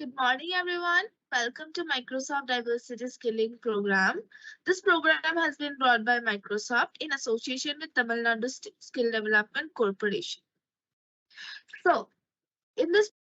Good morning, everyone. Welcome to Microsoft Diversity Skilling Program. This program has been brought by Microsoft in association with Tamil Nadu Skill Development Corporation. So, in this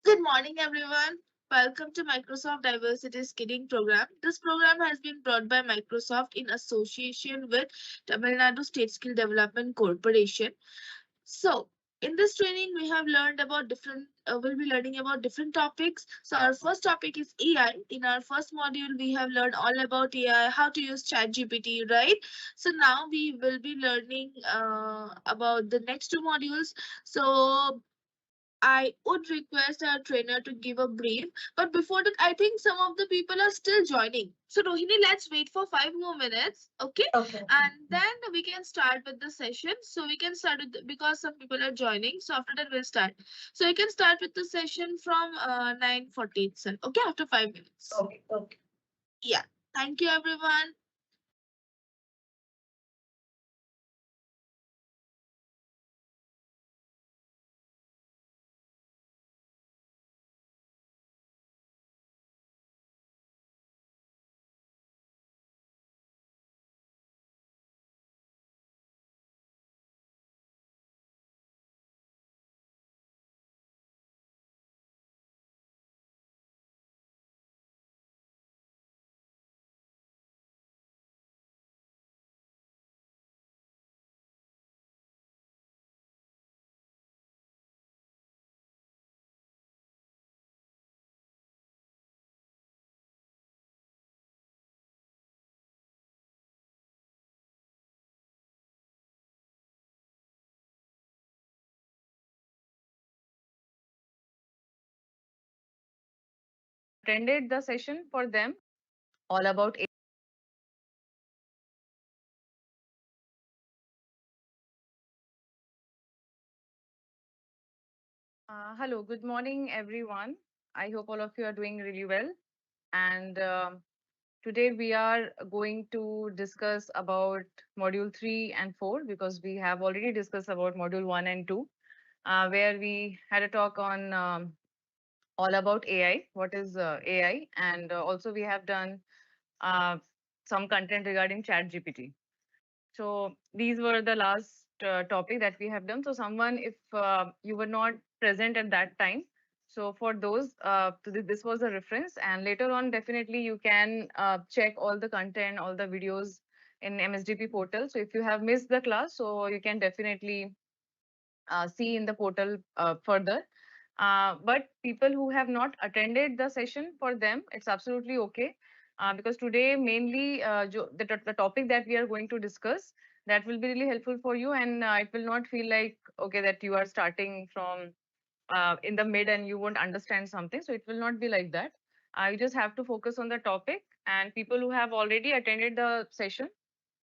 Good morning, everyone. Welcome to Microsoft Diversity Skilling Program. This program has been brought by Microsoft in association with Tamil Nadu State Skill Development Corporation. So, in this training, we have learned about we'll be learning about different topics. So, our first topic is AI. In our first module, we have learned all about AI, how to use ChatGPT, right? So, now we will be learning about the next two modules. So, I would request our trainer to give a brief, but before that, I think some of the people are still joining. So, Rohini, let's wait for 5 more minutes, okay? Okay. And then we can start with the session. So, we can start with because some people are joining. So, after that, we'll start. So, you can start with the session from 9:40 itself, okay? After 5 minutes. Okay. Okay. Yeah. Thank you, everyone. Attended the session for them all about hello, good morning, everyone. I hope all of you are doing really well. And today we are going to discuss about module 3 and 4 because we have already discussed about module 1 and 2, where we had a talk on all about AI, what is AI, and also we have done uh, some content regarding ChatGPT. So these were the last topic that we have done. So someone, if you were not present at that time, so for those, this was a reference. And later on, definitely you can check all the content, all the videos in MSDP portal. So if you have missed the class, so you can definitely see in the portal further. But people who have not attended the session, for them, it's absolutely okay. Because today, mainly the topic that we are going to discuss, that will be really helpful for you, and it will not feel like, okay, that you are starting from in the mid and you won't understand something. So it will not be like that. You just have to focus on the topic, and people who have already attended the session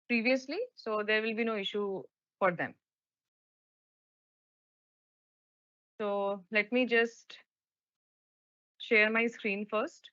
previously, so there will be no issue for them. So let me just share my screen first.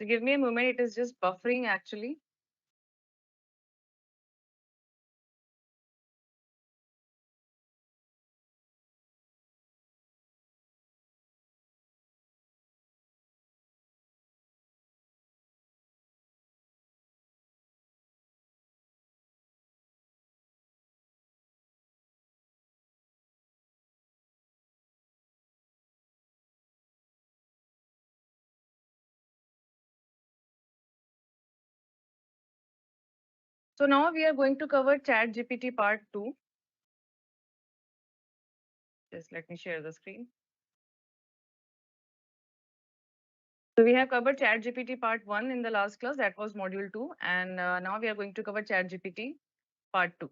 So give me a moment, it is just buffering actually. So now we are going to cover ChatGPT part 2. Just let me share the screen. So we have covered ChatGPT part 1 in the last class, that was module 2, and now we are going to cover ChatGPT part 2.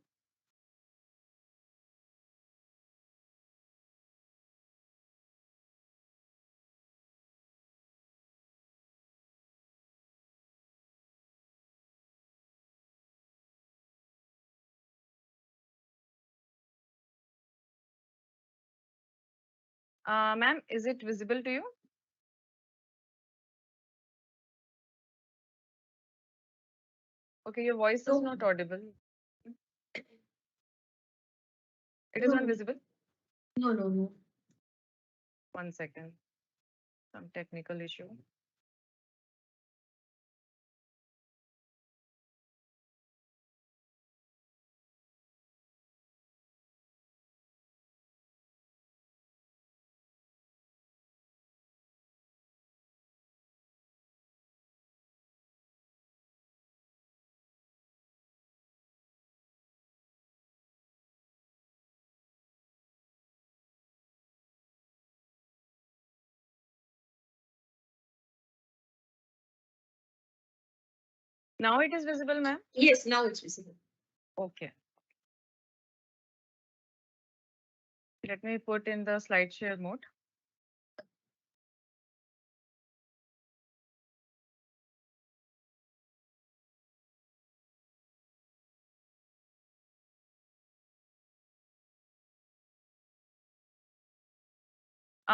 Ma'am, is it visible to you? Okay, your voice is not audible. It is not visible? No. 1 second. Some technical issue. Now it is visible, ma'am? Yes, now it's visible. Okay. Let me put in the slide share mode.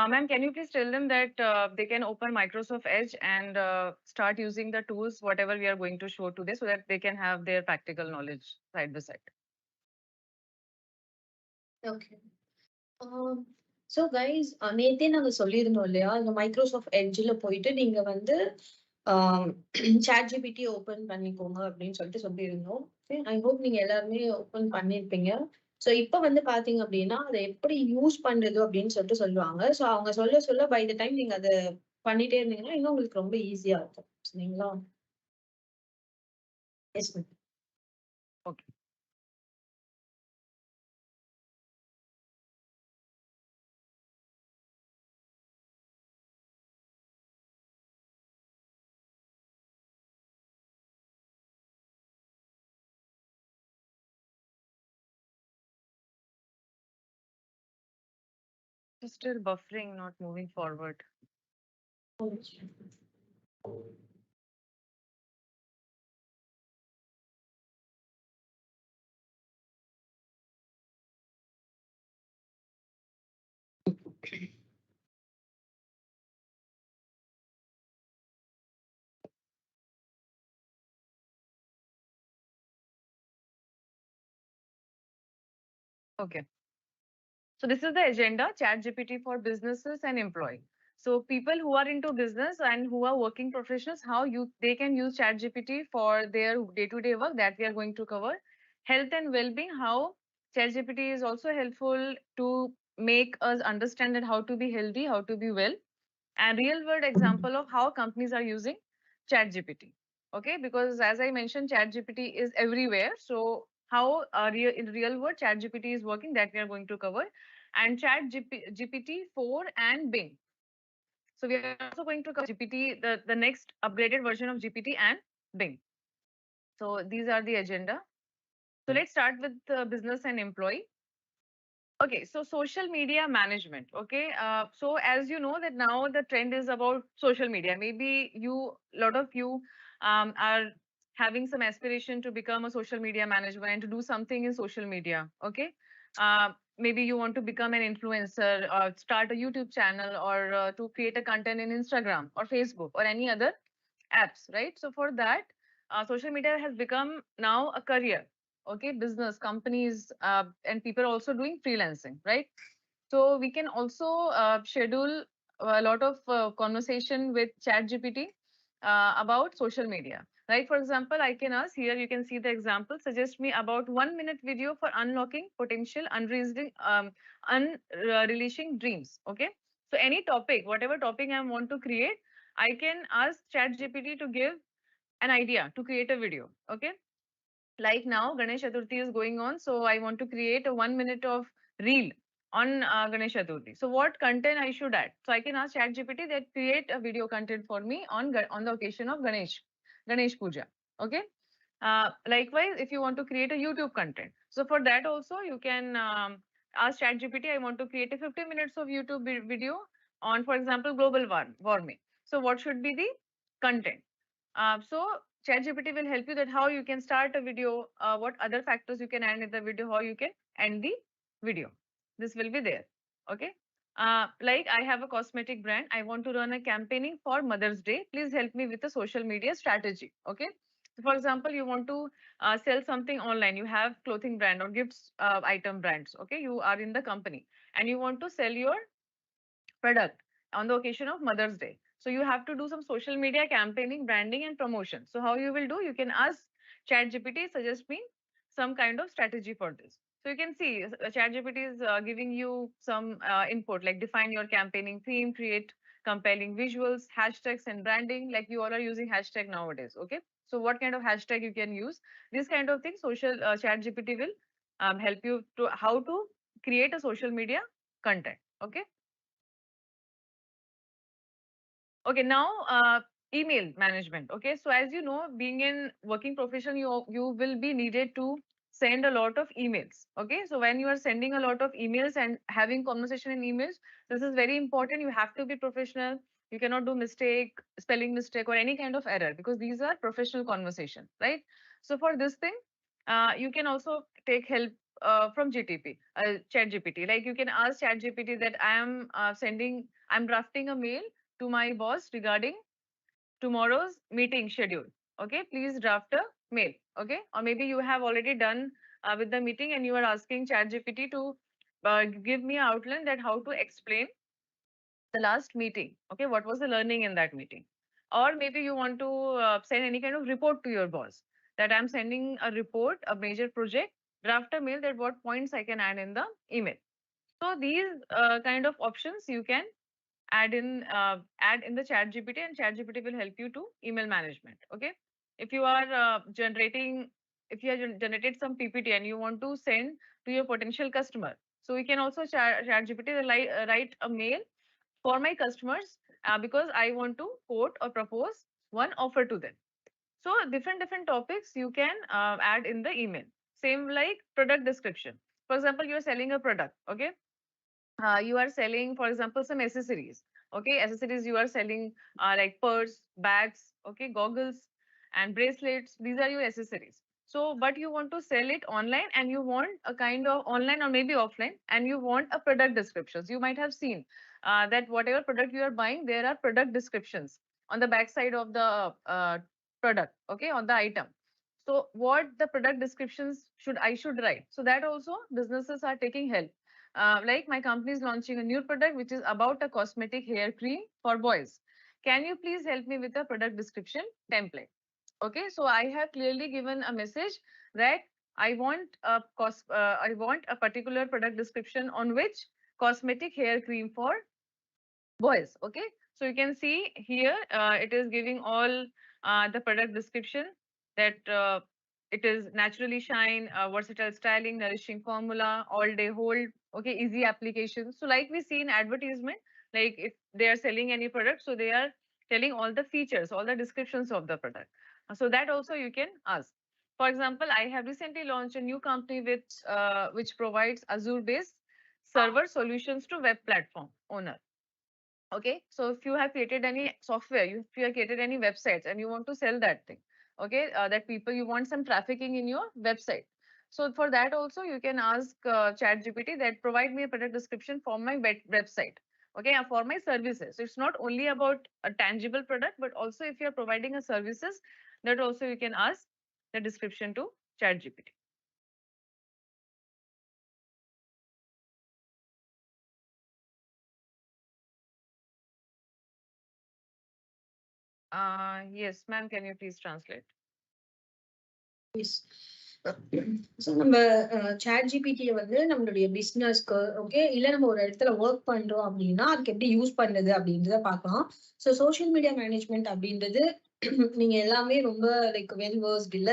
Ma'am, can you please tell them that they can open Microsoft Edge and start using the tools, whatever we are going to show today, so that they can have their practical knowledge side by side. Okay. So guys நேத்தே நாங்கள் சொல்லியிருந்தோம் இல்லையா இந்த Microsoft எட்ஜில் போயிட்டு நீங்க வந்து chat GPT open பண்ணிக்கோங்க அப்படின்னு சொல்லிட்டு சொல்லியிருந்தோம். ஐ ஹோப் நீங்க எல்லாருமே ஓப்பன் பண்ணியிருப்பீங்க. ஸோ இப்போ வந்து பாத்தீங்க அப்படின்னா அதை எப்படி யூஸ் பண்றது அப்படின்னு சொல்லிட்டு சொல்லுவாங்க. ஸோ அவங்க சொல்ல சொல்ல பை த டைம் நீங்க அதை பண்ணிட்டே இருந்தீங்கன்னா இன்னும் உங்களுக்கு ரொம்ப ஈஸியா இருக்கும். சரிங்களா? Yes ma'am. Okay. It's still buffering, not moving forward. Okay. So this is the agenda, ChatGPT for businesses and employee. So people who are into business and who are working professionals, how they can use ChatGPT for their day-to-day work, that we are going to cover. Health and well-being, how ChatGPT is also helpful to make us understand that how to be healthy, how to be well, and real-world example of how companies are using ChatGPT. Okay, because as I mentioned, ChatGPT is everywhere. So how in real world ChatGPT is working, that we are going to cover, and ChatGPT 4 and Bing. So we are also going to cover GPT, the next upgraded version of GPT and Bing. So these are the agenda. So let's start with business and employee. Okay, so social media management. Okay, so as you know that now the trend is about social media. Maybe a lot of you are having some aspiration to become a social media manager and to do something in social media. Okay, maybe you want to become an influencer or start a YouTube channel or to create a content in Instagram or Facebook or any other apps, right? So for that, social media has become now a career. Okay, business companies and people are also doing freelancing, right? So we can also schedule a lot of conversation with ChatGPT about social media, right? For example, I can ask here, you can see the example, suggest me about 1 minute video for unlocking potential, unreleasing dreams. Okay, so any topic, whatever topic I want to create, I can ask ChatGPT to give an idea to create a video. Okay, like now Ganesh Chaturthi is going on, so I want to create a 1 minute of reel on Ganesh Chaturthi. So what content I should add? So I can ask ChatGPT that create a video content for me on the occasion of Ganesh Puja. Okay. Likewise, if you want to create a YouTube content, so for that also you can ask ChatGPT. I want to create a 50 minutes of YouTube video on, for example, global warming. So what should be the content? So ChatGPT will help you that how you can start a video, what other factors you can add in the video, how you can end the video. This will be there. Okay. Like I have a cosmetic brand. I want to run a campaigning for Mother's Day. Please help me with a social media strategy. Okay. So for example, you want to sell something online. You have clothing brand or gifts item brands. Okay. You are in the company and you want to sell your product on the occasion of Mother's Day. So you have to do some social media campaigning, branding, and promotion. So how you will do? You can ask ChatGPT suggest me some kind of strategy for this. So you can see ChatGPT is giving you some input like define your campaigning theme, create compelling visuals, hashtags, and branding. Like you all are using hashtag nowadays. Okay. So what kind of hashtag you can use? This kind of thing, social ChatGPT will help you to how to create a social media content. Okay. Okay, now email management. Okay, so as you know, being in working profession, you will be needed to send a lot of emails. Okay, so when you are sending a lot of emails and having conversation in emails, this is very important. You have to be professional. You cannot do mistake, spelling mistake, or any kind of error because these are professional conversation, right? So for this thing, you can also take help from GTP, ChatGPT. Like you can ask ChatGPT that I'm drafting a mail to my boss regarding tomorrow's meeting schedule. Okay, please draft a mail. Okay, or maybe you have already done with the meeting and you are asking ChatGPT to give me an outline that how to explain the last meeting. Okay, what was the learning in that meeting? Or maybe you want to send any kind of report to your boss that I'm sending a report, a major project, draft a mail that what points I can add in the email. So these kind of options you can add in the ChatGPT, and ChatGPT will help you to email management. Okay, if you are if you have generated some PPT and you want to send to your potential customer, so you can also ChatGPT write a mail for my customers because I want to quote or propose one offer to them. So different topics you can add in the email. Same like product description. For example, you are selling a product. Okay, you are selling, for example, some accessories. Okay, accessories you are selling like purse, bags, okay, goggles, and bracelets. These are your accessories. So, but you want to sell it online and you want a kind of online or maybe offline, and you want a product descriptions. You might have seen that whatever product you are buying, there are product descriptions on the back side of the product. Okay, on the item. So, what the product descriptions should write? So that also businesses are taking help like my company is launching a new product which is about a cosmetic hair cream for boys. Can you please help me with the product description template? Okay, so I have clearly given a message that I want a particular product description on which cosmetic hair cream for boys. Okay, so you can see here it is giving all the product description that it is naturally shine, versatile styling, nourishing formula, all day hold, okay, easy application. So like we see in advertisement, like if they are selling any product, so they are telling all the features, all the descriptions of the product. So that also you can ask. For example, I have recently launched a new company which provides Azure based server solutions to web platform owner. Okay, so if you have created any software, if you have created any websites and you want to sell that thing, okay, that people, you want some trafficking in your website. So for that also you can ask ChatGPT that provide me a product description for my website, okay, for my services. So it's not only about a tangible product, but also if you're providing a services, that also you can ask the description to ChatGPT. Yes, ma'am, can you please translate? Yes. So நம்ம chat ஜிபிடியை வந்து நம்மளுடைய பிஸ்னஸ்க்கு okay இல்லை நம்ம ஒரு இடத்துல work பண்றோம் அப்படின்னா அதுக்கு எப்படி யூஸ் பண்றது அப்படின்றத பார்க்கலாம். ஸோ சோஷியல் மீடியா மேனேஜ்மெண்ட் அப்படின்றது நீங்க எல்லாமே ரொம்ப லைக் வெல் வேர்ஸ்ட் இல்ல.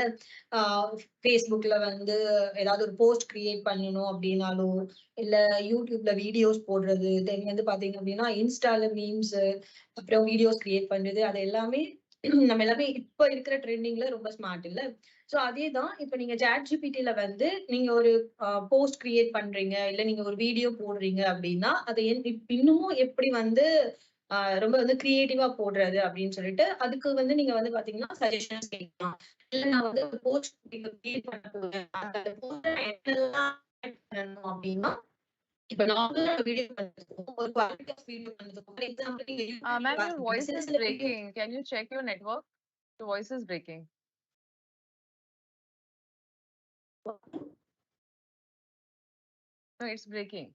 Facebookல வந்து ஏதாவது ஒரு போஸ்ட் கிரியேட் பண்ணணும் அப்படின்னாலோ, இல்ல YouTubeல வீடியோஸ் போடுறது, தென் வந்து பாத்தீங்க அப்படின்னா Instaல மீம்ஸ், அப்புறம் வீடியோஸ் கிரியேட் பண்றது, அது எல்லாமே நம்ம எல்லாமே இப்ப இருக்கிற ட்ரெண்டிங்ல ரொம்ப ஸ்மார்ட் இல்ல. சோ அதேதான் இப்ப நீங்க ChatGPTல வந்து நீங்க ஒரு போஸ்ட் கிரியேட் பண்றீங்க, இல்ல நீங்க ஒரு வீடியோ போடுறீங்க அப்படின்னா, அத இன்னமும் எப்படி வந்து ரொம்ப வந்து கிரியேட்டிவா போடுறது அப்படின்னு சொல்லிட்டு, அதுக்கு வந்து நீங்க வந்து பாத்தீங்கன்னா சஜஷன்ஸ் கேட்கலாம். இல்ல நான் வந்து ஒரு போஸ்ட் கிரியேட் பண்ண போறேன். அந்த போஸ்ட்ல என்னெல்லாம் ஆட் பண்ணணும் அப்படின்னா, இப்ப நார்மலா வீடியோ பண்றதுக்கும், ஒரு குவாலிட்டி ஆஃப் வீடியோ பண்றதுக்கும், ஃபார் எக்ஸாம்பிள் நீங்க YouTube video Ma'am, your voice சில is சில videos breaking. Can you check your network? Your voice is breaking. No, it's breaking.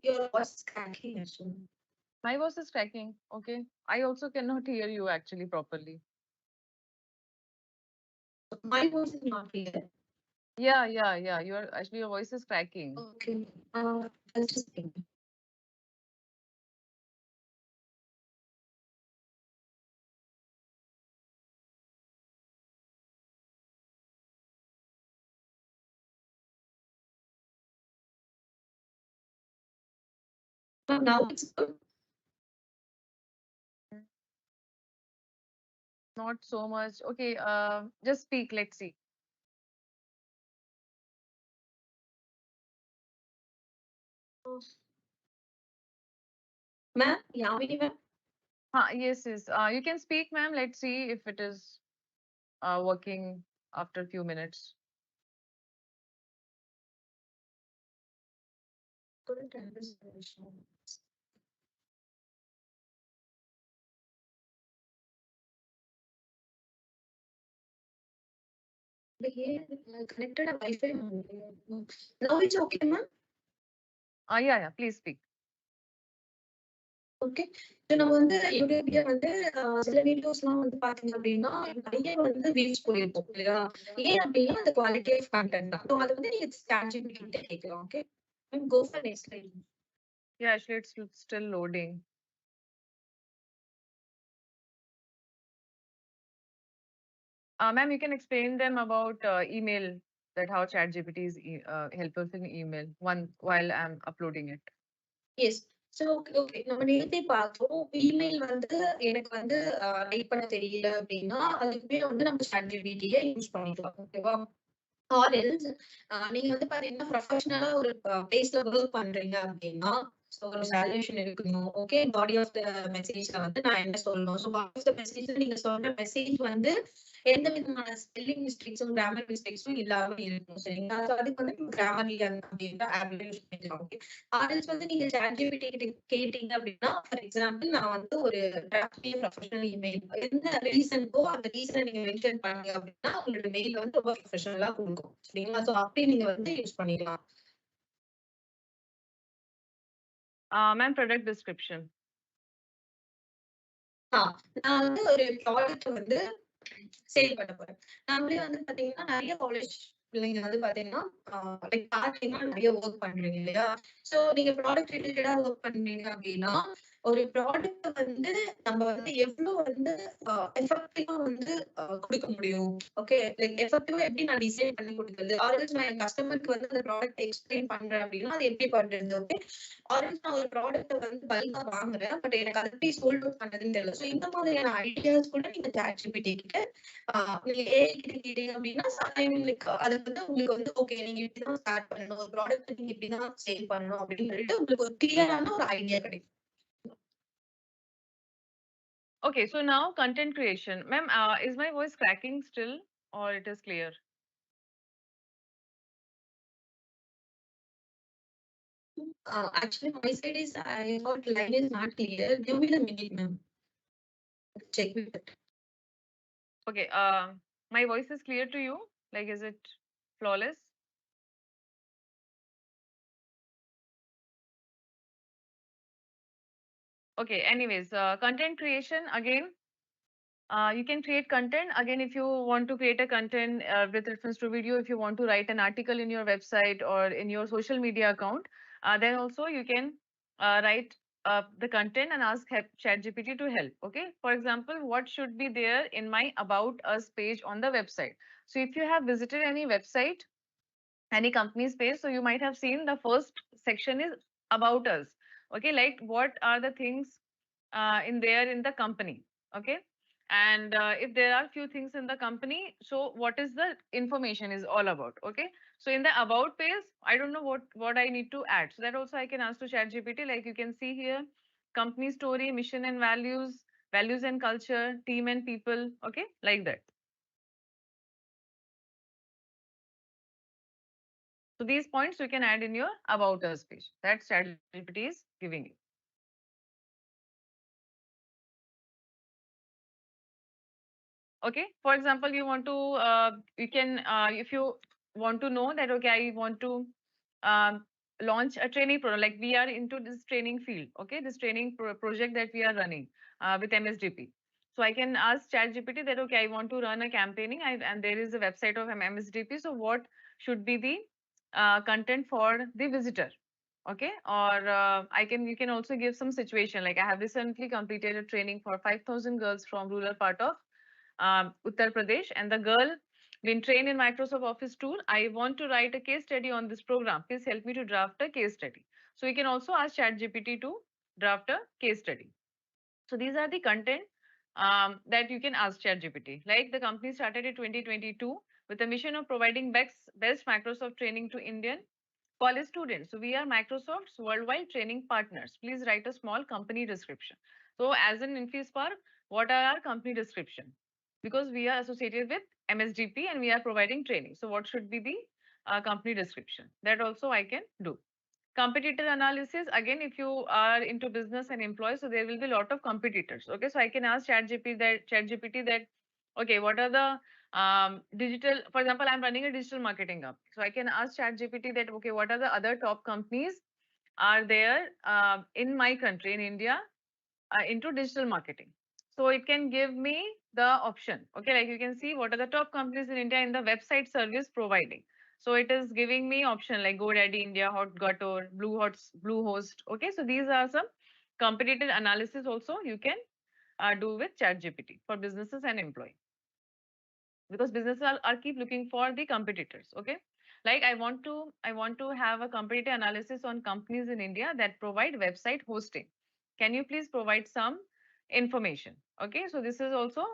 your voice is cracking actually. My voice is cracking. Okay. I also cannot hear you actually properly. My voice is not clear. Yeah. Your voice is cracking. Okay. Just a second. Now it's good. Not so much. Okay. Just speak. Let's see. Ma'am, Yamini ma'am. Yes. You can speak, ma'am. Let's see if it is working after a few minutes. Couldn't understand. Here connected a Wi-Fi only. Now it's okay, ma'am. Yeah. Please speak. Okay. So நம்ம வந்து யூடியூப்ல வந்து சில வீடியோஸ்லாம் வந்து பார்த்தீங்க அப்படின்னா, நெறைய வந்து வியூஸ் போயிருக்கும் இல்லையா? ஏன் அப்படின்னா, அந்த குவாலிட்டி ஆஃப் கன்டென்ட் தான். ஸோ அத வந்து நீங்க ChatGPT கிட்ட கேட்கலாம். Okay. Go for next slide. Yeah, actually, it's still loading. Ma'am, you can explain them about email, that how ChatGPT is helpful in email one while I'm uploading it. Yes. So okay, okay. நம்ம நேத்தே பார்த்தோம். Email வந்து எனக்கு வந்து right பண்ண தெரியல அப்படின்னா, அதுக்குமே வந்து நம்ம ChatGPT யூஸ் பண்ணிக்கலாம். ஓகேவா? ஆர் எல்ஸ் நீங்க வந்து பாத்தீங்கன்னா ப்ரொஃபஷனலா ஒரு பிளேஸ்ல ஒர்க் பண்றீங்க அப்படின்னா, ஸோ ஒரு சாலுவேஷன் இருக்கணும். ஓகே. பாடி ஆஃப் த மெசேஜ்ல வந்து நான் என்ன சொல்லணும். ஸோ பாடி ஆஃப் த மெசேஜ்ல நீங்க சொல்ற மெசேஜ் வந்து எந்த விதமான ஸ்பெல்லிங் மிஸ்டேக்ஸும், கிராமர் மிஸ்டேக்ஸும் இல்லாம இருக்கணும். சரிங்களா? ஸோ அதுக்கு வந்து நம்ம கிராமர்லி அப்படின்ற ஆப்ல யூஸ் பண்ணிக்கலாம். ஓகே. ஆர்எல்ஸ் வந்து நீங்க ChatGPT கிட்ட கேட்டீங்க அப்படின்னா, ஃபார் எக்ஸாம்பிள் நான் வந்து ஒரு ப்ரொஃபஷனல் இமெயில் என்ன ரீசன்க்கோ அந்த ரீசன நீங்க மென்ஷன் பண்ணீங்க அப்படின்னா, உங்களோட மெயில் வந்து ரொம்ப ப்ரொஃபஷனலா குடுக்கும். சரிங்களா? ஸோ அப்படி நீங்க வந்து யூஸ் பண்ணிக்கலாம். Ma'am, product description. ஆ நான் வந்து ஒரு ப்ராடக்ட் வந்து சேல் பண்ண போறேன். நாமளே வந்து பாத்தீங்கன்னா, நெறைய காலேஜ் பிள்ளைங்க வந்து பாத்தீங்கன்னா, லைக் பார்ட் டைமா நெறைய வொர்க் பண்றீங்க இல்லையா? ஸோ நீங்க ப்ராடக்ட் ரிலேட்டடா வொர்க் பண்றீங்க அப்படின்னா, ஒரு ப்ராடக்ட்ட வந்து நம்ம வந்து எவ்ளோ வந்து எஃபெக்டிவா வந்து குடுக்க முடியும். ஓகே. லைக் எஃபெக்டிவா எப்படி நான் டிசைன் பண்ணி குடுக்குறது? ஆர் எல்ஸ் நான் என் கஸ்டமருக்கு வந்து அந்த ப்ராடக்ட்ட எக்ஸ்பிளைன் பண்றேன் அப்படின்னா, அது எப்படி பண்றது? ஓகே. ஆர் எல்ஸ் நான் ஒரு ப்ராடக்ட்ட வந்து பல்கா வாங்குறேன். பட் எனக்கு அத எப்படி சோல்ட் அவுட் பண்றதுன்னு தெரியல. ஸோ இந்த மாதிரியான ஐடியாஸ் கூட நீங்க ChatGPT கிட்ட நீங்க ஏஐ கிட்ட கேட்டீங்க அப்படின்னா, சம்டைம் லைக் அது வந்து உங்களுக்கு வந்து ஓகே நீங்க இப்படிதான் ஸ்டார்ட் பண்ணணும். ஒரு ப்ராடக்ட் நீங்க இப்படிதான் சேல் பண்ணணும் அப்படின்னு சொல்லிட்டு உங்களுக்கு ஒரு கிளியரான ஒரு ஐடியா கிடைக்கும். Okay, so now content creation. Ma'am, is my voice cracking still or it is clear? Actually, my side is I thought line is not clear. Give me the minute, ma'am. Check with it. Okay, my voice is clear to you? Like, is it flawless? Okay, anyways, content creation again. You can create content again if you want to create a content with reference to video. If you want to write an article in your website or in your social media account, then also you can write the content and ask ChatGPT to help. Okay. For example, what should be there in my About Us page on the website? So if you have visited any website, any company's page, so you might have seen the first section is About Us. Okay. Like what are the things in there in the company? Okay. And if there are few things in the company, so what is the information is all about? Okay. So in the About page, I don't know what I need to add. So that also I can ask to ChatGPT. Like you can see here, company story, mission and values, values and culture, team and people. Okay, like that. So these points you can add in your About Us page. That ChatGPT is giving you. Okay, for example, you want to you can if you want to know that, okay, I want to um, launch a training program, like we are into this training field. Okay, this training project that we are running with MSDP. So I can ask ChatGPT that, okay, I want to run a campaigning, and there is a website of MSDP. So what should be the content for the visitor? Okay, or I can you can also give some situation, like I have recently completed a training for 5,000 girls from rural part of Uttar Pradesh, and the girl been trained in Microsoft Office tool. I want to write a case study on this program. Please help me to draft a case study. So we can also ask ChatGPT to draft a case study. So these are the content that you can ask ChatGPT. Like the company started in 2022 with a mission of providing best Microsoft training to Indian college students. So we are Microsoft's worldwide training partners. Please write a small company description. So as an InfoSpark, what are our company description? Because we are associated with MSDP and we are providing training. So what should be the company description? That also I can do. Competitor analysis, again, if you are into business and employees, so there will be a lot of competitors. Okay, so I can ask ChatGPT that, okay, what are the digital, for example, I'm running a digital marketing app. So I can ask ChatGPT that, okay, what are the other top companies are there in my country, in India, into digital marketing. So it can give me the option. Okay, like you can see what are the top companies in India in the website service providing. So it is giving me option like GoDaddy India, HotGator, Bluehost. Okay, so these are some competitive analysis also you can do with ChatGPT for businesses and employee, because businesses are keep looking for the competitors. Okay, like I want to have a competitive analysis on companies in India that provide website hosting. Can you please provide some information? Okay, so this is also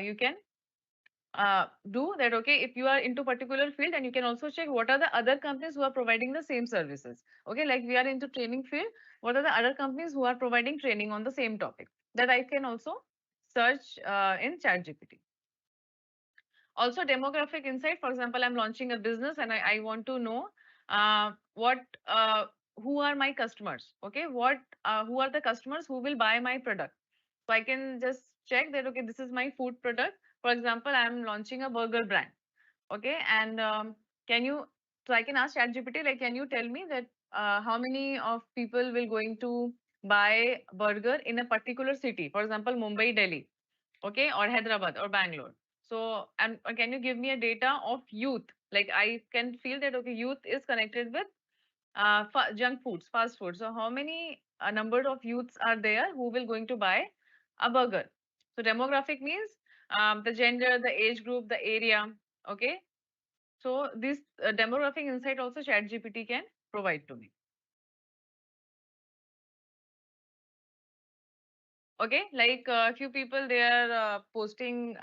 you can do that. Okay, if you are into particular field, and you can also check what are the other companies who are providing the same services. Okay, like we are into training field, what are the other companies who are providing training on the same topic, that I can also search in ChatGPT. Also demographic insight, for example, I'm launching a business and I want to know what who are my customers. Okay, what who are the customers who will buy my product. So I can just check that, okay, this is my food product. For example, I'm launching a burger brand. Okay, and can you, so I can ask ChatGPT, like, can you tell me that how many of people will going to buy burger in a particular city, for example, Mumbai, Delhi, okay, or Hyderabad or Bangalore. So, and can you give me a data of youth? Like I can feel that, okay, youth is connected with junk foods, fast food. So how many number of youths are there who will going to buy a burger? So demographic means the gender, the age group, the area. Okay. So this demographic insight also ChatGPT can provide to me. Okay, like a few people, they are posting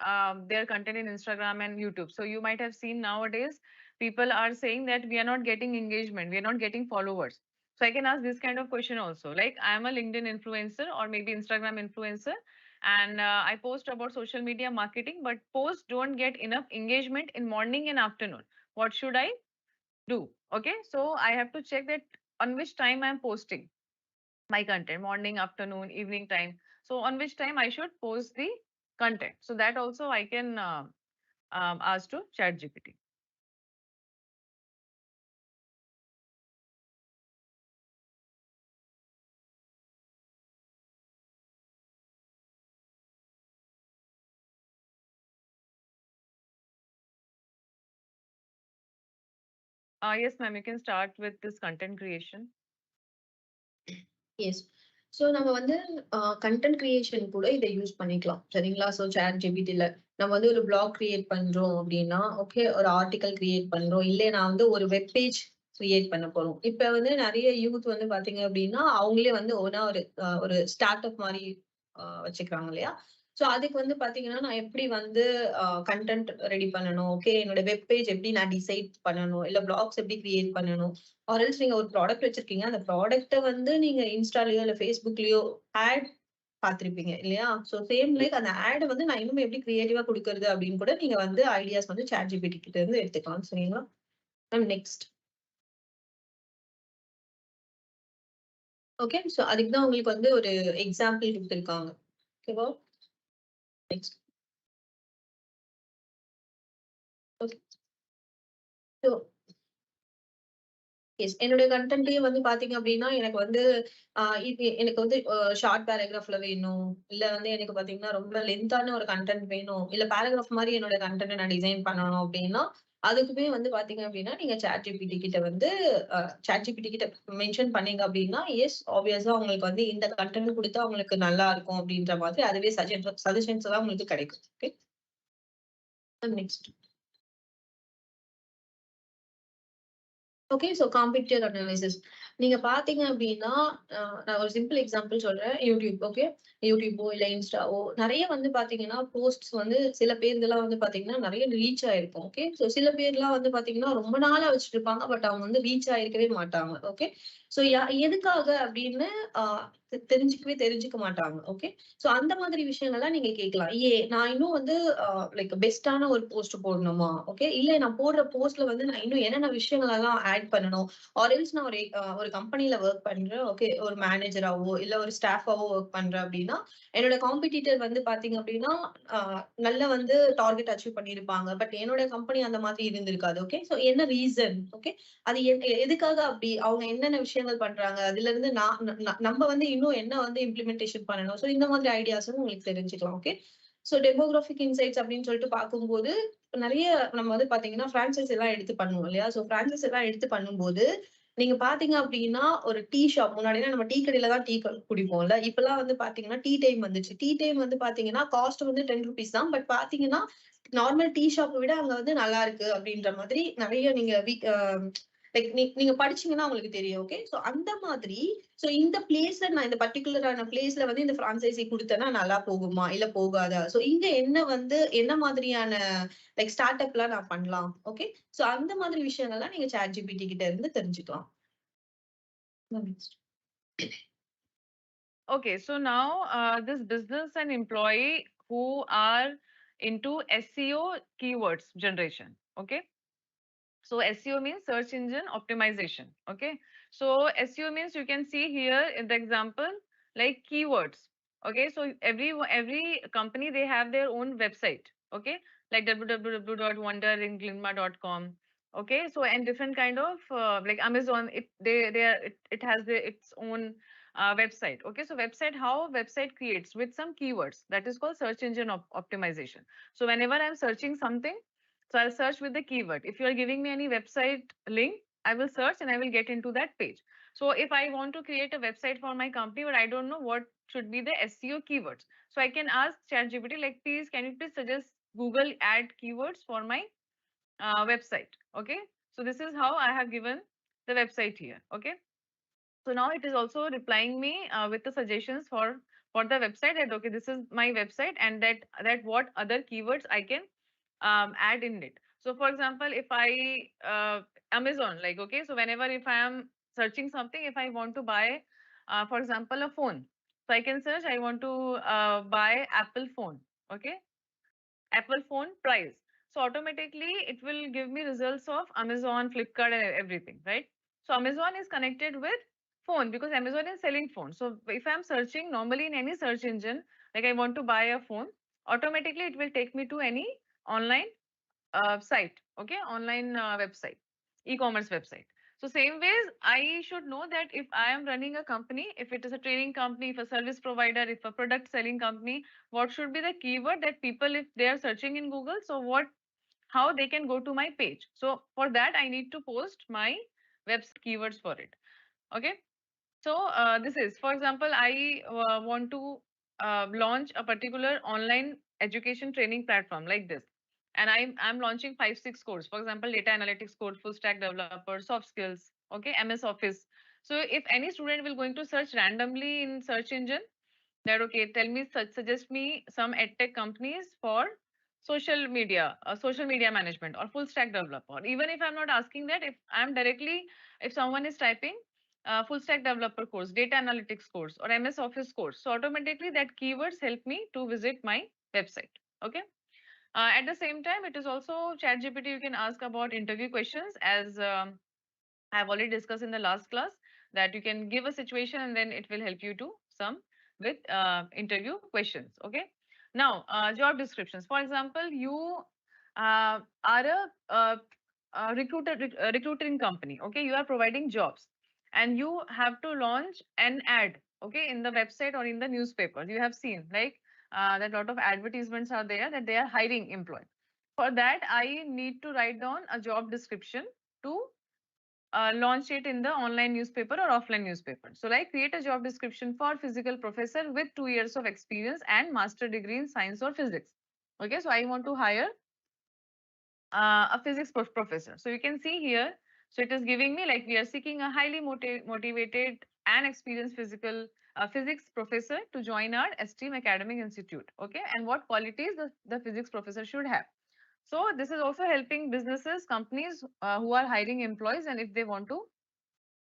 their content in Instagram and YouTube. So you might have seen nowadays people are saying that we are not getting engagement, we are not getting followers. So I can ask this kind of question also, like I am a LinkedIn influencer or maybe Instagram influencer, and I post about social media marketing, but posts don't get enough engagement in morning and afternoon. What should I do? Okay, so I have to check that on which time I'm posting my content, morning, afternoon, evening time. So on which time I should post the content. So that also I can ask to ChatGPT. Yes, ma'am, you can start with this content creation. Yes. So நம்ம வந்து content creation கூட இதை use பண்ணிக்கலாம் சரிங்களா. So ChatGPT-ல நம்ம வந்து ஒரு black create பண்றோம் அப்படின்னா, ஓகே ஒரு ஆர்டிகல் கிரியேட் பண்றோம், இல்லை நான் வந்து ஒரு வெப் பேஜ் கிரியேட் பண்ண போறோம். இப்ப வந்து நிறைய யூத் வந்து பாத்தீங்க அப்படின்னா அவங்களே வந்து ஒன்னா ஒரு ஸ்டார்ட் அப் மாதிரி வச்சுக்கிறாங்க இல்லையா. ஸோ அதுக்கு வந்து பாத்தீங்கன்னா நான் எப்படி வந்து கண்டென்ட் ரெடி பண்ணணும், ஓகே என்னோட வெப் பேஜ் எப்படி நான் டிசைட் பண்ணணும், இல்ல பிளாக்ஸ் எப்படி கிரியேட் பண்ணணும், ஆர்எல்ஸ் நீங்க ஒரு ப்ராடக்ட் வச்சிருக்கீங்க, அந்த ப்ராடக்ட்டை வந்து நீங்க இன்ஸ்டாலயோ இல்ல ஃபேஸ்புக்லயோ ஆட் பார்த்திருப்பீங்க இல்லையா. ஸோ சேம் லைக் அந்த ஆட் வந்து நான் இன்னும் எப்படி கிரியேட்டிவா கொடுக்கறது அப்படின்னு கூட நீங்க வந்து ஐடியாஸ் வந்து ChatGPT கிட்ட இருந்து எடுத்துக்கலாம் சரிங்களா. Next okay. ஸோ அதுக்கு தான் உங்களுக்கு வந்து ஒரு எக்ஸாம்பிள் கொடுத்துருக்காங்க. ஓகேவா. Next okay. So yes. என்னுடைய கன்டென்ட்டே வந்து பார்த்தீங்க அப்டின்னா, எனக்கு வந்து இது எனக்கு வந்து ஷார்ட் பேராகிராஃப்ல வேணும். இல்ல வந்து எனக்கு பார்த்தீங்கன்னா, ரொம்ப லென்த்தான ஒரு கன்டென்ட் வேணும். இல்ல பேராகிராஃப் மாரி என்னோட கன்டென்ட்ட நான் டிசைன் பண்ணணும் அப்டின்னா, அதுக்குமே வந்து பார்த்தீங்க அப்டின்னா, நீங்க ChatGPT கிட்ட வந்து ChatGPT கிட்ட மென்ஷன் பண்ணீங்க அப்டின்னா, எஸ் ஆப்வியஸா உங்களுக்கு வந்து இந்த கன்டென்ட் குடுத்தா உங்களுக்கு நல்லா இருக்கும் அப்டின்ற மாதிரி அதுவே சஜஷன்ஸ் எல்லாம் உங்களுக்கு கிடைக்கும். Okay. Next okay. So competitive analysis. நீங்க பார்த்தீங்க அப்டின்னா, நான் ஒரு சிம்பிள் எக்ஸாம்பிள் சொல்றேன். YouTube okay. யூடியூபோ இல்ல இன்ஸ்டாவோ நெறைய வந்து பார்த்தீங்கன்னா, போஸ்ட்ஸ் வந்து சில பேருதுலாம் வந்து பார்த்தீங்கன்னா, நெறைய ரீச் ஆயிருக்கும். ஓகே. ஸோ சில பேர்லாம் வந்து பார்த்தீங்கன்னா, ரொம்ப நாளா வச்சுட்டுருப்பாங்க. பட் அவங்க வந்து ரீச் ஆயிருக்கவே மாட்டாங்க. ஓகே. ஸோ எதுக்காக அப்டின்னு அ தெரிஞ்சுக்க மாட்டாங்க. ஓகே. ஸோ அந்த மாதிரி விஷயங்கள்லாம் நீங்க கேட்கலாம். நான் இன்னும் வந்து அ லைக் பெஸ்ட்டான ஒரு போஸ்ட் போடணுமா? ஓகே. இல்ல நான் போடுற போஸ்ட்ல வந்து நான் இன்னும் என்னென்ன விஷயங்களெல்லாம் ஆட் பண்ணணும்? ஆர் எல்ஸ் நான் ஒரு கம்பெனில வொர்க் பண்றேன். ஓகே. ஒரு மேனேஜராவோ, இல்ல ஒரு ஸ்டாஃபாவோ வொர்க் பண்றேன் அப்டின்னா, என்னோட காம்படிட்டர் வந்து பார்த்தீங்க அப்டின்னா, அ நல்ல வந்து டார்கெட் அச்சீவ் பண்ணியிருப்பாங்க. பட் என்னோட கம்பெனி அந்த மாதிரி இருந்திருக்காது. ஓகே. ஸோ என்ன ரீசன்? ஓகே. அது எதுக்காக அப்டி? அவங்க என்னென்ன விஷயங்கள் பண்றாங்க? அதுலருந்து நான் நம்ம வந்து இன்னும் என்ன வந்து இம்ப்ளிமென்டேஷன் பண்ணணும்? ஸோ இந்த மாதிரி ஐடியாஸும் உங்களுக்கு தெரிஞ்சுக்கலாம். ஓகே. ஸோ டெமோகிராபிக் இன்சைட்ஸ் அப்படின்னு சொல்லிட்டு பார்க்கும்போது, நெறைய நம்ம வந்து பார்த்தீங்கன்னா, பிரான்சைஸ் எல்லாம் எடுத்து பண்ணுவோம் இல்லையா? ஸோ பிரான்சைஸ் எல்லாம் எடுத்து பண்ணும்போது, நீங்க பார்த்தீங்க அப்படின்னா, ஒரு டீ ஷாப் முன்னாடிலாம் நம்ம டீ கடையில தான் டீ குடிப்போம்ல. இப்பலாம் வந்து பார்த்தீங்கன்னா, டீ டைம் வந்துச்சு. டீ டைம் வந்து பார்த்தீங்கன்னா, காஸ்ட் வந்து ₹10 தான். பட் பார்த்தீங்கன்னா, நார்மல் டீ ஷாப்ப விட அங்க வந்து நல்லா இருக்கு அப்படின்ற மாதிரி நெறைய நீங்க லைக் நீங்க படிச்சீங்கன்னா உங்களுக்கு தெரியும். ஓகே. சோ அந்த மாதிரி இந்த பிளேஸ்ல நான் இந்த பர்ட்டிகுலரான பிளேஸ்ல வந்து இந்த பிரான்சைசி குடுத்தேன்னா நல்லா போகுமா? இல்ல போகாதா? இங்க என்ன மாதிரியான லைக் ஸ்டார்ட் அப்லாம் நான் பண்ணலாம். ஓகே. அந்த மாதிரி விஷயங்கள்லாம் நீங்க ChatGPT கிட்ட இருந்து தெரிஞ்சுக்கலாம். Next. Okay, so now this business and employee who are into SEO keywords generation. Okay. So SEO means search engine optimization. Okay. So SEO means you can see here in the example like keywords. Okay. So every company they have their own website. Okay. Like www.wonderinglinma.com. Okay. So and different kind of like Amazon it has its own website. Okay. So website how website creates with some keywords that is called search engine optimization. So whenever I'm searching something, so I'll search with the keyword. If you are giving me any website link, I will search and I will get into that page. So if I want to create a website for my company, but I don't know what should be the SEO keywords. So I can ask ChatGPT, like, please, can you please suggest Google ad keywords for my website? Okay. So this is how I have given the website here. Okay. So now it is also replying me with the suggestions for the website that okay, this is my website and that what other keywords I can add in it. So for example, if I Amazon, like okay, so whenever if I am searching something, if I want to buy, for example, a phone, so I can search I want to buy Apple phone. Okay, Apple phone price. So automatically it will give me results of Amazon, Flipkart, and everything, right? So Amazon is connected with phone because Amazon is selling phone. So if I'm searching normally in any search engine, like I want to buy a phone, automatically it will take me to any online site, okay, online website, e-commerce website. So same ways, I should know that if I am running a company, if it is a training company, if a service provider, if a product selling company, what should be the keyword that people, if they are searching in Google, so how they can go to my page. So for that, I need to post my website keywords for it. Okay. So this is, for example, I want to launch a particular online education training platform like this. And I'm launching 5-6 course. For example, data analytics course, full stack developer, soft skills, okay, MS Office. So if any student will going to search randomly in search engine, that okay, tell me, suggest me some edtech companies for social media management or full stack developer. Even if I'm not asking that, if I'm directly, if someone is typing full stack developer course, data analytics course, or MS Office course, so automatically that keywords help me to visit my website. Okay. At the same time, it is also ChatGPT. You can ask about interview questions, as I've already discussed in the last class, that you can give a situation and then it will help you to some with interview questions. Okay. Now, job descriptions. For example, you are a recruiting company. Okay, you are providing jobs, and you have to launch an ad. Okay, in the website or in the newspaper. You have seen like that lot of advertisements are there that they are hiring employee. For that, I need to write down a job description to launch it in the online newspaper or offline newspaper. So like create a job description for physical professor with 2 years of experience and master degree in science or physics. Okay, so I want to hire a physics professor. So you can see here, so it is giving me like we are seeking a highly motivated and experienced physics professor to join our STEAM academic institute. Okay, and what qualities the physics professor should have. So this is also helping businesses, companies who are hiring employees, and if they want to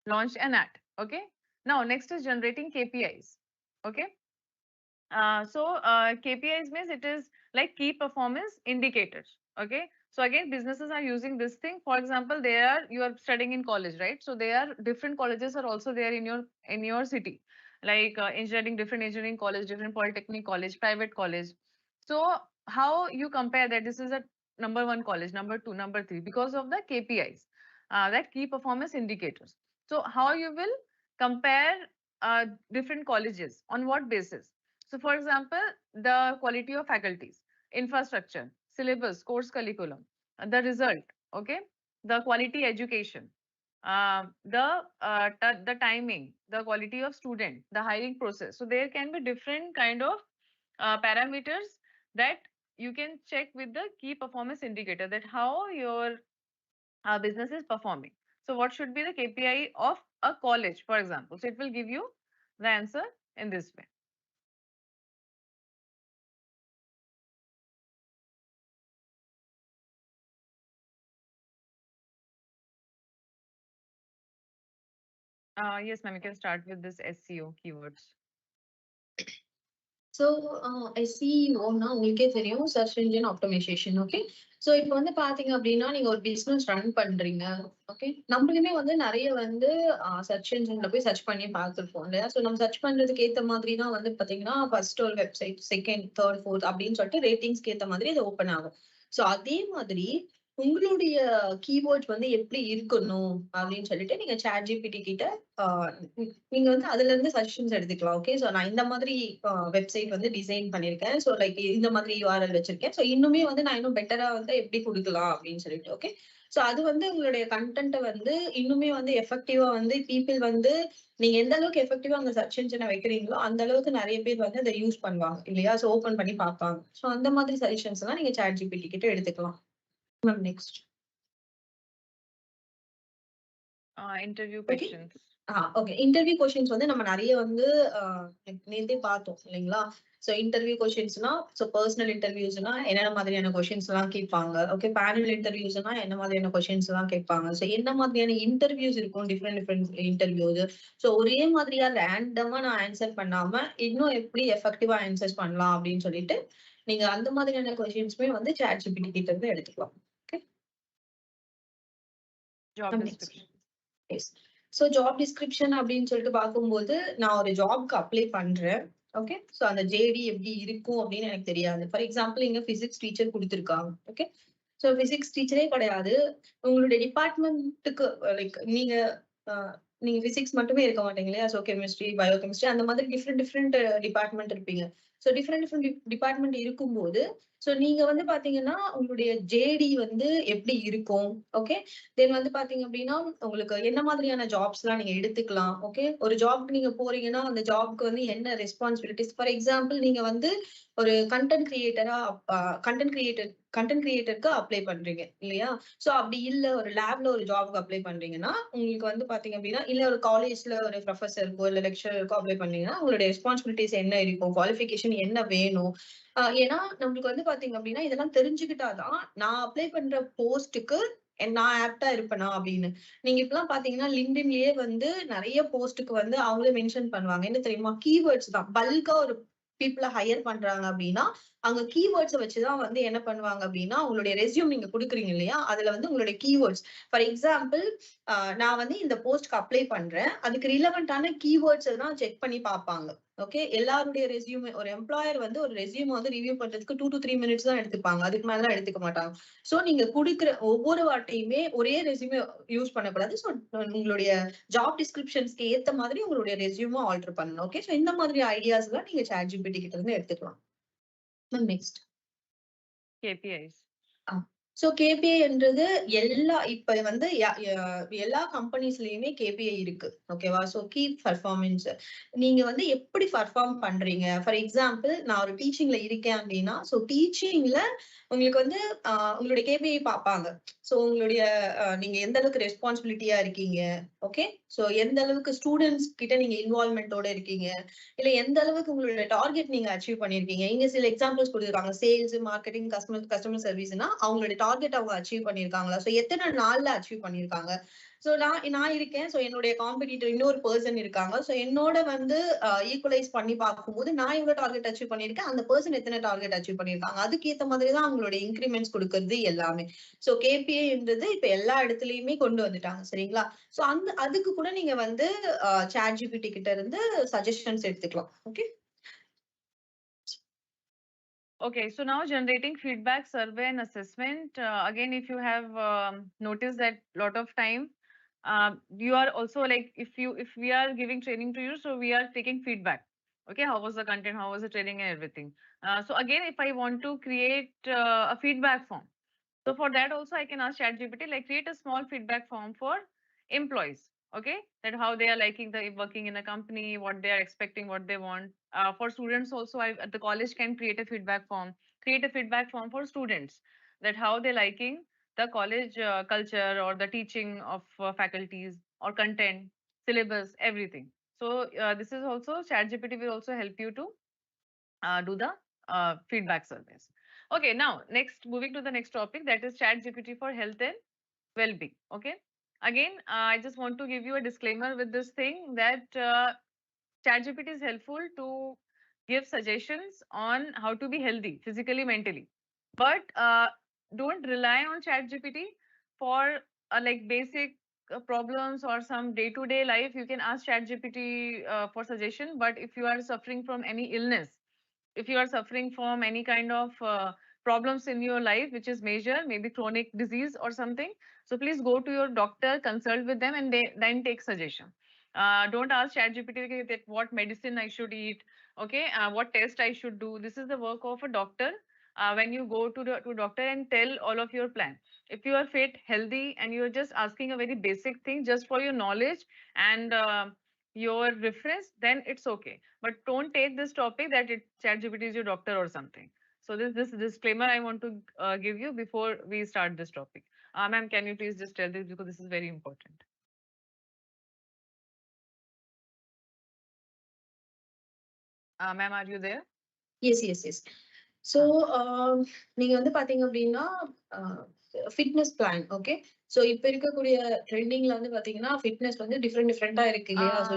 launch an ad. Okay. Now next is generating KPIs. Okay. KPIs means it is like key performance indicators. Okay. So again, businesses are using this thing. For example, you are studying in college, right? So there are different colleges are also there in your city, like different engineering college, different polytechnic college, private college. So how you compare that this is a number one college, number two, number three, because of the KPIs, that key performance indicators. So how you will compare different colleges on what basis? So for example, the quality of faculties, infrastructure, syllabus, course curriculum, the result, okay, the quality education, the timing, the quality of student, the hiring process. So there can be different kind of parameters that you can check with the key performance indicator, that how your business is performing. So what should be the KPI of a college, for example? So it will give you the answer in this way. Yes, ma'am, you can start with this SEO keywords. So SEOனா உங்களுக்கே தெரியும், search engine optimization. Okay, so இப்போ வந்து பாத்தீங்க அப்படின்னா நீங்க ஒரு business run பண்றீங்க. ஓகே, நம்மளுமே வந்து நிறைய வந்து சர்ச் இன்ஜின்ல போய் சர்ச் பண்ணி பார்த்துருப்போம் இல்லையா? ஸோ நம்ம சர்ச் பண்றதுக்கு ஏத்த மாதிரி தான் வந்து பாத்தீங்கன்னா ஃபர்ஸ்ட் ஒரு வெப்சைட், செகண்ட், தேர்ட், ஃபோர்த் அப்படின்னு சொல்லிட்டு ரேட்டிங்ஸ்க்கு ஏத்த மாதிரி இது ஓப்பன் ஆகும். ஸோ அதே மாதிரி உங்களுடைய கீவேர்ட்ஸ் வந்து எப்படி இருக்கணும் அப்படின்னு சொல்லிட்டு நீங்க ChatGPT கிட்ட நீங்க வந்து அதுல இருந்து சஜஷன்ஸ் எடுத்துக்கலாம். ஓகே, சோ நான் இந்த மாதிரி வெப்சைட் வந்து டிசைன் பண்ணிருக்கேன். சோ லைக் இந்த மாதிரி URL வச்சிருக்கேன். சோ இன்னுமே வந்து நான் இன்னும் பெட்டரா வந்து எப்படி கொடுக்கலாம் அப்படின்னு சொல்லிட்டு. ஓகே, சோ அது வந்து உங்களுடைய கண்டென்ட்டை வந்து இன்னுமே வந்து எஃபெக்டிவா வந்து பீப்புள் வந்து நீங்க எந்த அளவுக்கு எஃபெக்டிவா அந்த சர்ச் இன்ஜினை வைக்கிறீங்களோ அந்த அளவுக்கு நிறைய பேர் வந்து அதை யூஸ் பண்ணுவாங்க இல்லையா? சோ ஓபன் பண்ணி பார்ப்பாங்க. சோ அந்த மாதிரி சஜஷன்ஸ் எல்லாம் நீங்க ChatGPT கிட்ட எடுத்துக்கலாம். Ma'am next interview questions. Okay, interview questions வந்து நம்ம நிறைய வந்து நேத்தே பார்த்தோம் இல்லைங்களா? சோ இன்டர்வியூ கொஸ்டின்ஸ்னா, சோ பர்சனல் இன்டர்வியூஸ்னா என்னென்ன மாதிரியான கொஸ்டின்ஸ் எல்லாம் கேட்பாங்க. ஓகே, பேனல் இன்டர்வியூஸ்னா என்ன மாதிரியான கொஸ்டின்ஸ் எல்லாம் கேட்பாங்க. சோ என்ன மாதிரியான இன்டர்வியூஸ் இருக்கும், டிஃப்ரெண்ட் இன்டர்வியூஸ். சோ ஒரே மாதிரியா ரேண்டமா நான் ஆன்சர் பண்ணாம இன்னும் எப்படி எஃபெக்டிவா ஆன்சர் பண்ணலாம் அப்படின்னு சொல்லிட்டு நீங்க அந்த மாதிரியான கொஸ்டின்ஸ்மே வந்து ChatGPT கிட்ட இருந்து எடுத்துக்கலாம். Okay, Job description. Yes. So job description அப்படின்னு சொல்லிட்டு பார்க்கும்போது நான் ஒரு ஜாப்க்கு அப்ளை பண்றேன். ஓகே, ஸோ அந்த JD எப்படி இருக்கும் அப்படின்னு எனக்கு தெரியாது. ஃபார் எக்ஸாம்பிள் இங்க பிசிக்ஸ் டீச்சர் கொடுத்துருக்காங்க. ஓகே, ஸோ பிசிக்ஸ் டீச்சரே கிடையாது. உங்களுடைய டிபார்ட்மெண்ட்டுக்கு லைக் நீங்க பிசிக்ஸ் மட்டுமே இருக்க மாட்டீங்க இல்லையா? ஸோ கெமிஸ்ட்ரி, பயோகெமிஸ்ட்ரி அந்த மாதிரி டிஃப்ரெண்ட் டிபார்ட்மெண்ட் இருப்பீங்க. ஸோ டிஃப்ரெண்ட் டிபார்ட்மெண்ட் இருக்கும்போது சோ நீங்க வந்து பாத்தீங்கன்னா உங்களுடைய ஜேடி வந்து எப்படி இருக்கும், ஓகே. தென் வந்து பாத்தீங்க அப்படின்னா உங்களுக்கு என்ன மாதிரியான ஜாப்ஸ் எல்லாம் நீங்க எடுத்துக்கலாம், ஓகே. ஒரு ஜாப்க்கு நீங்க போறீங்கன்னா அந்த ஜாப்க்கு வந்து என்ன ரெஸ்பான்சிபிலிட்டிஸ், ஃபார் எக்ஸாம்பிள் நீங்க வந்து ஒரு கண்டென்ட் கிரியேட்டருக்கு அப்ளை பண்றீங்க இல்லையா? சோ அப்படி இல்ல ஒரு லேப்ல ஒரு ஜாப்க்கு அப்ளை பண்றீங்கன்னா உங்களுக்கு வந்து பாத்தீங்க அப்படின்னா, இல்ல ஒரு காலேஜ்ல ஒரு ப்ரொஃபஸருக்கோ இல்ல லெக்சரருக்கோ அப்ளை பண்ணீங்கன்னா உங்களுடைய ரெஸ்பான்சிபிலிட்டிஸ் என்ன இருக்கும், குவாலிஃபிகேஷன் என்ன வேணும். ஏன்னா நம்மளுக்கு வந்து பாத்தீங்க அப்படின்னா இதெல்லாம் தெரிஞ்சுக்கிட்டாதான் நான் அப்ளை பண்ற போஸ்ட்டுக்கு நான் ஆப்டா இருப்பேனா அப்படின்னு. நீங்க இப்பெல்லாம் பாத்தீங்கன்னா லிங்க்டின்லயே வந்து நிறைய போஸ்ட்டுக்கு வந்து அவங்களே மென்ஷன் பண்ணுவாங்க. என்ன தெரியுமா? கீவேர்ட்ஸ் தான். பல்கா ஒரு பீப்புள ஹையர் பண்றாங்க அப்படின்னா அங்க கீவேர்ட்ஸ வச்சுதான் வந்து என்ன பண்ணுவாங்க அப்படின்னா உங்களுடைய ரெஸ்யூம் நீங்க குடுக்குறீங்க இல்லையா? அதுல வந்து உங்களுடைய கீவேர்ட்ஸ், ஃபார் எக்ஸாம்பிள் நான் வந்து இந்த போஸ்ட்க்கு அப்ளை பண்றேன். அதுக்கு ரிலவெண்டான கீவேர்ட்ஸ் தான் செக் பண்ணி பார்ப்பாங்க. ஓகே. எல்லாருடைய ரெஸ்யூம் ஒரு எம்ப்ளாயர் வந்து ஒரு ரெஸ்யூம் வந்து ரிவ்யூ பண்றதுக்கு 2 to 3 மினிட்ஸ் தான் எடுத்துப்பாங்க. அதுக்கு மேல எடுத்துக்க மாட்டாங்க. சோ நீங்க குடுக்குற ஒவ்வொரு வாட்டியுமே ஒரே ரெஸ்யூம் யூஸ் பண்ணக்கூடாது. சோ உங்களுடைய ஜாப் டிஸ்கிரிப்ஷன்ஸ்க்கு ஏத்த மாதிரி உங்களுடைய ரெஸ்யூம் ஆல்டர் பண்ணணும். ஓகே. சோ இந்த மாதிரி ஐடியாஸ் எல்லாம் நீங்க ChatGPT கிட்ட இருந்து எடுத்துக்கலாம். Next KPIs. சோ கேபிஐ என்றது இப்ப வந்து எல்லா கம்பெனிஸ்லயுமே கேபிஐ இருக்கு. ஓகேவா? So key performance. நீங்க வந்து எப்படி பர்ஃபார்ம் பண்றீங்க? ஃபார் எக்ஸாம்பிள் நான் ஒரு டீச்சிங்ல இருக்கேன் அப்படின்னா, சோ டீச்சிங்ல உங்களுக்கு வந்து உங்களுடைய கேபிஐ பார்ப்பாங்க. சோ உங்களுடைய நீங்க எந்த அளவுக்கு ரெஸ்பான்சிபிலிட்டியா இருக்கீங்க, ஓகே. சோ எந்த அளவுக்கு ஸ்டூடெண்ட்ஸ் கிட்ட நீங்க இன்வால்வ்மென்ட்டோட இருக்கீங்க, இல்ல எந்த அளவுக்கு உங்களுடைய டார்கெட் நீங்க அச்சீவ் பண்ணிருக்கீங்க. இங்க சில எக்ஸாம்பிள்ஸ் கொடுத்திருக்காங்க. சேல்ஸ், மார்க்கெட்டிங், கஸ்டமர் சர்வீஸ்னா அவங்களுடைய டார்கெட் அவங்க அச்சீவ் பண்ணிருக்காங்களா? சோ எத்தனை நாள்ல அச்சீவ் பண்ணிருக்காங்க. சோ நான் இருக்கேன். சோ என்னுடைய காம்படிட்டர் இன்னொரு பெர்சன் இருக்காங்க. சோ என்னோட வந்து ஈக்குவலைஸ் பண்ணி பார்க்கும்போது நான் எவ்வளவு டார்கெட் அச்சீவ் பண்ணிருக்கேன், அந்த பெர்சன் எத்தனை டார்கெட் அச்சீவ் பண்ணிருக்காங்க. அதுக்கு ஏத்த மாதிரி தான் அவங்களுடைய இன்கிரிமெண்ட்ஸ் கொடுக்கறது எல்லாமே. சோ கேபிஐன்றது இப்ப எல்லா இடத்துலயுமே கொண்டு வந்துட்டாங்க. சரிங்களா? சோ அதுக்கு கூட நீங்க வந்து ChatGPT கிட்ட இருந்து சஜஷன்ஸ் எடுத்துக்கலாம். Okay. Okay, so now generating feedback, survey, and assessment. Again, if you have noticed that lot of time, you are also like if we are giving training to you, so we are taking feedback. Okay, how was the content? How was the training and everything? So again, if I want to create a feedback form, so for that also I can ask ChatGPT like create a small feedback form for employees. Okay, that how they are liking the working in a company, what they are expecting, what they want. For students also, the college can create a feedback form. Create a feedback form for students that how they liking the college culture or the teaching of faculties or content, syllabus, everything. So this is also ChatGPT will also help you to do the feedback surveys. Okay, now next moving to the next topic, that is ChatGPT for health and well-being. Okay, again I just want to give you a disclaimer with this thing that ChatGPT is helpful to give suggestions on how to be healthy physically, mentally, but don't rely on ChatGPT for like basic problems or some day-to-day life. You can ask ChatGPT for suggestion, but if you are suffering from any illness, if you are suffering from any kind of problems in your life which is major, maybe chronic disease or something, so please go to your doctor, consult with them, and then take suggestion. Don't ask ChatGPT that what medicine I should eat, okay, what test I should do. This is the work of a doctor. When you go to doctor and tell all of your plan, if you are fit, healthy, and you are just asking a very basic thing just for your knowledge and your reference, then it's okay. But don't take this topic that ChatGPT is your doctor or something. So this disclaimer I want to give you before we start this topic. Ma'am, can you please just tell this because this is very important. Ma'am, are you there? Yes. So நீங்க வந்து பாத்தீங்க அப்படின்னா fitness plan, okay. So இப்ப இருக்கக்கூடிய ட்ரெண்டிங்ல வந்து பாத்தீங்கன்னா fitness வந்து டிஃபரெண்டா இருக்கு இல்லையா? So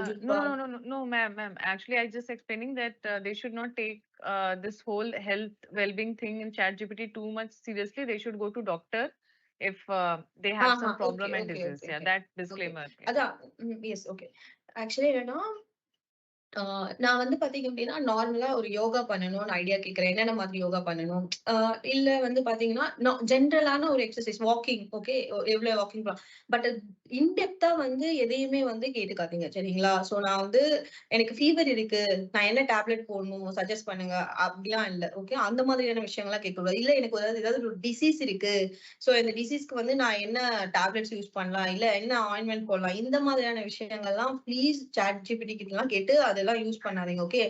No, ma'am. Actually, I just explaining that they should not take this whole health well-being thing in ChatGPT too much seriously. They should go to doctor if they have some problem and disease. Yeah, that disclaimer. அதான். Yes, okay. Actually என்னன்னா நான் வந்து பாத்தீங்க அப்படின்னா, நார்மலா ஒரு யோகா பண்ணணும்னு idea கேட்கிறேன். என்னென்ன மாதிரி யோகா பண்ணணும்? இல்ல வந்து பாத்தீங்கன்னா, ஜென்ரலான ஒரு எக்சர்சைஸ் வாக்கிங் ஓகே. எவ்வளவு வாக்கிங் பண்ணலாம். பட் இன் டெப்த்தா வந்து எதையுமே வந்து கேட்டுக்காதீங்க. சரிங்களா? சோ நான் வந்து எனக்கு ஃபீவர் இருக்கு. நான் என்ன டேப்லெட் போடணும்? சஜெஸ்ட் பண்ணுங்க. அப்படிலாம் இல்ல. ஓகே. அந்த மாதிரியான விஷயங்கள்லாம் கேட்கக்கூடாது. இல்ல எனக்கு ஏதாவது ஒரு டிசீஸ் இருக்கு. சோ இந்த டிசீஸ்க்கு வந்து நான் என்ன டேப்லெட்ஸ் யூஸ் பண்ணலாம்? இல்ல என்ன ஆயின்மென்ட் போடலாம்? இந்த மாதிரியான விஷயங்கள்லாம் ப்ளீஸ் ChatGPT கிட்டலாம் கேட்டு அதெல்லாம் யூஸ் பண்ணாதீங்க. ஓகே.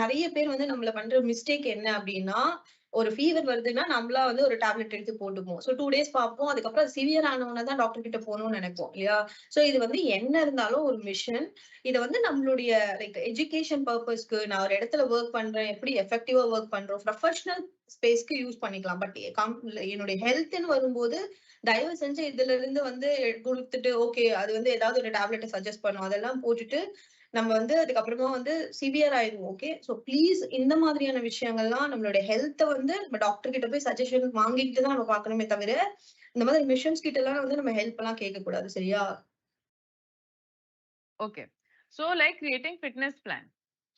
நெறைய பேர் வந்து நம்மள பண்ற மிஸ்டேக் என்ன அப்டின்னா, ஒரு ஃபீவர் வருதுன்னா, நம்மளா வந்து ஒரு டேப்லெட் எடுத்து போட்டுப்போம். சோ 2 டேஸ் பார்ப்போம். அதுக்கப்புறம் சிவியர் ஆனவுன தான் டாக்டர் கிட்ட போணும்னு நெனைப்போம். இல்லையா? சோ இது வந்து என்ன இருந்தாலும் ஒரு மிஷன். இத வந்து நம்மளுடைய லைக் எஜுகேஷன் பர்ப்பஸ்க்கு நான் ஒரு இடத்துல வொர்க் பண்றேன். எப்படி எஃபெக்டிவா வொர்க் பண்றோம். ப்ரொஃபஷனல் ஸ்பேஸ்க்கு யூஸ் பண்ணிக்கலாம். பட் என்னுடைய ஹெல்த்ன்னு வரும்போது, தயவு செஞ்சு இதுல இருந்து வந்து குடுத்துட்டு, ஓகே அது வந்து ஏதாவது ஒரு டேப்லெட்ட சஜெஸ்ட் பண்ணும். அதெல்லாம் போட்டுட்டு, நம்ம வந்து அதுக்கப்புறமா வந்து சிவியர் ஆயிருவோம். ஓகே. சோ ப்ளீஸ் இந்த மாதிரியான விஷயங்கள்லாம் நம்மளுடைய ஹெல்த்த வந்து நம்ம டாக்டர் கிட்ட போய் சஜஷன் வாங்கிட்டு தான் நம்ம பார்க்கணுமே தவிர, இந்த மாதிரி மிஷன்ஸ் கிட்டலாம் வந்து நம்ம ஹெல்ப் எல்லாம் கேட்கக்கூடாது. சரியா? Okay. So, like creating fitness plan.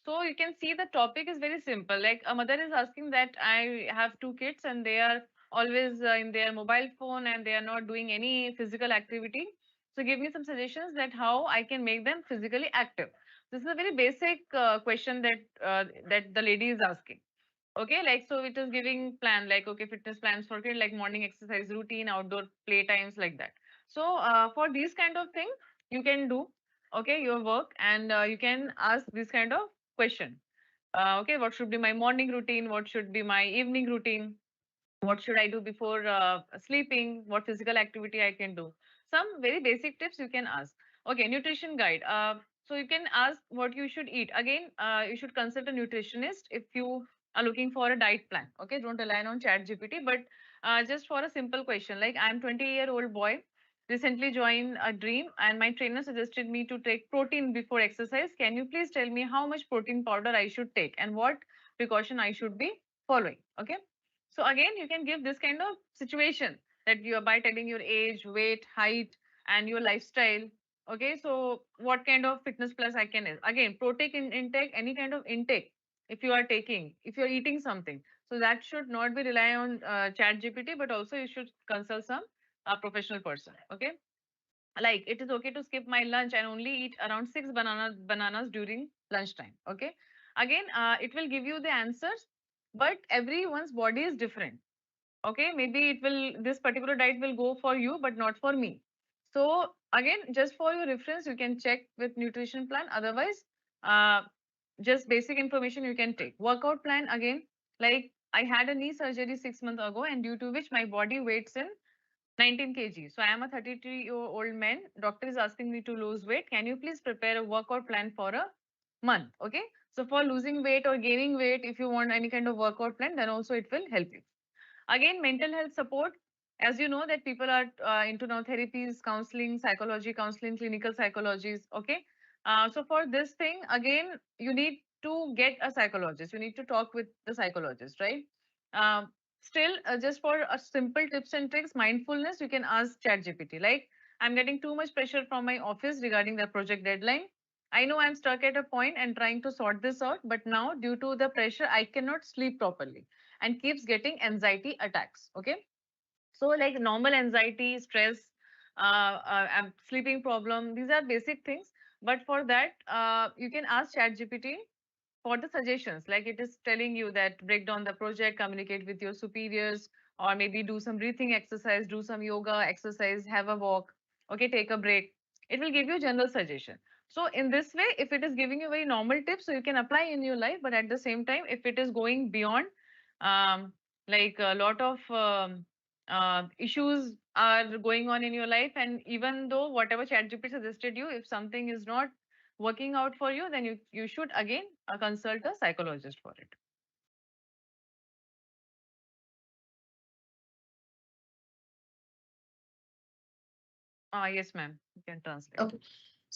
So you can see the topic is very simple. Like a mother is asking that I have 2 kids and they are always in their mobile phone and they are not doing any physical activity. So give me some suggestions that how I can make them physically active. This is a very basic question that the lady is asking. Okay, like so it is giving plan like okay fitness plans for kid like morning exercise routine, outdoor play times like that. So for these kind of things you can do okay your work and you can ask this kind of question. Okay, what should be my morning routine? What should be my evening routine? What should I do before sleeping? What physical activity I can do? Some very basic tips you can ask. Okay, nutrition guide. So you can ask what you should eat. Again, you should consult a nutritionist if you are looking for a diet plan. Okay, don't rely on ChatGPT, but just for a simple question like I'm 20-year-old boy, recently joined a dream and my trainer suggested me to take protein before exercise. Can you please tell me how much protein powder I should take and what precaution I should be following? Okay. So again, you can give this kind of situation that you are by telling your age, weight, height, and your lifestyle. Okay, so what kind of fitness plus I can again protein intake, any kind of intake if you are taking, if you're eating something. So that should not be rely on chat GPT, but also you should consult some professional person. Okay, like it is okay to skip my lunch and only eat around 6 bananas during lunchtime. Okay, again, it will give you the answers, but everyone's body is different. Okay, maybe it will this particular diet will go for you but not for me. So again, just for your reference you can check with nutrition plan. Otherwise uh, just basic information you can take. Workout plan again, like I had a knee surgery 6 months ago and due to which my body weights in 19 kg. So I am a 33-year-old man. Doctor is asking me to lose weight. Can you please prepare a workout plan for a month? Okay. So for losing weight or gaining weight, if you want any kind of workout plan, then also it will help you. Again, mental health support. As you know that people are into now therapies, counseling, psychology, counseling, clinical psychologies. Okay. So for this thing, again, you need to get a psychologist. You need to talk with the psychologist, right? Still, just for a simple tips and tricks, mindfulness, you can ask ChatGPT. Like, I'm getting too much pressure from my office regarding the project deadline. I know I'm stuck at a point and trying to sort this out, but now due to the pressure, I cannot sleep properly and keeps getting anxiety attacks. Okay, so like normal anxiety, stress, sleeping problem, these are basic things. But for that, you can ask ChatGPT for the suggestions. Like it is telling you that break down the project, communicate with your superiors, or maybe do some breathing exercise, do some yoga exercise, have a walk. Okay, take a break. It will give you general suggestion. So in this way, if it is giving you very normal tips, so you can apply in your life. But at the same time, if it is going beyond, um, like a lot of issues are going on in your life, and even though whatever ChatGPT suggested you, if something is not working out for you, then you should again consult a psychologist for it. Yes, ma'am. You can translate. Okay.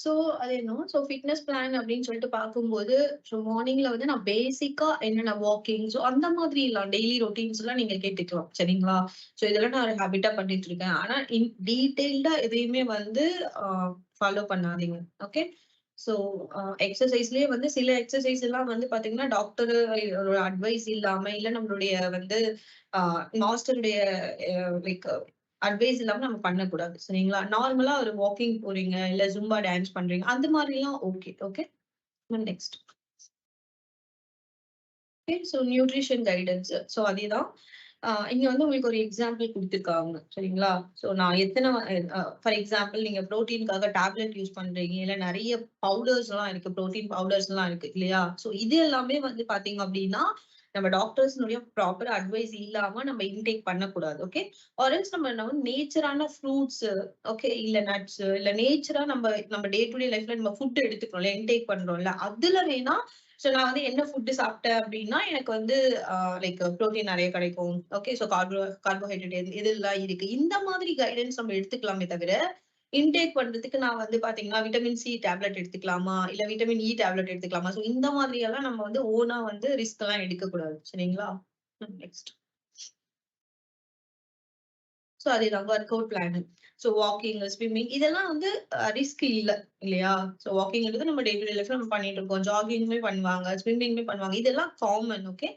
So அது என்ன so fitness plan அப்படின்னு சொல்லிட்டு பார்க்கும்போது, so மார்னிங்ல வந்து நான் பேசிக்கா என்னென்ன வாக்கிங் சோ அந்த மாதிரி எல்லாம் டெய்லி ரொட்டீன்ஸ் எல்லாம் நீங்க கேட்டுக்கலாம். சரிங்களா? சோ இதெல்லாம் நான் ஒரு ஹேபிட்டா பண்ணிட்டு இருக்கேன். ஆனா டீடைல்டா எதையுமே வந்து ஃபாலோ பண்ணாதீங்க. ஓகே. ஸோ எக்ஸசைஸ்லயே வந்து சில எக்ஸசைஸ் எல்லாம் வந்து பாத்தீங்கன்னா டாக்டர் அட்வைஸ் இல்லாம இல்ல நம்மளுடைய வந்து மாஸ்டருடைய லைக் அட்வைஸ் இல்லாம நம்ம பண்ணக்கூடாது சரிங்களா. நார்மலா ஒரு வாக்கிங் போறீங்க இல்ல ஜும்பா டான்ஸ் பண்றீங்க அந்த மாதிரி எல்லாம் okay. Okay, next. So nutrition guidance. So அதேதான் இங்க வந்து உங்களுக்கு ஒரு எக்ஸாம்பிள் கொடுத்துருக்காங்க சரிங்களா. ஸோ நான் எத்தனை ஃபார் எக்ஸாம்பிள் நீங்க ப்ரோட்டீனுக்காக டேப்லெட் யூஸ் பண்றீங்க இல்ல நிறைய பவுடர்ஸ் எல்லாம் இருக்கு, ப்ரோட்டீன் பவுடர்ஸ் எல்லாம் இருக்கு இல்லையா. ஸோ இது எல்லாமே வந்து பாத்தீங்க அப்படின்னா நம்ம டாக்டர்ஸ்னுடைய ப்ராப்பர் அட்வைஸ் இல்லாம நம்ம இன்டேக் பண்ணக்கூடாது. ஓகே, ஆரல்ஸ் நம்ம என்ன நேச்சரான ஃப்ரூட்ஸ் ஓகே இல்ல நட்ஸ் இல்ல நேச்சரா நம்ம நம்ம டே டு டே லைஃப்ல நம்ம ஃபுட் எடுத்துக்கிறோம்ல இன்டேக் பண்றோம்ல அதுல வேணா. ஸோ நான் வந்து என்ன ஃபுட்டு சாப்பிட்டேன் அப்படின்னா எனக்கு வந்து லைக் ப்ரோட்டீன் நிறைய கிடைக்கும். ஓகே, ஸோ கார்போஹைட்ரேட் இதெல்லாம் இருக்கு இந்த மாதிரி கைடன்ஸ் நம்ம எடுத்துக்கலாமே தவிர இன்டேக் பண்றதுக்கு நான் வந்து பாத்தீங்கன்னா விட்டமின் சி டேப்லெட் எடுத்துக்கலாமா இல்ல விட்டமின் இ டேப்லெட் எடுத்துக்கலாமா. ஸோ இந்த மாதிரி எல்லாம் நம்ம வந்து ஓனா வந்து ரிஸ்க் எல்லாம் எடுக்க கூடாது சரிங்களா. நெக்ஸ்ட். ஸோ அதேதான் work out plan. So walking swimming இதெல்லாம் வந்து ரிஸ்க் இல்ல இல்லையா. ஸோ வாக்கிங்ன்றது நம்ம டே டு டே லைஃப்ல நம்ம பண்ணிட்டு இருக்கோம், ஜாகிங்குமே பண்ணுவாங்க, ஸ்விம்மிங்குமே பண்ணுவாங்க, இதெல்லாம் காமன். ஓகே,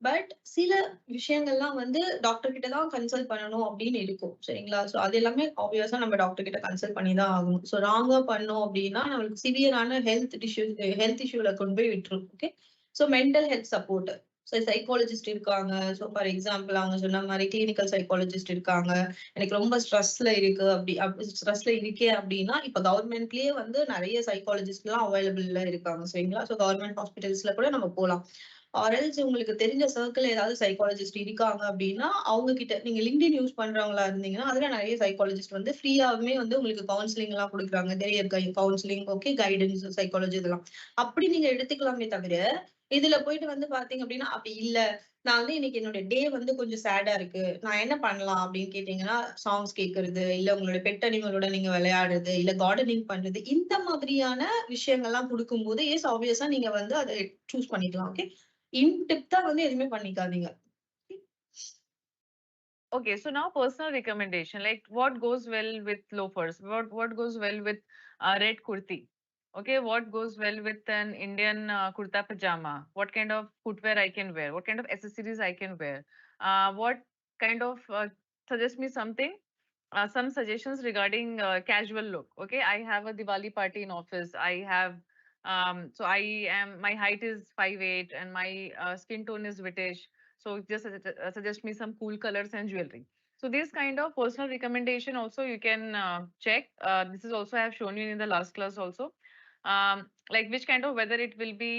பட் சில விஷயங்கள்லாம் வந்து டாக்டர் கிட்ட தான் கன்சல்ட் பண்ணணும் அப்படின்னு இருக்கும் சரிங்களா. ஸோ அது எல்லாமே ஆப்வியஸா நம்ம டாக்டர் கிட்ட கன்சல்ட் பண்ணி தான் ஆகணும். ஸோ ராங்கா பண்ணோம் அப்படின்னா நம்மளுக்கு சிவியரான ஹெல்த் இஷ்யூல கொண்டு போய் விட்டுரும். Okay, so mental health support. So psychologist இருக்காங்க. ஸோ ஃபார் எக்ஸாம்பிள் அவங்க சொன்ன மாதிரி கிளினிக்கல் சைக்காலஜிஸ்ட் இருக்காங்க. எனக்கு ரொம்ப ஸ்ட்ரெஸ்ல இருக்கு ஸ்ட்ரெஸ்ல இருக்கேன் அப்படின்னா இப்ப கவர்மெண்ட்லயே வந்து நிறைய சைக்காலஜிஸ்ட் எல்லாம் அவைலபிள்ல இருக்காங்க சரிங்களா. ஸோ கவர்மெண்ட் ஹாஸ்பிட்டல்ஸ்ல கூட நம்ம போகலாம். ஆர்எல்ஸ் உங்களுக்கு தெரிஞ்ச சர்க்கிள் ஏதாவது சைக்காலஜிஸ்ட் இருக்காங்க அப்படின்னா அவங்க கிட்ட நீங்க லிங்க்டின் யூஸ் பண்றவங்களா இருந்தீங்கன்னா அதுல நிறைய சைக்காலஜிஸ்ட் வந்து ஃப்ரீயாவே வந்து உங்களுக்கு கவுன்சிலிங் எல்லாம் கொடுக்குறாங்க. Career counselling okay guidance psychology இதெல்லாம் அப்படி நீங்க எடுத்துக்கலாமே தவிர இதுல போயிட்டு வந்து பாத்தீங்க அப்படின்னா அப்படி இல்ல நான் வந்து இன்னைக்கு என்னோட டே வந்து கொஞ்சம் சேடா இருக்கு நான் என்ன பண்ணலாம் அப்படின்னு கேட்டீங்கன்னா சாங்ஸ் கேட்கறது இல்ல உங்களோட பெட் அனிமலோட நீங்க விளையாடுறது இல்ல கார்டனிங் பண்றது இந்த மாதிரியான விஷயங்கள்லாம் கொடுக்கும்போது எஸ் ஆப்வியஸா நீங்க வந்து அதை சூஸ் பண்ணிக்கலாம். ஓகே, இன் டெப்தா வந்து எதுவுமே பண்ணிக்காதீங்க. Okay, so now personal recommendation, like what goes well with loafers, what goes well with red kurti, okay, what goes well with an Indian kurta pajama, what kind of footwear I can wear, what kind of accessories I can wear, what kind of suggest me something, some suggestions regarding casual look. Okay, I have a Diwali party in office. I have so I am my height is 5'8" and my skin tone is whitish. So just suggest me some cool colors and jewelry. So this kind of personal recommendation also you can check. This is also I have shown you in the last class also. Like which kind of weather it will be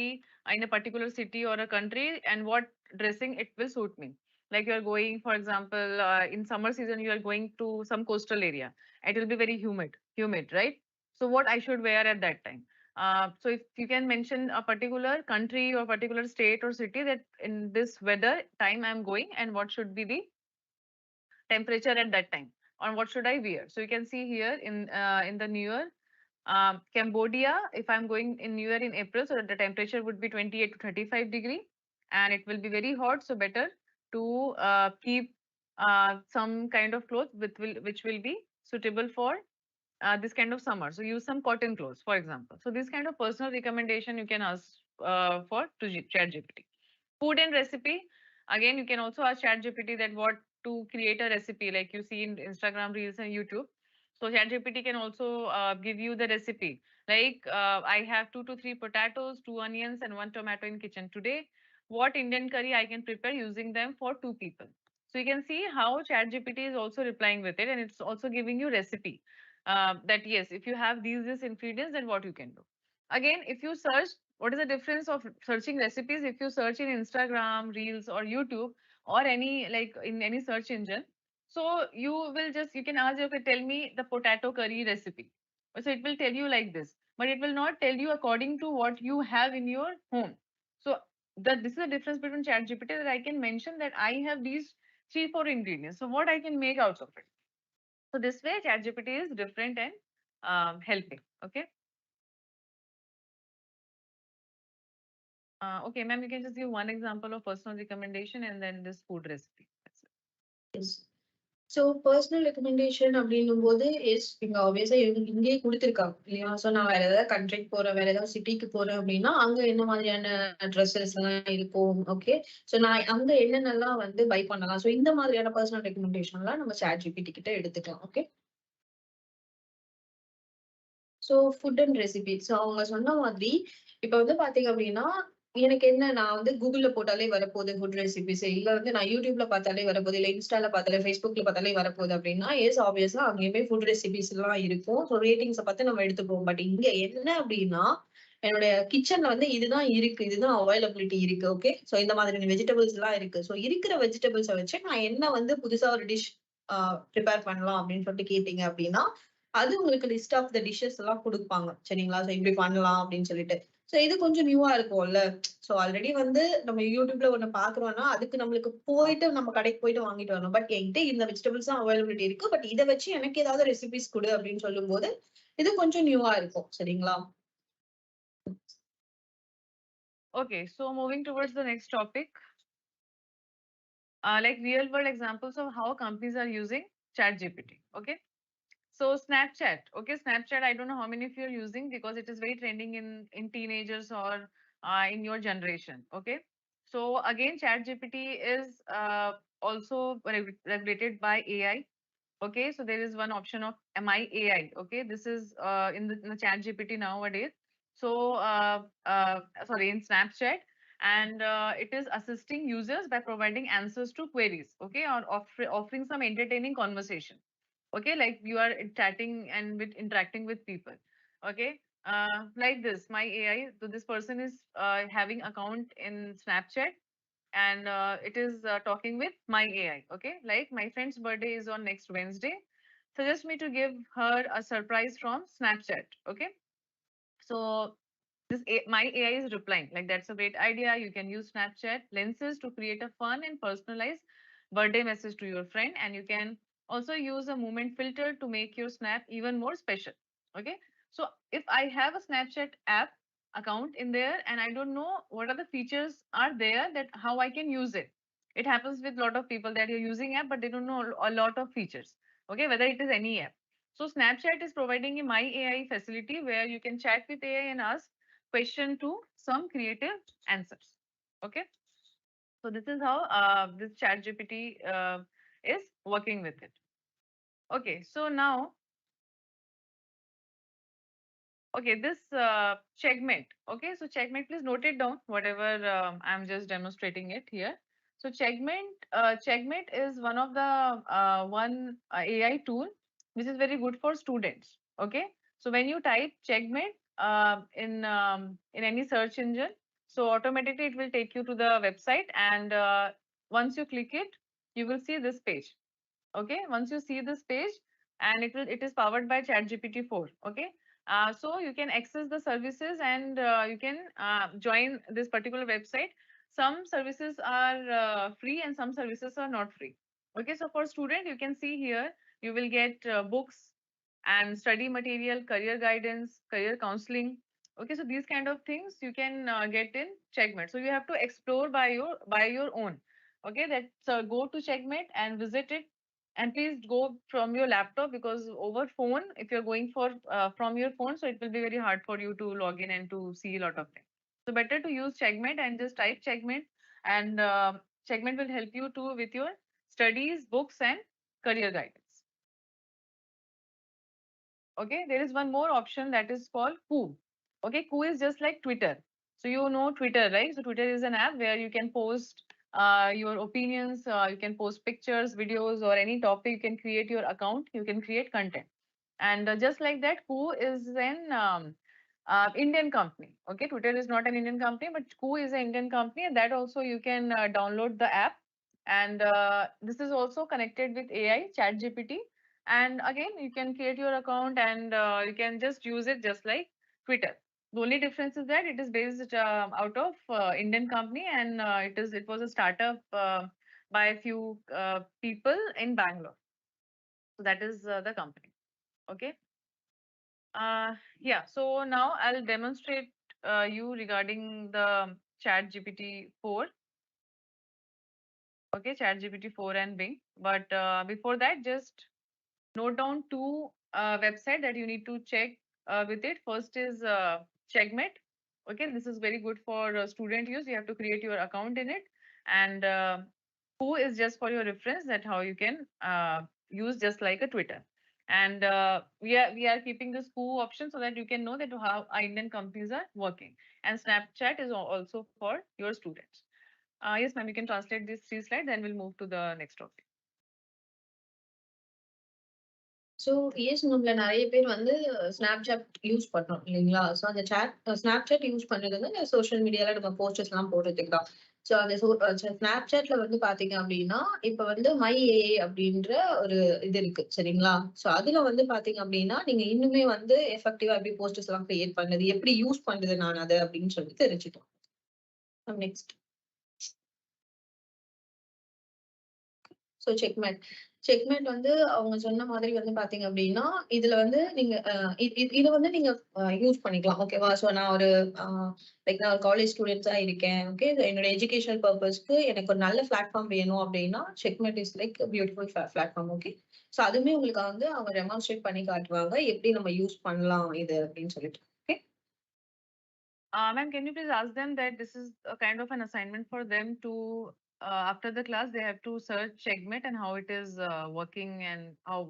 in a particular city or a country and what dressing it will suit me. Like you are going, for example, in summer season, you are going to some coastal area. It will be very humid, right? So what I should wear at that time? So if you can mention a particular country or particular state or city that in this weather time I'm going and what should be the temperature at that time or what should I wear. So you can see here in the New Year, Cambodia, if I'm going in New Year in April, so the temperature would be 28 to 35 degree and it will be very hot. So better to keep some kind of clothes which will be suitable for this kind of summer. So use some cotton clothes, for example. So this kind of personal recommendation you can ask for to ChatGPT. Food and recipe. Again, you can also ask ChatGPT that what to create a recipe like you see in Instagram Reels and YouTube. So ChatGPT can also give you the recipe. Like I have 2 to 3 potatoes, 2 onions, and 1 tomato in kitchen today. What Indian curry I can prepare using them for 2 people. So you can see how ChatGPT is also replying with it, and it's also giving you recipe. That yes, if you have these ingredients, then what you can do. Again, if you search, what is the difference of searching recipes? If you search in Instagram, Reels, or YouTube, or any like in any search engine, so you will just you can ask, okay, tell me the potato curry recipe. So it will tell you like this, but it will not tell you according to what you have in your home. So this is the difference between ChatGPT that I can mention that I have these 3 4 ingredients. So what I can make out of it. So this way ChatGPT is different and helping. Okay. Okay, ma'am, you can just give one example of personal recommendation and then this food recipe. That's it. Yes. So personal recommendation அப்படின்னும்போது இங்க ஆப்வியஸா இங்கேயே குடுத்துருக்காங்க இல்லையா? So நான் வேற ஏதாவது கண்ட்ரிக்கு போறேன், வேற ஏதாவது சிட்டிக்கு போறேன் அப்படின்னா, அங்க என்ன மாதிரியான ட்ரெஸ்ஸஸ் எல்லாம் இருக்கும். ஓகே. ஸோ நான் அங்க என்னென்னலாம் வந்து பை பண்ணலாம். ஸோ இந்த மாதிரியான பர்சனல் ரெக்கமெண்டேஷன்லாம் நம்ம ChatGPT கிட்ட எடுத்துக்கலாம். Okay. So food and recipe. So அவங்க சொன்ன மாதிரி, இப்ப வந்து பார்த்தீங்க அப்டின்னா, எனக்கு என்ன நான் வந்து Googleல போட்டாலே வரப்போகுது ஃபுட் ரெசிபீஸ். இல்ல வந்து நான் YouTubeல பார்த்தாலே வரப்போகுது. இல்ல Instaல பார்த்தாலே, Facebookல பார்த்தாலே வரப்போகுது அப்டின்னா, எஸ் ஆப்வியஸா அங்கேயுமே ஃபுட் ரெசிபீஸ்லாம் இருக்கும். ஸோ ரேட்டிங்ஸ பார்த்து நம்ம எடுத்துப்போம். பட் இங்க என்ன அப்டின்னா, என்னுடைய கிச்சன்ல வந்து இதுதான் இருக்கு. இதுதான் அவைலபிலிட்டி இருக்கு. ஓகே. ஸோ இந்த மாதிரியான வெஜிடபிள்ஸ்லாம் இருக்கு. ஸோ இருக்கிற வெஜிடபிள்ஸ வச்சு நான் என்ன வந்து புதுசா ஒரு டிஷ் அ பிரிப்பேர் பண்ணலாம் அப்டின்னு சொல்லிட்டு கேட்டீங்க அப்டின்னா, அது உங்களுக்கு லிஸ்ட் ஆஃப் த டிஷ்ஷஸ் எல்லாம் குடுப்பாங்க. சரிங்களா? ஸோ இப்படி பண்ணலாம் அப்படின்னு சொல்லிட்டு. ஸோ இது கொஞ்சம் நியூவா இருக்கும்ல. ஸோ ஆல்ரெடி வந்து நம்ம YouTubeல ஒண்ணு பார்க்குறோம்னா, அதுக்கு நம்மளுக்கு போயிட்டு நம்ம கடைக்கு போயிட்டு வாங்கிட்டு வரணும். பட் என்கிட்ட இந்த வெஜிடபிள்ஸ் தான் அவைலபிலிட்டி இருக்கு. பட் இத வச்சு எனக்கு ஏதாவது ரெசிபீஸ் குடு அப்படின்னு சொல்லும்போது, இது கொஞ்சம் நியூவா இருக்கும். சரிங்களா? Okay, so moving towards the next topic, like real world examples of how companies are using ChatGPT. Okay. So Snapchat, okay, Snapchat. I don't know how many of you are using because it is very trending in teenagers or in your generation. Okay, so again, ChatGPT is also regulated by AI. Okay, so there is one option of MI AI. Okay, this is in the ChatGPT nowadays. So sorry, in Snapchat, and it is assisting users by providing answers to queries. Okay, or offering some entertaining conversation. Okay, like you are chatting and with interacting with people. Okay, like this my AI, so this person is having account in Snapchat, and it is talking with my AI. Okay, like my friend's birthday is on next Wednesday, suggest me to give her a surprise from Snapchat. Okay, so my AI is replying like that's a great idea. You can use Snapchat lenses to create a fun and personalized birthday message to your friend, and you can also use a moment filter to make your snap even more special. Okay, so if I have a Snapchat app account in there and I don't know what are the features are there that how I can use it. It happens with a lot of people that you're using app but they don't know a lot of features. Okay, whether it is any app. So Snapchat is providing a My AI facility where you can chat with AI and ask question to some creative answers. Okay, so this is how this chat GPT is working with it. Okay, so now, okay, this checkmate. Okay, so checkmate, please note it down, whatever I'm just demonstrating it here. So checkmate is one of the one AI tool which is very good for students. Okay, so when you type checkmate in any search engine, so automatically it will take you to the website, and once you click it, you will see this page. Okay, once you see this page, and it is powered by ChatGPT 4. Okay, so you can access the services, and you can join this particular website. Some services are free and some services are not free. Okay, so for student you can see here you will get books and study material, career guidance, career counseling. Okay, so these kind of things you can get in Checkmate. So you have to explore by your own. Okay, that so go to Checkmate and visit it, and please go from your laptop, because over phone, if you're going for from your phone, so it will be very hard for you to log in and to see a lot of things. So better to use Checkmate and just type Checkmate, and Checkmate will help you too with your studies, books, and career guidance. Okay, there is one more option that is called Koo. Okay, Koo is just like Twitter. So you know Twitter, right? So Twitter is an app where you can post your opinions, you can post pictures, videos, or any topic. You can create your account, you can create content. And just like that, Koo is an Indian company. Okay, Twitter is not an Indian company, but Koo is an Indian company, and that also you can download the app. And this is also connected with AI, ChatGPT, and again you can create your account, and you can just use it just like Twitter. The only difference is that it is based out of Indian company, and it was a startup by a few people in Bangalore. So that is the company. Okay. Yeah, so now I'll demonstrate you regarding the Chat GPT 4. Okay, ChatGPT 4 and Bing. But before that, just note down two website that you need to check with it. First is Checkmate. Okay, this is very good for student use. You have to create your account in it, and who is just for your reference, that how you can use just like a Twitter. And we are keeping this who option so that you can know that how Indian companies are working. And Snapchat is also for your students. Yes, ma'am, you can translate these three slides, then we'll move to the next topic. So as நம்மள நிறைய பேர் வந்து Snapchat use பண்றோம் இல்லைங்களா? So அந்த Snapchat use பண்றது வந்து social மீடியால நம்ம போஸ்டர்ஸ் எல்லாம் போடுறதுக்கு தான். ஸோ அந்த ஸ்னாப்சாட்ல வந்து பாத்தீங்க அப்படின்னா இப்ப வந்து மை ஏஐ அப்படின்ற ஒரு இது இருக்கு சரிங்களா? ஸோ அதுல வந்து பாத்தீங்க அப்படின்னா நீங்க இன்னுமே வந்து எஃபெக்டிவா எப்படி போஸ்டர்ஸ் எல்லாம் கிரியேட் பண்ணது, எப்படி யூஸ் பண்றது நான் அதை அப்படின்னு சொல்லி தெரிஞ்சுட்டோம். நெக்ஸ்ட் ஸோ செக்மேட் வந்து அவங்க சொன்ன மாதிரி வந்து பாத்தீங்க அப்படின்னா இதுல வந்து நீங்க இதை வந்து நீங்க யூஸ் பண்ணிக்கலாம் ஓகேவா? ஸோ நான் ஒரு நான் ஒரு காலேஜ் ஸ்டூடெண்ட்ஸா இருக்கேன். ஓகே, என்னோட எஜுகேஷனல் பர்பஸ்க்கு எனக்கு ஒரு நல்ல பிளாட்ஃபார்ம் வேணும் அப்படின்னா checkmate is like beautiful platform. Okay, so அதுவுமே உங்களுக்கு வந்து அவங்க டெமான்ஸ்ட்ரேட் பண்ணி காட்டுவாங்க எப்படி நம்ம யூஸ் பண்ணலாம் இது அப்படின்னு சொல்லிட்டு. Okay Ma'am, can you please ask them that this is a kind of an assignment for them to, after the class, they have to search Checkmate and how it is working and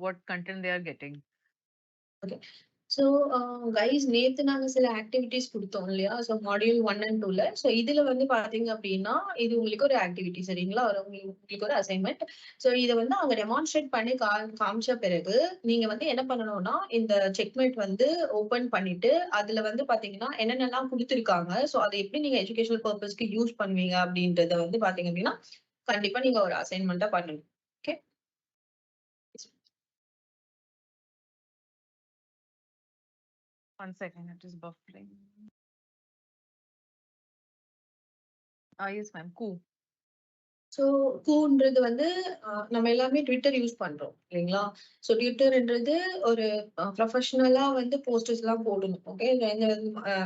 what content they are getting. Okay so guys நேத்து நாங்க சில activities கொடுத்தோம் இல்லையா? So module 1 and 2ல. So இதுல வந்து பாத்தீங்க அப்படின்னா இது உங்களுக்கு ஒரு ஆக்டிவிட்டி சரிங்களா? உங்களுக்கு ஒரு அசைன்மெண்ட். ஸோ இதை வந்து அவங்க டெமான்ஸ்ட்ரேட் பண்ணி காமிச்ச பிறகு நீங்க வந்து என்ன பண்ணணும்னா இந்த செக்மேட் வந்து ஓபன் பண்ணிட்டு அதுல வந்து பாத்தீங்கன்னா என்னென்னலாம் கொடுத்துருக்காங்க, ஸோ அதை எப்படி நீங்க எஜுகேஷனல் பர்பஸ்க்கு யூஸ் பண்ணுவீங்க அப்படின்றத வந்து பாத்தீங்க அப்படின்னா கண்டிப்பா நீங்க ஒரு அசைன்மெண்டா பண்ணணும். Okay, One second, it is buffering. Yes, ma'am. Cool. So கூன்றது வந்து நம்ம எல்லாமே ட்விட்டர் யூஸ் பண்றோம் இல்லைங்களா? ஸோ ட்விட்டர்ன்றது ஒரு ப்ரொஃபஷனலா வந்து போஸ்டர்ஸ் எல்லாம் போடணும். ஓகே,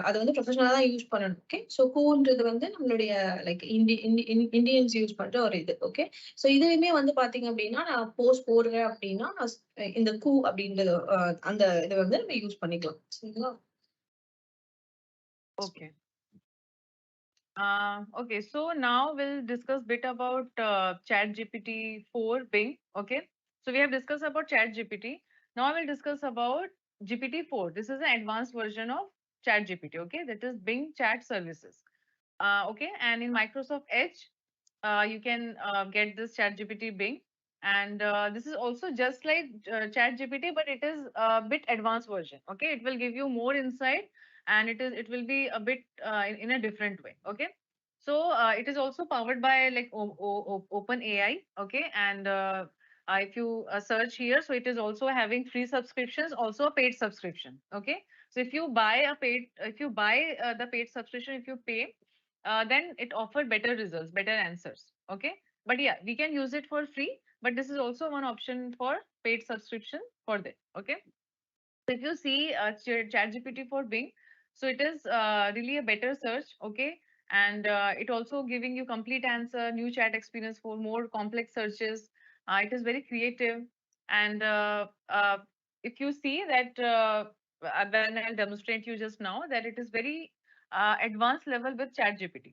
அதை வந்து ப்ரொஃபஷனலா தான் யூஸ் பண்ணணும். ஓகே, ஸோ கூன்றது வந்து நம்மளுடைய லைக் இந்தியன்ஸ் யூஸ் பண்ற ஒரு இது. ஓகே, ஸோ இதுலயுமே வந்து பாத்தீங்க அப்படின்னா நான் போஸ்ட் போடுறேன் அப்படின்னா நான் இந்த கூ அப்படின்றது அந்த இதை வந்து நம்ம யூஸ் பண்ணிக்கலாம் சரிங்களா? Okay. Okay, so now we'll discuss bit about ChatGPT 4 Bing. Okay, so we have discussed about ChatGPT. Now I will discuss about GPT 4. This is an advanced version of ChatGPT. Okay, that is Bing Chat Services. Okay, and in Microsoft Edge, you can get this ChatGPT Bing, and this is also just like ChatGPT, but it is a bit advanced version. Okay, it will give you more insight, and it will be a bit in a different way. Okay, so it is also powered by like Open AI. Okay, and if you search here, so it is also having free subscriptions, also a paid subscription. Okay, so if you buy the paid subscription, if you pay, then it offered better results, better answers. Okay, but yeah, we can use it for free, but this is also one option for paid subscription for that. Okay, so if you see ChatGPT for Bing, so it is really a better search. Okay, and it also giving you complete answer, new chat experience for more complex searches. It is very creative, and if you see that when I'll demonstrate you just now that it is very advanced level with ChatGPT.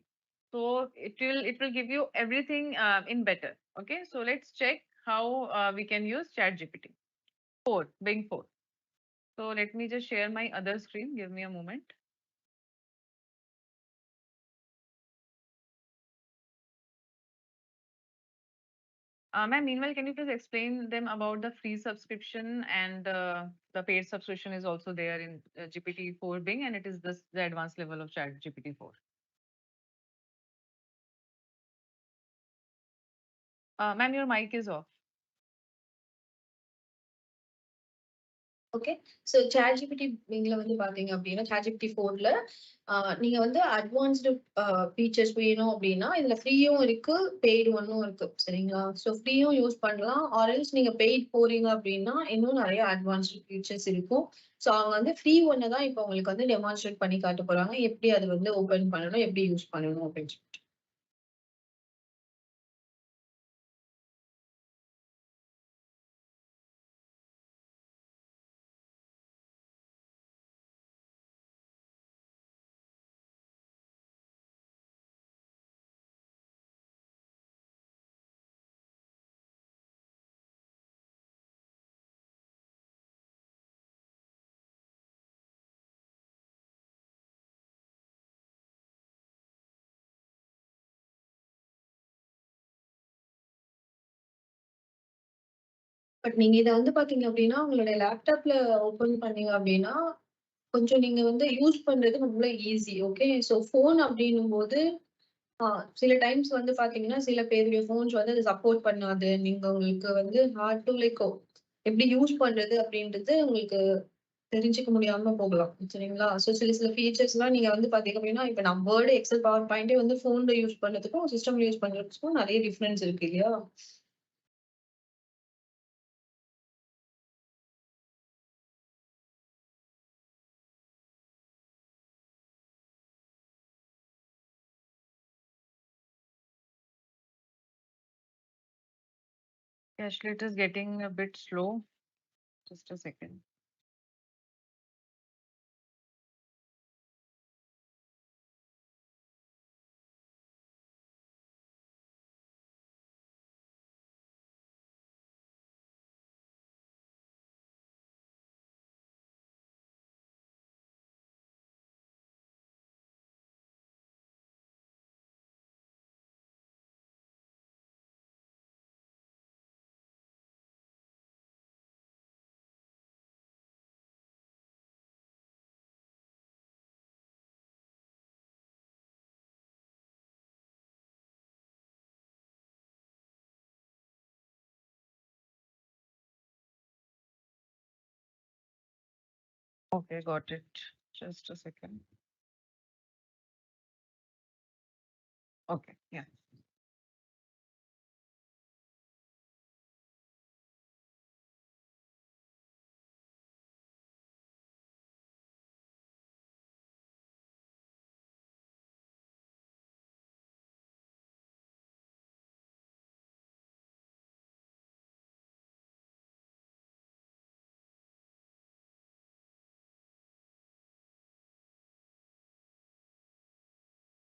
So it will give you everything in better. Okay, so let's check how we can use ChatGPT 4 Bing 4. So let me just share my other screen. Give me a moment. Ma'am, meanwhile, can you please explain them about the free subscription and the paid subscription is also there in GPT-4 Bing, and it is this the advanced level of Chat GPT-4. Ma'am, your mic is off. Okay, so ChatGPT நீங்கள வந்து பாத்தீங்க அப்படின்னா ChatGPT 4ல நீங்க வந்து advanced features வேணும் அப்படின்னா இதுல ஃப்ரீயும் இருக்கு, பெய்டு ஒன்னும் இருக்கு சரிங்களா? ஸோ ஃப்ரீயும் யூஸ் பண்ணலாம், ஆர்எல்ஸ் நீங்க பெய்ட் போறீங்க அப்படின்னா இன்னும் நிறைய அட்வான்ஸ்டு ஃபீச்சர்ஸ் இருக்கும். ஸோ அவங்க வந்து ஃப்ரீ ஒன்னு தான் இப்போ உங்களுக்கு வந்து டெமான்ஸ்ட்ரேட் பண்ணி காட்ட போறாங்க, எப்படி அது வந்து ஓபன் பண்ணணும், எப்படி யூஸ் பண்ணணும் அப்படின்னு சொல்லிட்டு. பட் நீங்க இத வந்து பாத்தீங்க அப்படின்னா, உங்களுடைய லேப்டாப்ல ஓப்பன் பண்ணீங்க அப்படின்னா, கொஞ்சம் நீங்க வந்து யூஸ் பண்றது ரொம்ப ஈஸி. ஓகே. ஸோ ஃபோன் அப்படின்னும்போது, சில டைம்ஸ் வந்து பாத்தீங்கன்னா, சில பேருடைய ஃபோன்ஸ் வந்து அத சப்போர்ட் பண்ணாது. நீங்க உங்களுக்கு வந்து ஹார்ட் டூ லைக் எப்படி யூஸ் பண்றது அப்படின்றது உங்களுக்கு தெரிஞ்சுக்க முடியாம போகலாம். சரிங்களா? ஸோ சில சில ஃபீச்சர்ஸ்லாம் நீங்க வந்து பாத்தீங்க அப்படின்னா, இப்ப நான் வேர்ட், எக்ஸல், பவர் பாயிண்டே வந்து ஃபோன்ல யூஸ் பண்றதுக்கும், சிஸ்டம்ல யூஸ் பண்றதுக்கும் நெறைய டிஃபரன்ஸ் இருக்கு இல்லையா? Actually, it is getting a bit slow. Just a second. Okay, got it. Just a second. Okay, yeah.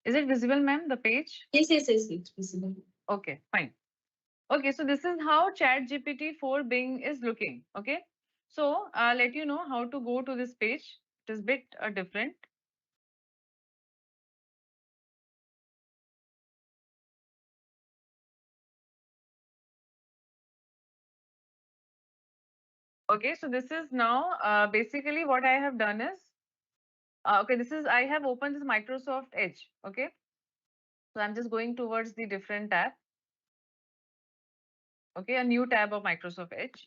Is it visible, ma'am, the page? Yes, yes, yes, it's visible. Okay, fine. Okay, so this is how ChatGPT for Bing is looking. Okay, so I'll let you know how to go to this page. It is bit different. Okay, so this is now basically what I have done is okay. This is I have opened this Microsoft Edge. Okay, so I'm just going towards the different tab. Okay, a new tab of Microsoft Edge.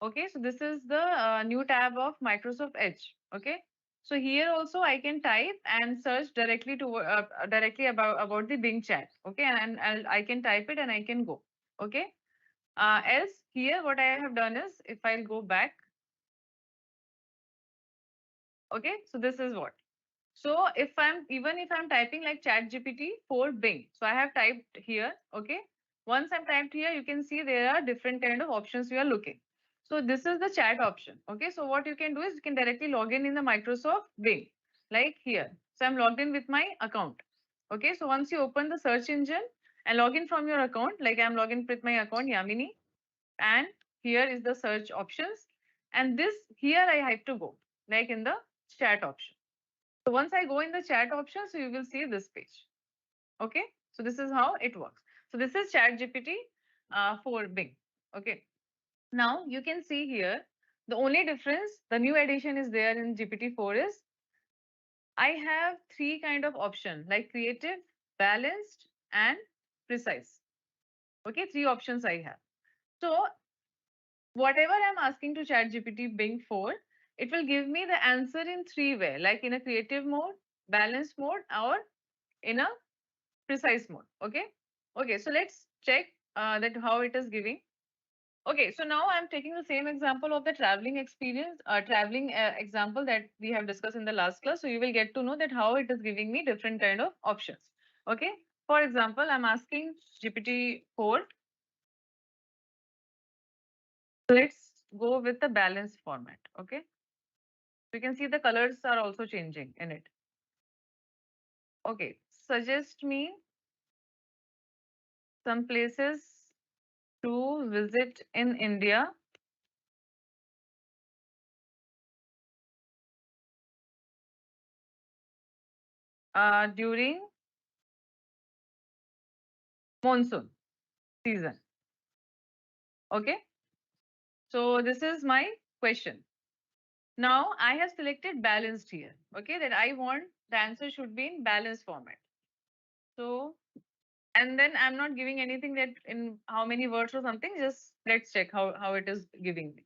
Okay, so this is the new tab of Microsoft Edge. Okay, so here also I can type and search directly to directly about the Bing chat. Okay, and I can type it and I can go. Okay, else here what I have done is if I'll go back. Okay, so this is what. So if I'm typing like ChatGPT for Bing, so I have typed here. Okay, once I'm typed here, you can see there are different kind of options we are looking. So this is the chat option. Okay, so what you can do is you can directly log in the Microsoft Bing, like here. So I'm logged in with my account. Okay, so once you open the search engine and log in from your account, like I'm logged in with my account Yamini, and here is the search options, and this here I have to go like in the chat option. So once I go in the chat option, so you will see this page. Okay, so this is how it works. So this is ChatGPT for Bing. Okay, now you can see here the only difference, the new addition is there in GPT-4 is I have three kind of option like creative, balanced, and precise. Okay, three options I have. So whatever I'm asking to ChatGPT Bing for, it will give me the answer in three way, like in a creative mode, balanced mode, or in a precise mode. Okay, okay, so let's check that how it is giving. Okay, so now I'm taking the same example of the traveling experience, traveling example that we have discussed in the last class. So you will get to know that how it is giving me different kind of options. Okay, for example, I'm asking GPT-4. Let's go with the balanced format. Okay, you can see the colors are also changing in it. Okay, suggest me some places to visit in India during monsoon season. Okay. So this is my question. Now I have selected balanced here. Okay, that I want the answer should be in balanced format. So, and then I'm not giving anything that in how many words or something. Just let's check how it is giving me.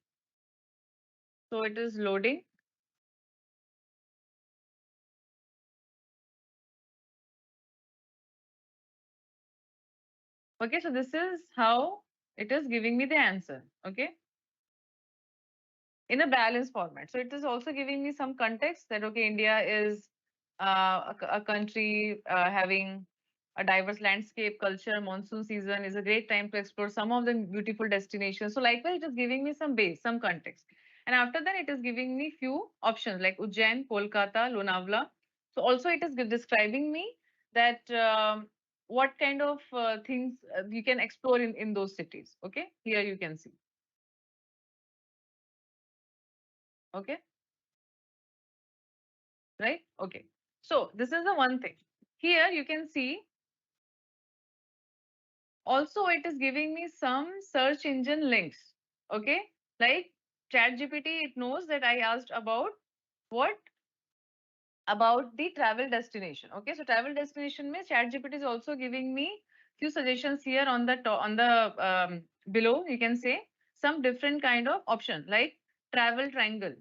So it is loading. Okay, so this is how it is giving me the answer. Okay, in a balanced format. So it is also giving me some context that okay, India is a country having a diverse landscape, culture, monsoon season is a great time to explore some of the beautiful destinations. So likewise, it is giving me some base, some context. And after that, it is giving me few options like Ujjain, Kolkata, Lonavala. So also it is describing me that what kind of things you can explore in those cities. Okay, here you can see. Okay. Right? Okay. So this is the one thing. Here you can see also it is giving me some search engine links. Okay. Like ChatGPT, it knows that I asked about what? About the travel destination. Okay. So travel destination means ChatGPT is also giving me few suggestions here on the below. You can say some different kind of option like travel triangle,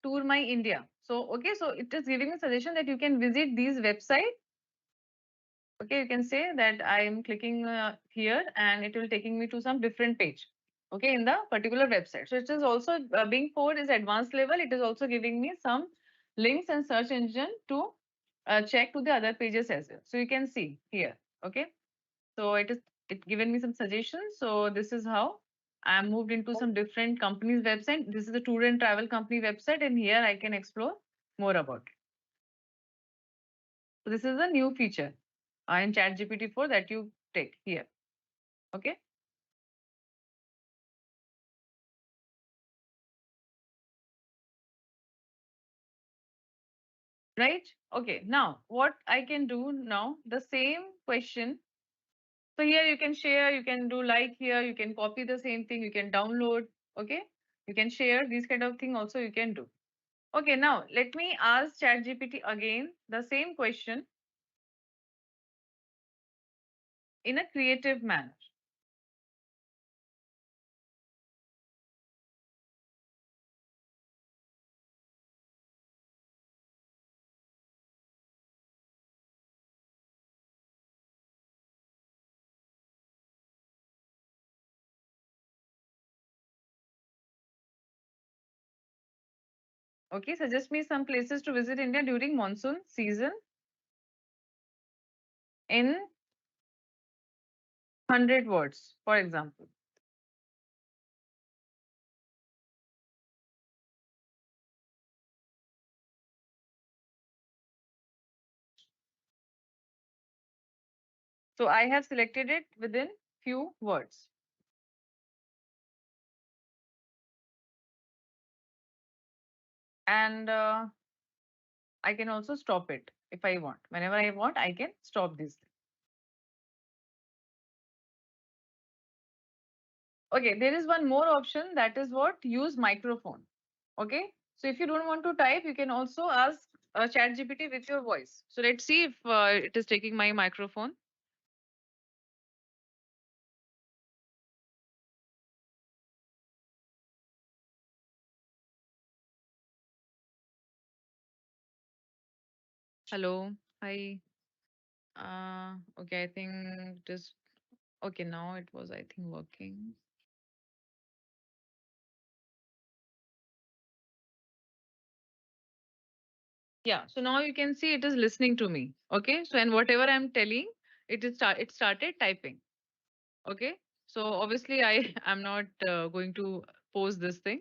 tour my India. So okay, so it is giving a suggestion that you can visit these websites. Okay, you can say that I am clicking here and it will taking me to some different page. Okay, in the particular website. So it is also being 4 is advanced level. It is also giving me some links and search engine to check to the other pages as well. So you can see here. Okay, so it given me some suggestions. So this is how I am moved into some different companies website. This is the tour and travel company website, and here I can explore more about it. So this is a new feature in ChatGPT 4 that you take here. Okay. Right. Okay. Now what I can do now, the same question. So here you can share, you can do like here, you can copy the same thing, you can download. Okay. You can share these kind of thing also you can do. Okay. Now let me ask ChatGPT again the same question in a creative manner. Okay. Suggest me some places to visit India during monsoon season in 100 words, for example. So I have selected it within few words. And I can also stop it if I want. Whenever I want, I can stop this. Okay, there is one more option that is what? Use microphone. Okay, so if you don't want to type, you can also ask ChatGPT with your voice. So let's see if it is taking my microphone. Hello, hi. Okay, I think it is okay now. It was, I think, working. Yeah, so now you can see it is listening to me. Okay, so and whatever I'm telling, it started typing. Okay, so obviously I am not going to post this thing.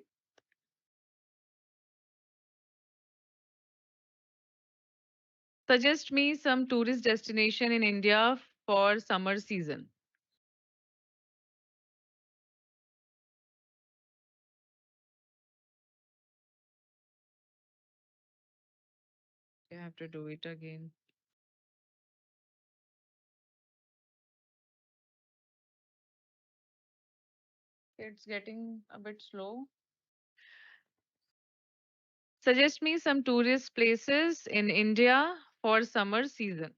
Suggest me some tourist destination in India for summer season. I have to do it again. Okay, it's getting a bit slow. Suggest me some tourist places in India for summer season.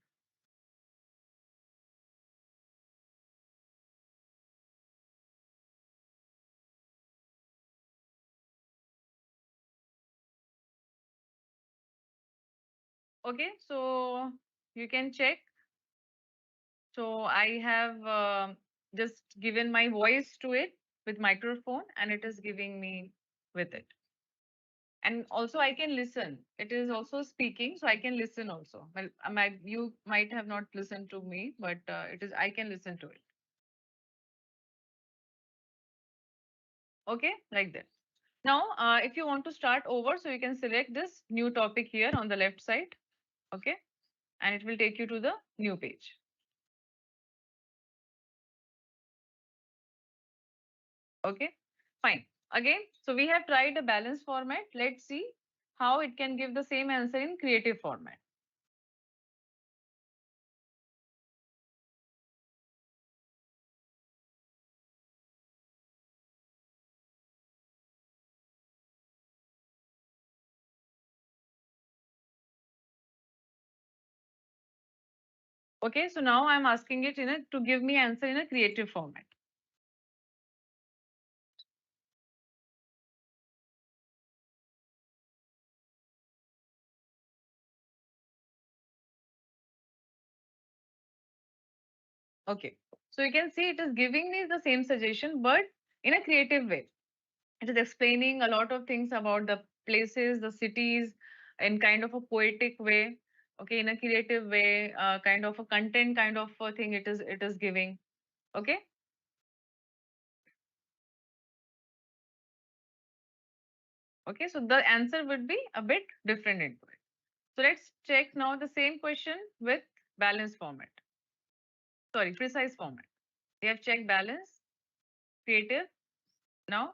Okay, so you can check. So I have just given my voice to it with microphone and it is giving me with it. And also I can listen. It is also speaking, so I can listen also. Well, you might have not listened to me, but it is I can listen to it. Okay, like that. Now, if you want to start over, so you can select this new topic here on the left side. Okay, and it will take you to the new page. Okay, fine. Again, so we have tried a balanced format. Let's see how it can give the same answer in creative format. Okay, so now I'm asking it to give me answer in a creative format. Okay, so you can see it is giving me the same suggestion, but in a creative way. It is explaining a lot of things about the places, the cities, in kind of a poetic way. Okay, in a creative way, kind of a content kind of a thing. It is giving. Okay. Okay, so the answer would be a bit different into it. So let's check now the same question with balance format. Sorry, precise format. We have checked balance, creative, now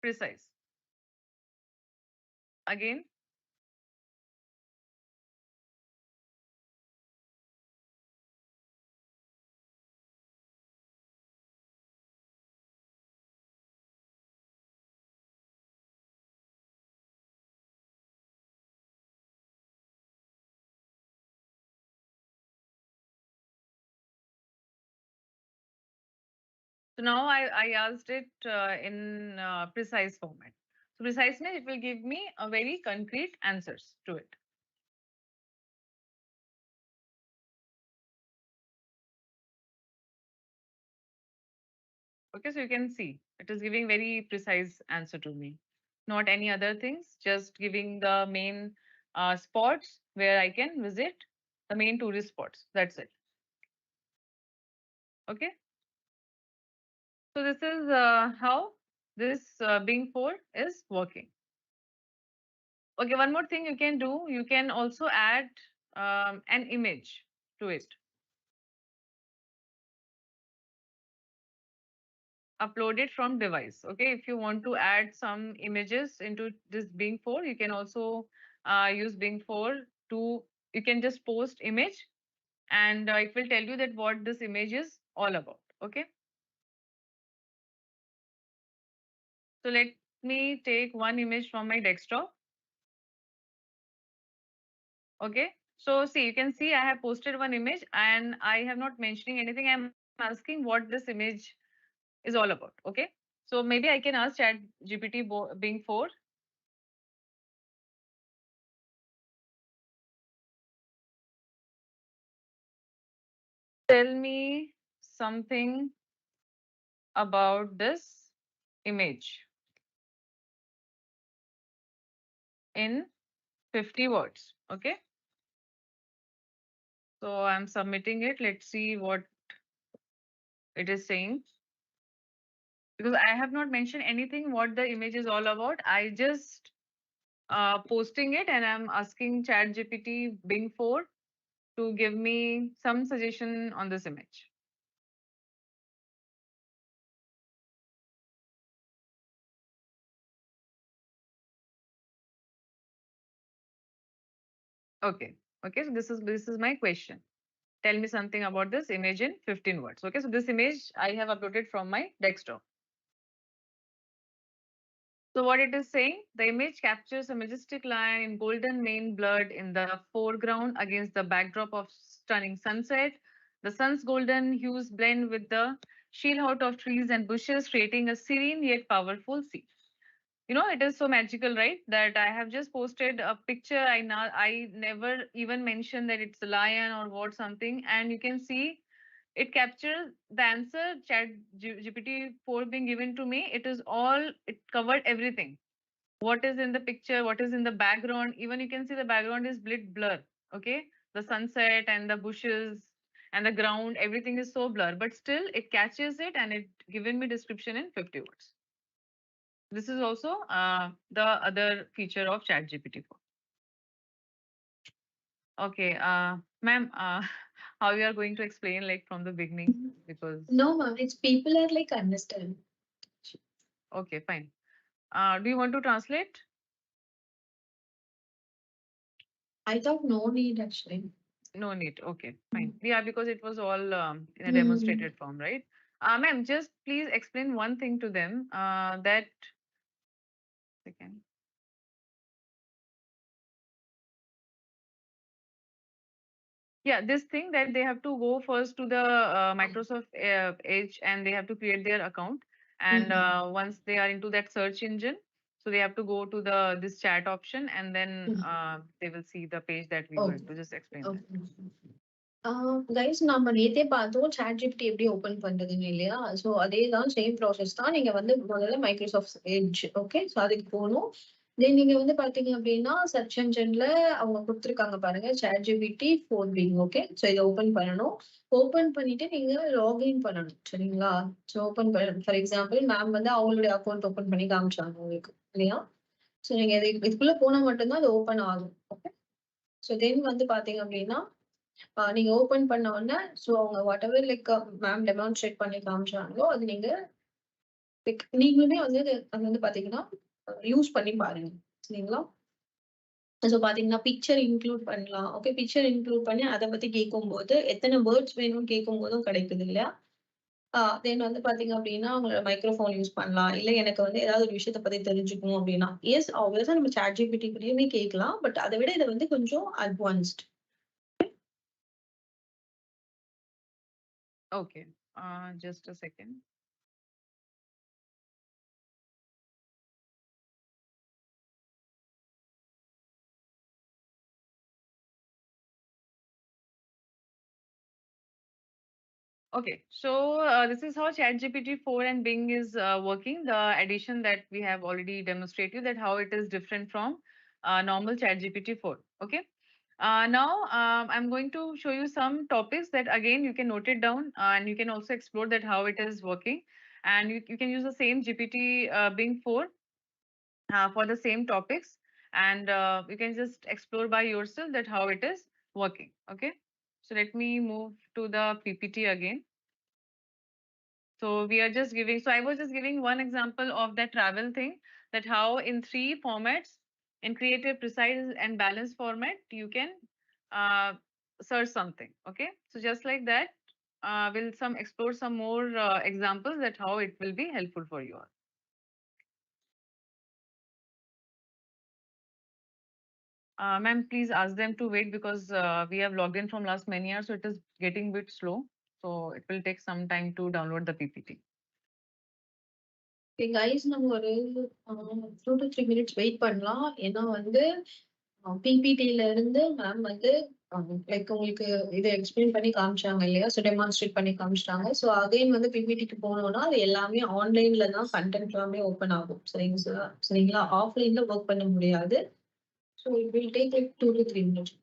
precise. Again, so now I asked it in precise format. So precise means it will give me a very concrete answers to it. Okay, so you can see it is giving very precise answer to me. Not any other things, just giving the main spots where I can visit, the main tourist spots. That's it. Okay. So this is how this Bing 4 is working. Okay, one more thing you can do, you can also add an image to it. Upload it from device. Okay, if you want to add some images into this Bing 4, you can also use Bing 4 to, you can just post image and it will tell you that what this image is all about. Okay, so let me take one image from my desktop. Okay, so see, you can see I have posted one image and I have not mentioning anything. I'm asking what this image is all about. Okay, so maybe I can ask Chat GPT Bing 4. Tell me something about this image in 50 words. Okay, so I'm submitting it. Let's see what it is saying. Because I have not mentioned anything what the image is all about. I just posting it and I'm asking Chat GPT Bing 4 to give me some suggestion on this image. Okay. Okay, so this is my question. Tell me something about this image in 15 words. Okay, so this image I have uploaded from my desktop. So what it is saying, the image captures a majestic lion in golden mane blood in the foreground against the backdrop of stunning sunset. The sun's golden hues blend with the sheer of trees and bushes, creating a serene yet powerful scene. You know, it is so magical, right? That I have just posted a picture. I never even mentioned that it's a lion or what something, and you can see it captures the answer chat GPT-4 being given to me. It is all, it covered everything. What is in the picture, what is in the background. Even you can see the background is blit blur. Okay, the sunset and the bushes and the ground, everything is so blur, but still it catches it and it given me description in 50 words. This is also the other feature of chat GPT-4. Okay, ma'am, how you are going to explain like from the beginning? Because No, ma'am, it's people are like understand. okay, fine. Do you want to translate? I thought no need actually. No need. Okay, fine. Yeah, because it was all in a Mm. demonstrated form, right? Ma'am, just please explain one thing to them. That second. Yeah, this thing that they have to go first to the Microsoft Edge and they have to create their account. And once they are into that search engine, so they have to go to the this chat option and then they will see the page that we Okay. going to just explain that. Okay. Guys நம்ம நேத்தே பார்த்தோம் chat GPT எப்படி open பண்றதுன்னு இல்லையா? So அதே தான் same process தான். நீங்க வந்து முதல்ல மைக்ரோசாஃப்ட் எட்ஜ் ஓகே. ஸோ அதுக்கு போகணும். தென் நீங்க வந்து பாத்தீங்க அப்படின்னா சர்ச் என்ஜின்ல அவங்க கொடுத்துருக்காங்க பாருங்க சாட் ஜிபிடி 4 ஓகே. ஸோ இதை ஓபன் பண்ணணும். ஓபன் பண்ணிட்டு நீங்க லாகின் பண்ணணும் சரிங்களா? ஸோ ஓபன் பண்ணணும். ஃபார் எக்ஸாம்பிள் மேம் வந்து அவங்களுடைய அக்கௌண்ட் ஓபன் பண்ணி காமிச்சாங்க உங்களுக்கு இல்லையா? ஸோ நீங்க இதுக்குள்ள போனா மட்டும்தான் அது ஓபன் ஆகும் ஓகே. ஸோ தென் வந்து பாத்தீங்க அப்படின்னா நீங்க ஓப்பன் பண்ண உடனே ஸோ அவங்க what ever like ma'am demonstrate பண்ணி காமிச்சாங்களோ அது நீங்க லைக் நீங்களுமே வந்து அது வந்து பாத்தீங்கன்னா யூஸ் பண்ணி பாருங்க சரிங்களா? ஸோ பாத்தீங்கன்னா பிக்சர் இன்க்ளூட் பண்ணலாம் ஓகே. பிக்சர் இன்க்ளூட் பண்ணி அதை பத்தி கேட்கும்போது எத்தனை வேர்ட்ஸ் வேணும்னு கேட்கும் போதும் கிடைக்குது இல்லையா? தென் வந்து பாத்தீங்க அப்படின்னா உங்களோட மைக்ரோஃபோன் யூஸ் பண்ணலாம். இல்ல எனக்கு வந்து ஏதாவது ஒரு விஷயத்த பத்தி தெரிஞ்சுக்கணும் அப்படின்னா எஸ் ஆப்வியஸா நம்ம சாட் ஜிபிடி கிட்டயுமே கேட்கலாம். பட் அதை விட இதை வந்து கொஞ்சம் advanced. Okay, just a second. Okay, so this is how ChatGPT 4 and Bing is working. The addition that we have already demonstrated that how it is different from normal ChatGPT 4. Okay. Now I'm going to show you some topics that again you can note it down and you can also explore that how it is working. And you can use the same GPT Bing 4 for the same topics, and you can just explore by yourself that how it is working. Okay. So let me move to the PPT again. So we are just giving, so I was just giving one example of that travel thing, that how in 3 formats, in creative, precise and balanced format, you can uh, search something. Okay. So just like that, we'll explore some more examples that how it will be helpful for you all. Ma'am, please ask them to wait because we have logged in from last many years, so it is getting a bit slow. So it will take some time to download the PPT. Guys நம்ம ஒரு 2 to 3 minutes wait பண்ணலாம். ஏன்னா வந்து பிபிடில இருந்து ma'am வந்து like உங்களுக்கு இதை explain பண்ணி காமிச்சாங்க இல்லையா? ஸோ டெமான்ஸ்ட்ரேட் பண்ணி காமிச்சிட்டாங்க. ஸோ அகைன் வந்து பிபிடிக்கு போனோம்னா அது எல்லாமே ஆன்லைன்ல தான் கண்டென்ட் எல்லாமே ஓப்பன் ஆகும் சரிங்க சார் சரிங்களா? ஆஃப்லைன்ல ஒர்க் பண்ண முடியாது. So it will take like 2 to 3 minutes.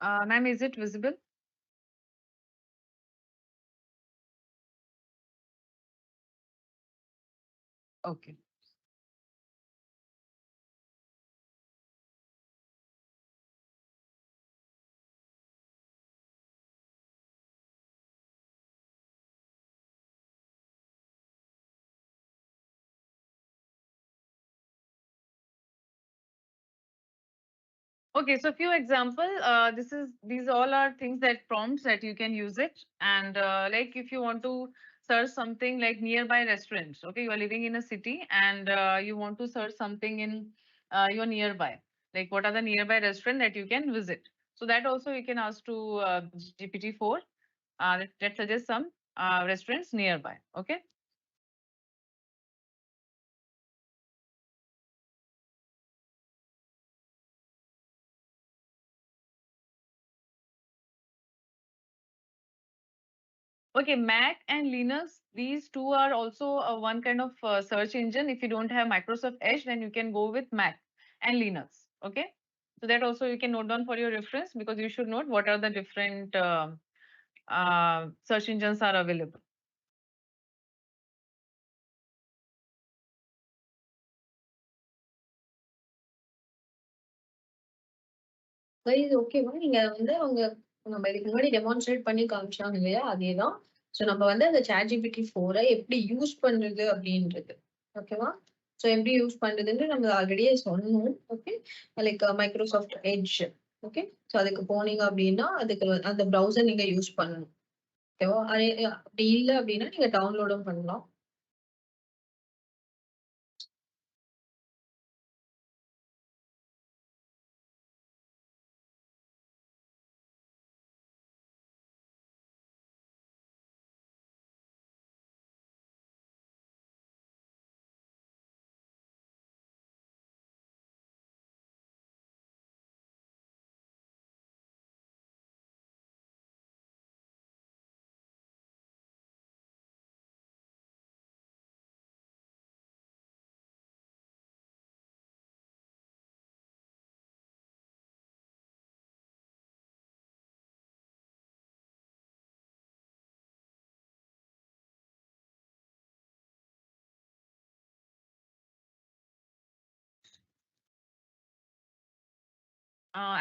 Ma'am, is it visible? Okay. Okay, so few example. These all are things that prompts that you can use it, and like if you want to search something like nearby restaurants. Okay, you are living in a city and you want to search something in your nearby. Like what are the nearby restaurant that you can visit? So that also you can ask to GPT-4 that suggests some restaurants nearby. Okay. Okay, Mac and Linux, these two are also one kind of search engine. If you don't have Microsoft Edge, then you can go with Mac and Linux. Okay, so that also you can note down for your reference because you should note what are the different search engines are available. Guys ஓகேவா? நீங்க வந்து அவங்க நம்ம இதுக்கு முன்னாடி demonstrate பண்ணி காமிச்சாங்க இல்லையா? அதேதான். ஸோ நம்ம வந்து அந்த ChatGPT 4 எப்படி யூஸ் பண்றது அப்படின்றது. ஓகேவா? ஸோ எப்படி யூஸ் பண்றதுன்னு நம்ம ஆல்ரெடியே சொன்னோம். Okay. Like Microsoft edge. Okay. So அதுக்கு போனீங்க அப்படின்னா அதுக்கு அந்த ப்ரௌசர் நீங்க யூஸ் பண்ணணும். ஓகேவா? அப்படி இல்ல அப்படின்னா நீங்க டவுன்லோடும் பண்ணலாம்.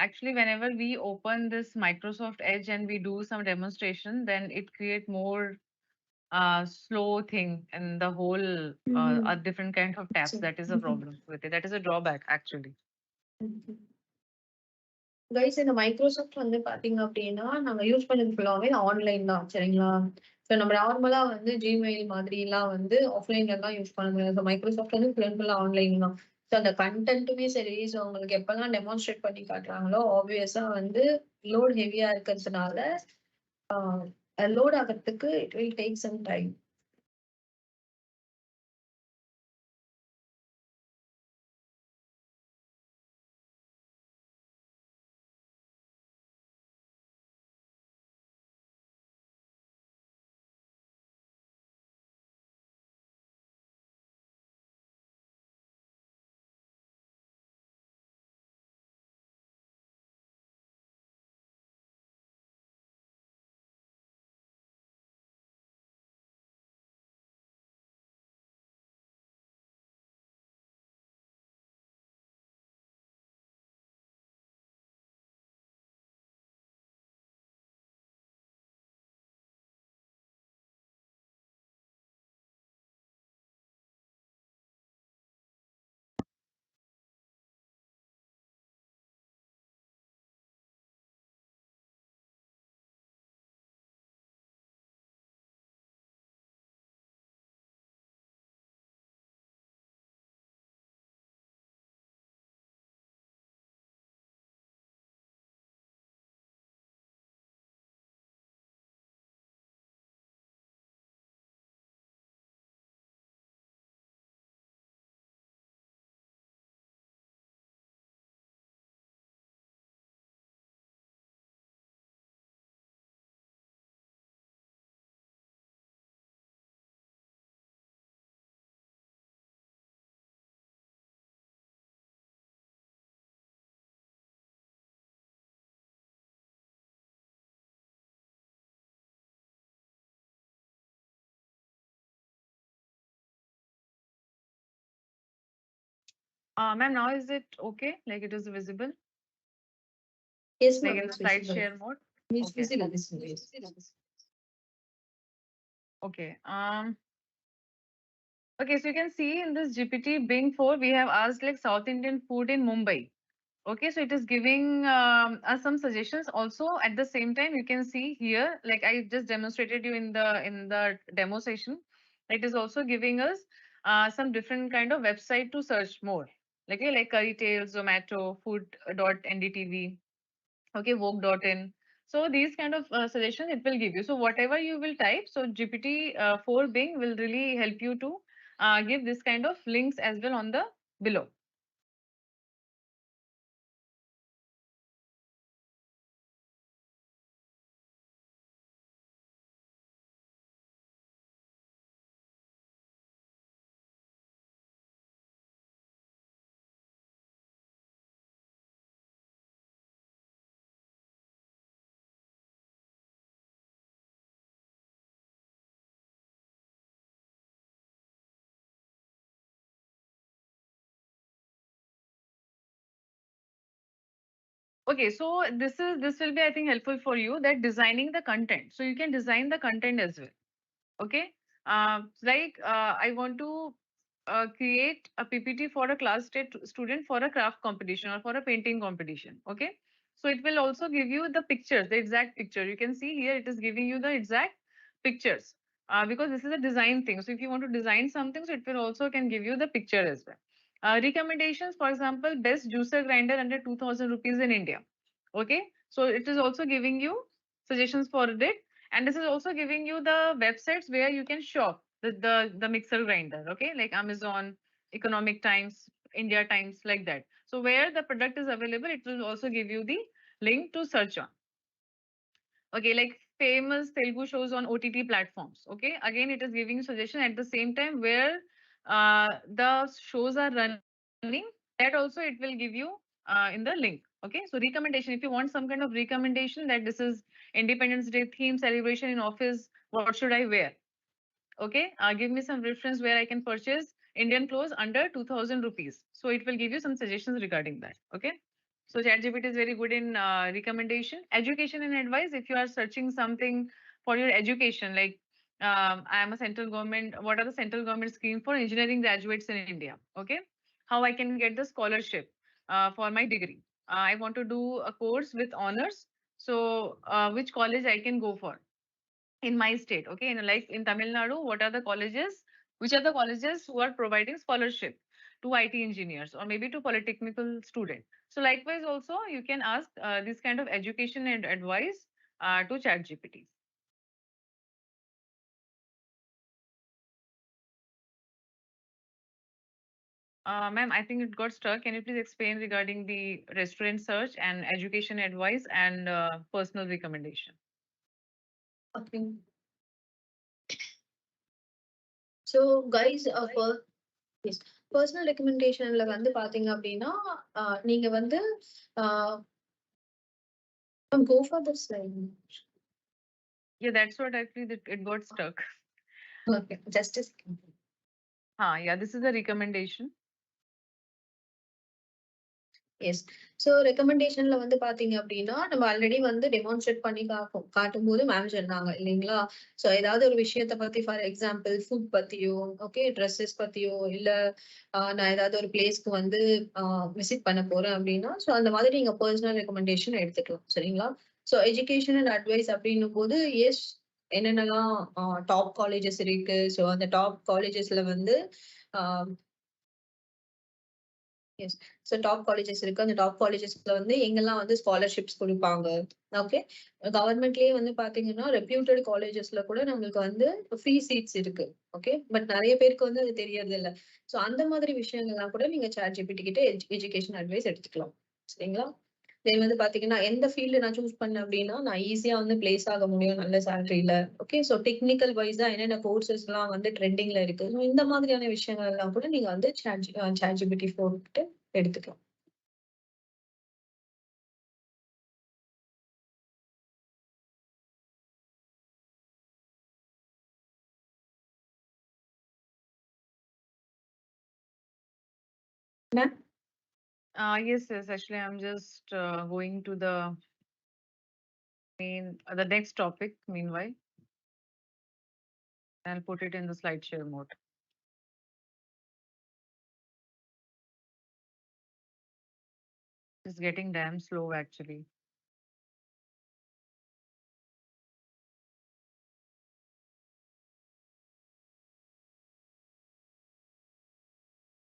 Actually, whenever we open this Microsoft Edge and we do some demonstration, then it create more slow thing and the whole a different kind of tabs. That is a problem with it. That is a drawback actually. Guys இந்த Microsoft வந்து பாத்தீங்க அப்படின்னா நாங்க use பண்ணது ஃபுல்லாவே online தான். சரிங்களா? So நம்ம நார்மலா வந்து ஜிமெயில் மாதிரி எல்லாம் வந்து ஆஃப்லைன்ல தான் யூஸ் பண்ண முடியாது. ஸோ மைக்ரோசாஃப்ட் வந்து ஃபுல் அண்ட் ஃபுல்லா ஆன்லைன் தான். ஸோ அந்த கண்டென்ட்டுமே சரி, ஸோ உங்களுக்கு எப்பெல்லாம் டெமான்ஸ்ட்ரேட் பண்ணி காட்டுறாங்களோ ஆப்வியஸா வந்து லோட் ஹெவியா இருக்கிறதுனால லோட் ஆகிறதுக்கு it will take some time. Ma'am, now is it okay? Like it is visible? Yes, Like ma'am, in the it's slide visible. share mode? It's Okay. visible. It's visible. Okay. Okay, so you can see in this GPT Bing 4, we have asked like South Indian food in Mumbai. Okay, so it is giving us some suggestions. Also, at the same time, you can see here, like I just demonstrated you in the demo session, it is also giving us some different kind of website to search more. Like Curry Tales, Zomato, Food.ndtv, okay, Vogue.in. So these kind of suggestions it will give you. So whatever you will type, so GPT 4 Bing will really help you to give this kind of links as well on the below. Okay, so this will be I think helpful for you that designing the content. So you can design the content as well. Okay, I want to create a PPT for a class state student for a craft competition or for a painting competition. Okay, so it will also give you the pictures, the exact picture. You can see here it is giving you the exact pictures because this is a design thing. So if you want to design something, so it will also can give you the picture as well. Recommendations, for example, best juicer grinder under 2000 rupees in India. Okay, so it is also giving you suggestions for it, and this is also giving you the websites where you can shop the mixer grinder. Okay, like Amazon, Economic Times, India Times, like that. So where the product is available, it will also give you the link to search on. Okay, like famous Telugu shows on OTT platforms. Okay, again, it is giving suggestion at the same time where the shows are running. That also it will give you in the link. Okay, so recommendation. If you want some kind of recommendation that this is Independence Day theme celebration in office, what should I wear? Okay, give me some reference where I can purchase Indian clothes under 2000 rupees. So it will give you some suggestions regarding that. Okay. So ChatGPT is very good in recommendation, education and advice. If you are searching something for your education, like I am a central government, what are the central government scheme for engineering graduates in India? Okay. How I can get the scholarship for my degree. I want to do a course with honors. So which college I can go for? In my state, okay, in like in Tamil Nadu, what are the colleges, which are the colleges who are providing scholarship to IT engineers or maybe to polytechnical student. So likewise also you can ask this kind of education and advice to ChatGPT. Ma'am, I think it got stuck. Can you please explain regarding the restaurant search and education advice and personal recommendation? Okay. So guys, for yes, personal recommendationல வந்து பாத்தீங்க அப்படின்னா நீங்க வந்து go for the slide. Yeah, that's what actually it got stuck. Okay, just a second. Yeah, this is a recommendation. Yes. So ரெக்கமெண்டேஷன்ல வந்து பாத்தீங்க அப்படின்னா நம்ம ஆல்ரெடி வந்து டெமான்ஸ்ட்ரேட் பண்ணி காட்டும்போது மேம் சொன்னாங்க இல்லைங்களா? ஸோ ஏதாவது ஒரு விஷயத்த பத்தி ஃபார் எக்ஸாம்பிள் ஃபுட் பத்தியோ, ஓகே, ட்ரெஸ்ஸஸ் பத்தியோ, இல்ல நான் ஏதாவது ஒரு பிளேஸ்க்கு வந்து விசிட் பண்ண போறேன் அப்படின்னா, ஸோ அந்த மாதிரி நீங்க பர்சனல் ரெக்கமெண்டேஷன் எடுத்துக்கலாம். சரிங்களா? ஸோ எஜுகேஷன் அண்ட் அட்வைஸ் அப்படின்னும் போது எஸ், என்னென்னலாம் டாப் காலேஜஸ் இருக்கு. ஸோ அந்த டாப் காலேஜஸ்ல வந்து எஸ். ஸோ டாப் காலேஜஸ் இருக்கு. அந்த டாப் காலேஜஸ்ல வந்து எங்கெல்லாம் வந்து ஸ்காலர்ஷிப்ஸ் குடுப்பாங்க. ஓகே. கவர்மெண்ட்லயே வந்து பாத்தீங்கன்னா, ரெப்யூட்டட் காலேஜஸ்ல கூட நம்மளுக்கு வந்து ஃப்ரீ சீட்ஸ் இருக்கு. ஓகே. பட் நெறைய பேருக்கு வந்து அது தெரியறதில்ல. ஸோ அந்த மாதிரி விஷயங்கள்லாம் கூட நீங்க ChatGPT கிட்ட எஜுகேஷன் அட்வைஸ் எடுத்துக்கலாம். சரிங்களா? தென் வந்து பாத்தீங்கன்னா, எந்த ஃபீல்டு நான் சூஸ் பண்ணேன் அப்படின்னா, நான் ஈஸியா வந்து பிளேஸ் ஆக முடியும் நல்ல சேலரில. ஓகே. ஸோ டெக்னிக்கல் வைஸா என்னென்ன கோர்சஸ்லாம் வந்து ட்ரெண்டிங்ல இருக்கு. ஸோ இந்த மாதிரியான விஷயங்கள் எல்லாம் கூட நீங்க வந்து ChatGPT போட்டு எடுத்துக்கலாம். Ma'am? Yes, actually, I'm just going to the next topic meanwhile. I'll put it in the slide share mode. It's getting damn slow actually.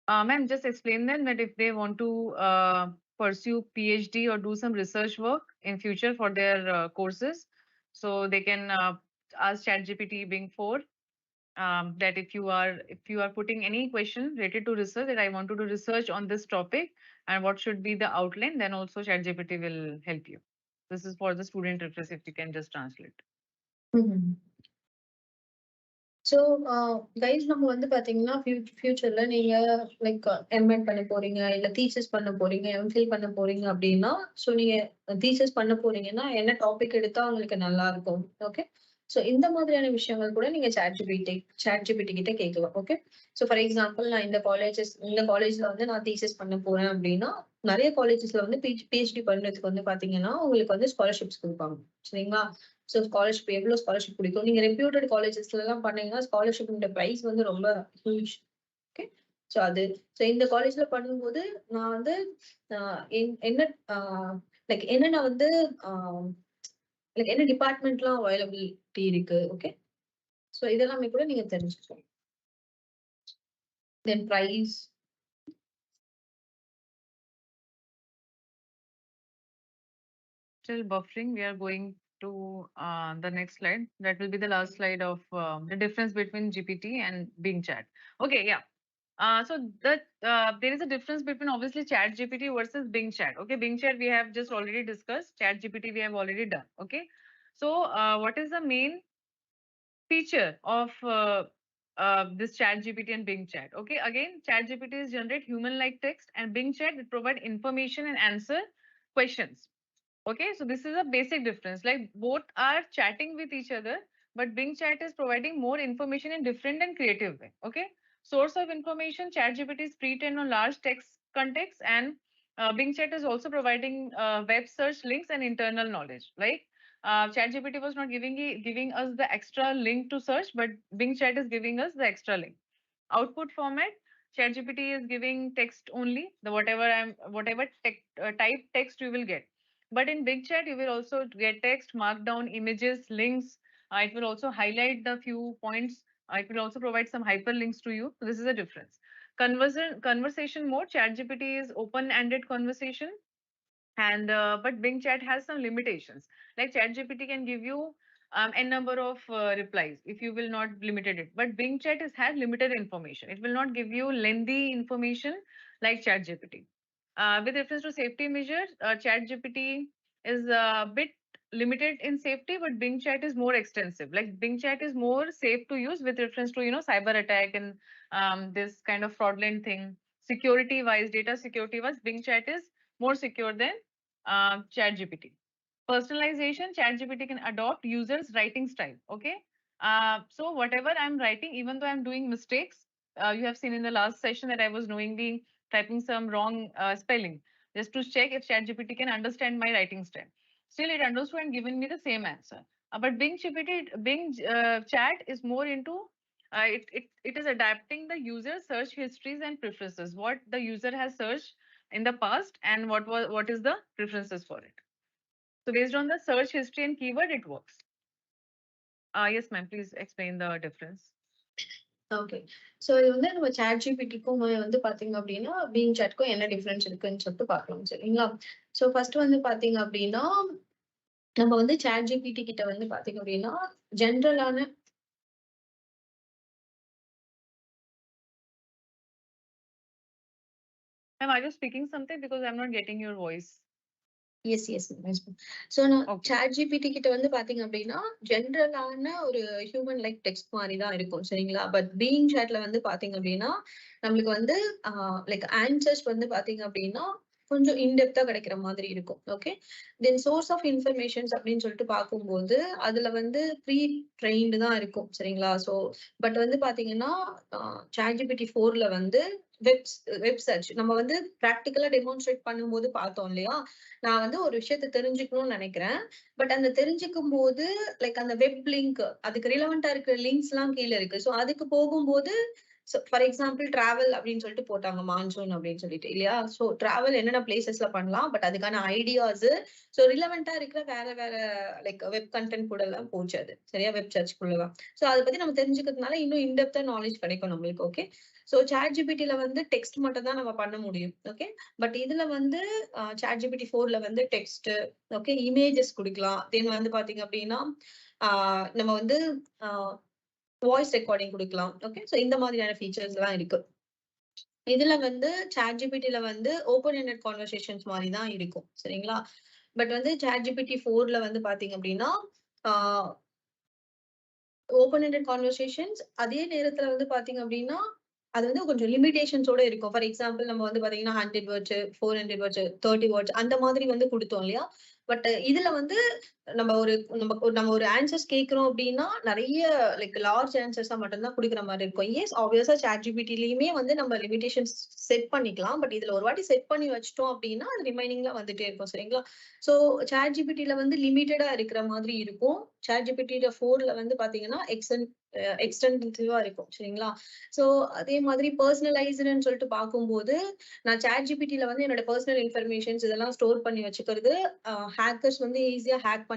Ma'am, just explain them that if they want to pursue PhD or do some research work in future for their courses, so they can ask ChatGPT Bing 4 that if you are putting any question related to research, that I want to do research on this topic and what should be the outline, then also ChatGPT will help you. This is for the student reference if you can just translate. So guys நம்ம வந்து பாத்தீங்கன்னா ஃபியூச்சர்ல நீங்க like MEd பண்ண போறீங்க இல்ல thesis பண்ண போறீங்க எம்ஃபில் பண்ண போறீங்க அப்படின்னா ஸோ நீங்க தீசஸ் பண்ண போறீங்கன்னா என்ன டாபிக் எடுத்தா உங்களுக்கு நல்லா இருக்கும் ஓகே ஸோ இந்த மாதிரியான விஷயங்கள் கூட நீங்க சாட் ஜிபிடி கிட்ட கேட்கலாம் ஓகே ஸோ ஃபார் எக்ஸாம்பிள் நான் இந்த காலேஜ்ல வந்து நான் தீசஸ் பண்ண போறேன் அப்படின்னா நிறைய காலேஜஸ்ல வந்து பிஹெச்டி பண்ணுறதுக்கு வந்து பாத்தீங்கன்னா உங்களுக்கு வந்து ஸ்காலர்ஷிப்ஸ் கொடுப்பாங்க சரிங்களா ஸோ ஸ்காலர்ஷிப் எவ்வளவு ஸ்காலர்ஷிப் பிடிக்கும் நீங்க ரெப்யூட்டட் காலேஜஸ்ல எல்லாம் பண்ணீங்கன்னா ஸ்காலர்ஷிப் பிரைஸ் வந்து ரொம்ப ஹியூஜ் ஓகே ஸோ அது ஸோ இந்த காலேஜ்ல பண்ணும்போது நான் வந்து என்ன லைக் என்னென்ன வந்து லைக் என்ன டிபார்ட்மெண்ட்லாம் அவைலபிலிட்டி இருக்கு ஓகே ஸோ இதெல்லாமே கூட நீங்க தெரிஞ்சுக்கணும் தென் price Still buffering, we are going to the next slide. That will be the last slide of the difference between GPT and Bing Chat. Okay, yeah. So that there is a difference between obviously Chat GPT versus Bing Chat. Okay, Bing Chat we have just already discussed. Chat GPT we have already done. Okay, so what is the main feature of this Chat GPT and Bing Chat? Okay, again, Chat GPT is generate human-like text, and Bing Chat it provide information and answer questions. Okay, so this is a basic difference. Like both are chatting with each other, but Bing Chat is providing more information in different and creative way. Okay, source of information, ChatGPT is pre-trained on large text context, and Bing Chat is also providing web search links and internal knowledge. Like ChatGPT was not giving us the extra link to search, but Bing Chat is giving us the extra link. Output format, ChatGPT is giving text only. The whatever type text you will get. But in Big Chat, you will also get text, markdown, images, links. It will also highlight the few points. It will also provide some hyperlinks to you. So this is a difference. Conversation mode, ChatGPT is open-ended conversation. And but Bing Chat has some limitations. Like ChatGPT can give you n number of replies if you will not limited it. But Bing Chat has limited information. It will not give you lengthy information like ChatGPT. With reference to safety measures, ChatGPT is a bit limited in safety, but Bing Chat is more extensive. Like Bing Chat is more safe to use with reference to cyber attack and this kind of fraudulent thing. Security wise, data security wise, Bing Chat is more secure than ChatGPT. Personalization, ChatGPT can adopt users' writing style. Okay. So whatever I'm writing, even though I'm doing mistakes, you have seen in the last session that I was knowingly typing some wrong spelling just to check if ChatGPT can understand my writing style. Still, it understood and given me the same answer. But Bing Chat is more into it is adapting the user search histories and preferences. What the user has searched in the past and what is the preferences for it. So based on the search history and keyword, it works. Yes, ma'am. Please explain the difference. Okay so இது வந்து நம்ம chat ஜிபிடிக்கும் வந்து பாத்தீங்க அப்படின்னா being சாட்க்கும் என்ன difference இருக்குன்னு சொல்லிட்டு பார்க்கலாம் சரிங்களா ஸோ ஃபர்ஸ்ட் வந்து பாத்தீங்க அப்படின்னா நம்ம வந்து சாட் ஜிபிடி கிட்ட வந்து பாத்தீங்க அப்படின்னா ஜென்ரலான Ma'am, are you speaking something because I'm not getting your voice? Yes yes so நான் சாட் ஜிபிடி கிட்ட வந்து பாத்தீங்க அப்படின்னா ஜென்ரலான ஒரு ஹியூமன் லைக் டெக்ஸ்ட் மாதிரி தான் இருக்கும் சரிங்களா பட் பீயிங் சாட்ல வந்து பாத்தீங்க அப்படின்னா நம்மளுக்கு வந்து லைக் ஆன்சர்ஸ் வந்து பாத்தீங்க அப்படின்னா கொஞ்சம் இன்டெப்தா கிடைக்கிற மாதிரி இருக்கும். Okay. Then source of informations அப்படின்னு சொல்லிட்டு பார்க்கும்போது அதுல வந்து ப்ரீ ட்ரெயின்டு தான் இருக்கும். சரிங்களா? ஸோ பட் வந்து பாத்தீங்கன்னா ChatGPT 4ல வந்து வெப் சர்ச் நம்ம வந்து பிராக்டிக்கலா டெமான்ஸ்ட்ரேட் பண்ணும்போது பார்த்தோம் இல்லையா? நான் வந்து ஒரு விஷயத்த தெரிஞ்சுக்கணும்னு நினைக்கிறேன். பட் அந்த தெரிஞ்சுக்கும் போது லைக் அந்த வெப் லிங்க் அதுக்கு ரிலவெண்டா இருக்கிற லிங்க்ஸ் எல்லாம் கீழே இருக்கு. ஸோ அதுக்கு போகும்போது ஃபார் எக்ஸாம்பிள் டிராவல் அப்படின்னு சொல்லிட்டு போட்டாங்க மான்சூன் அப்படின்னு சொல்லிட்டு இல்லையா? ஸோ டிராவல் என்னென்ன பிளேசஸ்ல பண்ணலாம், பட் அதுக்கான ஐடியாஸ் ஸோ ரிலவெண்டா இருக்கிற வேற வேற லைக் வெப் கண்டென்ட் கூட எல்லாம் போச்சு அது. சரியா? Web search குள்ளலாம். ஸோ அதை பத்தி நம்ம தெரிஞ்சுக்கிறதுனால இன்னும் இன்டெப்தா நாலேஜ் கிடைக்கும் நம்மளுக்கு. ஓகே. ஸோ ChatGPTல வந்து டெக்ஸ்ட் மட்டும் தான் நம்ம பண்ண முடியும். ஓகே. பட் இதுல வந்து ChatGPT 4ல வந்து டெக்ஸ்ட், ஓகே, இமேஜஸ் குடுக்கலாம். தென் வந்து பாத்தீங்க அப்படின்னா நம்ம வந்து வாய்ஸ் ரெக்கார்டிங் குடுக்கலாம். ஓகே. ஸோ இந்த மாதிரியான ஃபீச்சர்ஸ் எல்லாம் இருக்கு. இதுல வந்து ChatGPTல வந்து ஓப்பன் எண்டட் கான்வர்சேஷன்ஸ் மாதிரி தான் இருக்கும். சரிங்களா? பட் வந்து ChatGPT 4ல வந்து பாத்தீங்க அப்படின்னா ஓப்பன் எண்டட் கான்வர்சேஷன்ஸ் அதே நேரத்துல வந்து பாத்தீங்க அப்படின்னா அது வந்து கொஞ்சம் லிமிடேஷன்ஸோட இருக்கும். ஃபார் எக்ஸாம்பிள் நம்ம வந்து பாத்தீங்கன்னா 100 வேர்ட்ஸ், 400 வேர்ட்ஸ், 30 வேர்ட்ஸ் அந்த மாதிரி வந்து குடுத்தோம் இல்லையா? பட் இதுல வந்து நம்ம ஒரு ஆன்சர்ஸ் கேட்கிறோம் அப்படின்னா நிறைய லைக் லார்ஜ் ஆன்சர்ஸா மட்டும் தான் குடுக்குற மாதிரி இருக்கும். எஸ் ஆப்வியஸா ChatGPTலயுமே வந்து நம்ம லிமிடேஷன்ஸ் செட் பண்ணிக்கலாம். பட் இதுல ஒரு வாட்டி செட் பண்ணி வச்சிட்டோம் அப்படின்னா அது ரிமைனிங்ல வந்துட்டே இருக்கும். சரிங்களா? ஸோ ChatGPTல வந்து லிமிட்டடா இருக்கிற மாதிரி இருக்கும். ChatGPT 4ல வந்து பாத்தீங்கன்னா எக்ஸ்டென்சிவா இருக்கும். சரிங்களா? ஸோ அதே மாதிரி பர்சனலைஸ்டுன்னு சொல்லிட்டு பார்க்கும்போது நான் ChatGPTல வந்து என்னோட பர்சனல் இன்ஃபர்மேஷன்ஸ் இதெல்லாம் ஸ்டோர் பண்ணி வச்சுக்கிறது ஹேக்கர்ஸ் வந்து ஈஸியா ஹேக்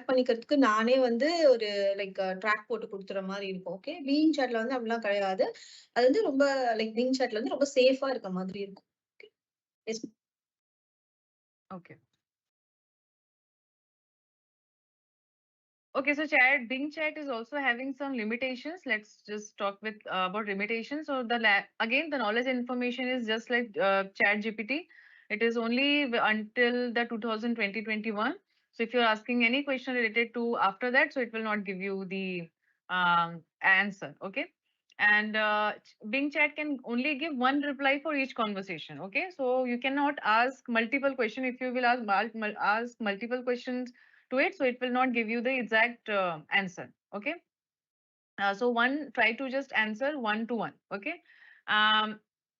பண்ணிக்கிறதுக்கு நானே வந்து ஒரு லைக் ட்ராக் போட்டு கொடுத்துற மாதிரி இருக்கும். ஓகே. பீயிங் சாட்ல வந்து அப்படிலாம் கிடையாது. அது வந்து ரொம்ப லைக் பீயிங் சாட்ல வந்து ரொம்ப சேஃபா இருக்க மாதிரி இருக்கும். Okay. Okay, so Bing Chat is also having some limitations. Let's just talk with about limitations. So again, the knowledge and information is just like Chat GPT. It is only until the 2020-21. So if you're asking any question related to after that, so it will not give you the answer. Okay. And Bing Chat can only give one reply for each conversation. Okay. So you cannot ask multiple questions. If you will ask multiple questions to it, so it will not give you the exact answer. Okay. So try to just answer one to one. Okay. um,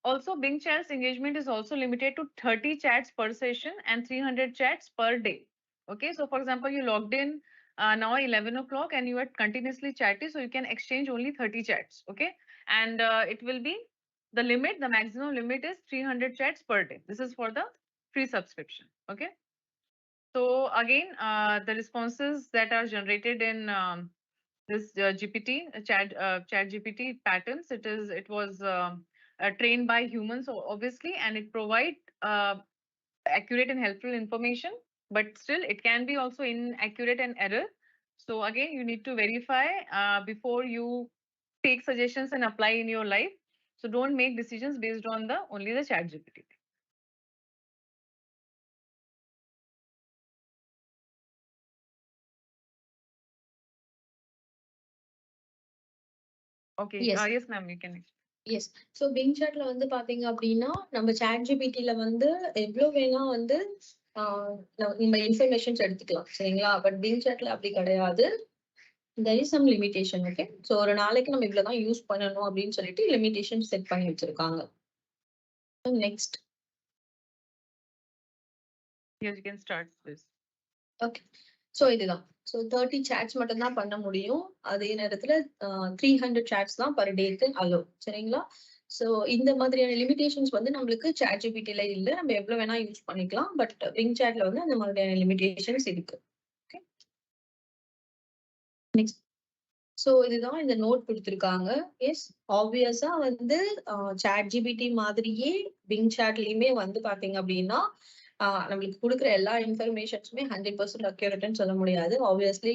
Also, Bing Chat's engagement is also limited to 30 chats per session and 300 chats per day. Okay. So for example, you logged in now 11 o'clock and you are continuously chatting, so you can exchange only 30 chats. Okay. And it will be the maximum limit is 300 chats per day. This is for the free subscription. Okay. So again, the responses that are generated in this Chat GPT patterns, it was trained by humans, obviously, and it provide accurate and helpful information. But still, it can be also inaccurate and error. So again, you need to verify before you take suggestions and apply in your life. So don't make decisions based on only the Chat GPT. Okay. Yes. Yes, ma'am, you can. Yes. So Bing சாட்ல வந்து பாத்தீங்க அப்படின்னா நம்ம ChatGPTல வந்து எவ்வளவு வேணா வந்து நம்ம இன்ஃபர்மேஷன்ஸ் எடுத்துக்கலாம். சரிங்களா? பட் பிங் சாட்ல அப்படி கிடையாது. there is some limitation. Okay. So ஒரு நாளைக்கு நம்ம இவ்வளவுதான் யூஸ் பண்ணணும் அப்படின்னு சொல்லிட்டு லிமிடேஷன் செட் பண்ணி வச்சிருக்காங்க. Next. Yes, you can start this. Okay. So இதுதான். ஸோ 30 சாட்ஸ் மட்டும் தான் பண்ண முடியும். அதே நேரத்துல 300 சாட்ஸ் தான் பர் டேக்கு அலோ. சரிங்களா? ஸோ இந்த மாதிரியான லிமிடேஷன்ஸ் வந்து நம்மளுக்கு ChatGPTல இல்ல. நம்ம எவ்வளவு வேணா யூஸ் பண்ணிக்கலாம். பட் பிங் சாட்ல வந்து அந்த மாதிரியான லிமிடேஷன்ஸ் இருக்கு. ஓகே. நெக்ஸ்ட். ஸோ இதுதான் இந்த நோட் கொடுத்துருக்காங்க. எஸ் ஆப்வியஸா வந்து ChatGPT மாதிரியே பிங் சாட்லயுமே வந்து பாத்தீங்க அப்படின்னா நம்மளுக்கு கொடுக்குற எல்லா இன்ஃபர்மேஷன்ஸுமே 100% அக்யூரேட்னு சொல்ல முடியாது. ஆப்வியஸ்லி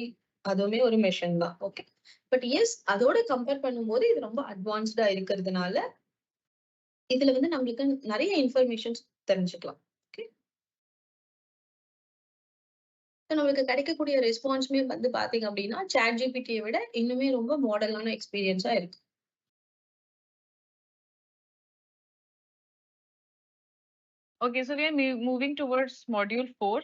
அதுவுமே ஒரு மெஷின் தான். ஓகே. பட் எஸ் அதோட கம்பேர் பண்ணும்போது இது ரொம்ப அட்வான்ஸ்டா இருக்கிறதுனால இதுல வந்து நம்மளுக்கு நிறைய இன்ஃபர்மேஷன்ஸ் தெரிஞ்சுக்கலாம். ஓகே. நம்மளுக்கு கிடைக்கக்கூடிய ரெஸ்பான்ஸுமே வந்து பாத்தீங்க அப்படின்னா ChatGPTயை விட இன்னுமே ரொம்ப மாடலான எக்ஸ்பீரியன்ஸா இருக்கு. Okay, so we are moving towards module 4.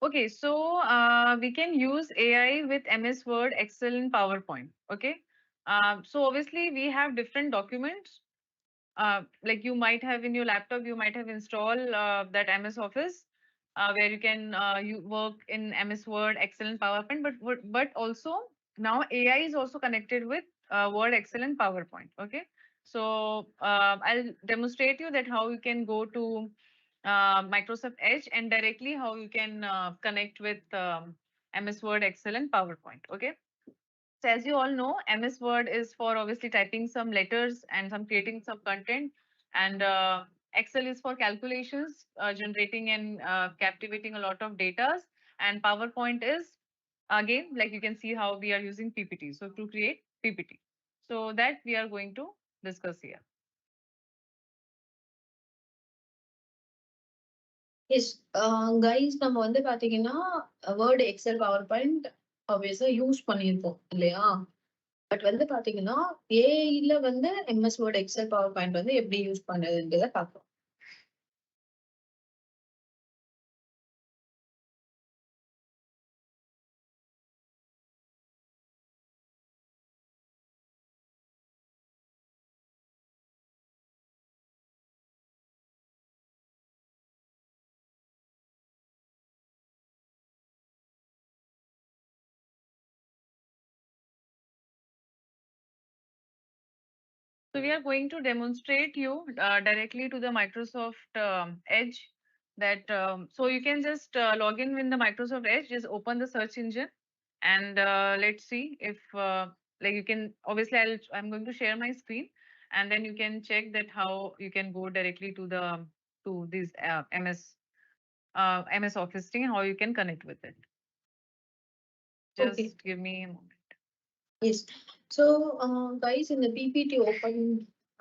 Okay, so we can use AI with MS Word, Excel, and PowerPoint. Okay, so obviously we have different documents. Like you might have in your laptop, you might have installed that MS Office, where you can you work in MS Word, Excel, and PowerPoint. But also now AI is also connected with Word, Excel, and PowerPoint. Okay, so I'll demonstrate you that how you can go to Microsoft Edge and directly how you can connect with MS Word, Excel, and PowerPoint. Okay. So as you all know, MS Word is for obviously typing some letters and some creating some content, and Excel is for calculations, generating and captivating a lot of data, and PowerPoint is again like you can see how we are using PPT. So to create PPT, so that we are going to discuss here. Yes guys நம்ம வந்து பாத்தீங்கன்னா Word Excel PowerPoint ஆப்வியஸா use பண்ணியிருப்போம் இல்லையா? But வந்து பாத்தீங்கன்னா ஏஐல வந்து MS Word Excel PowerPoint வந்து எப்படி யூஸ் பண்ணுறதுன்றத பார்ப்போம். So we are going to demonstrate you directly to the Microsoft Edge that so you can just log in with the Microsoft Edge, just open the search engine and let's see if like you can obviously I'm going to share my screen and then you can check that how you can go directly to the to this MS Office thing and how you can connect with it. Okay, Just give me a moment. Yes. So guys இந்த PPT open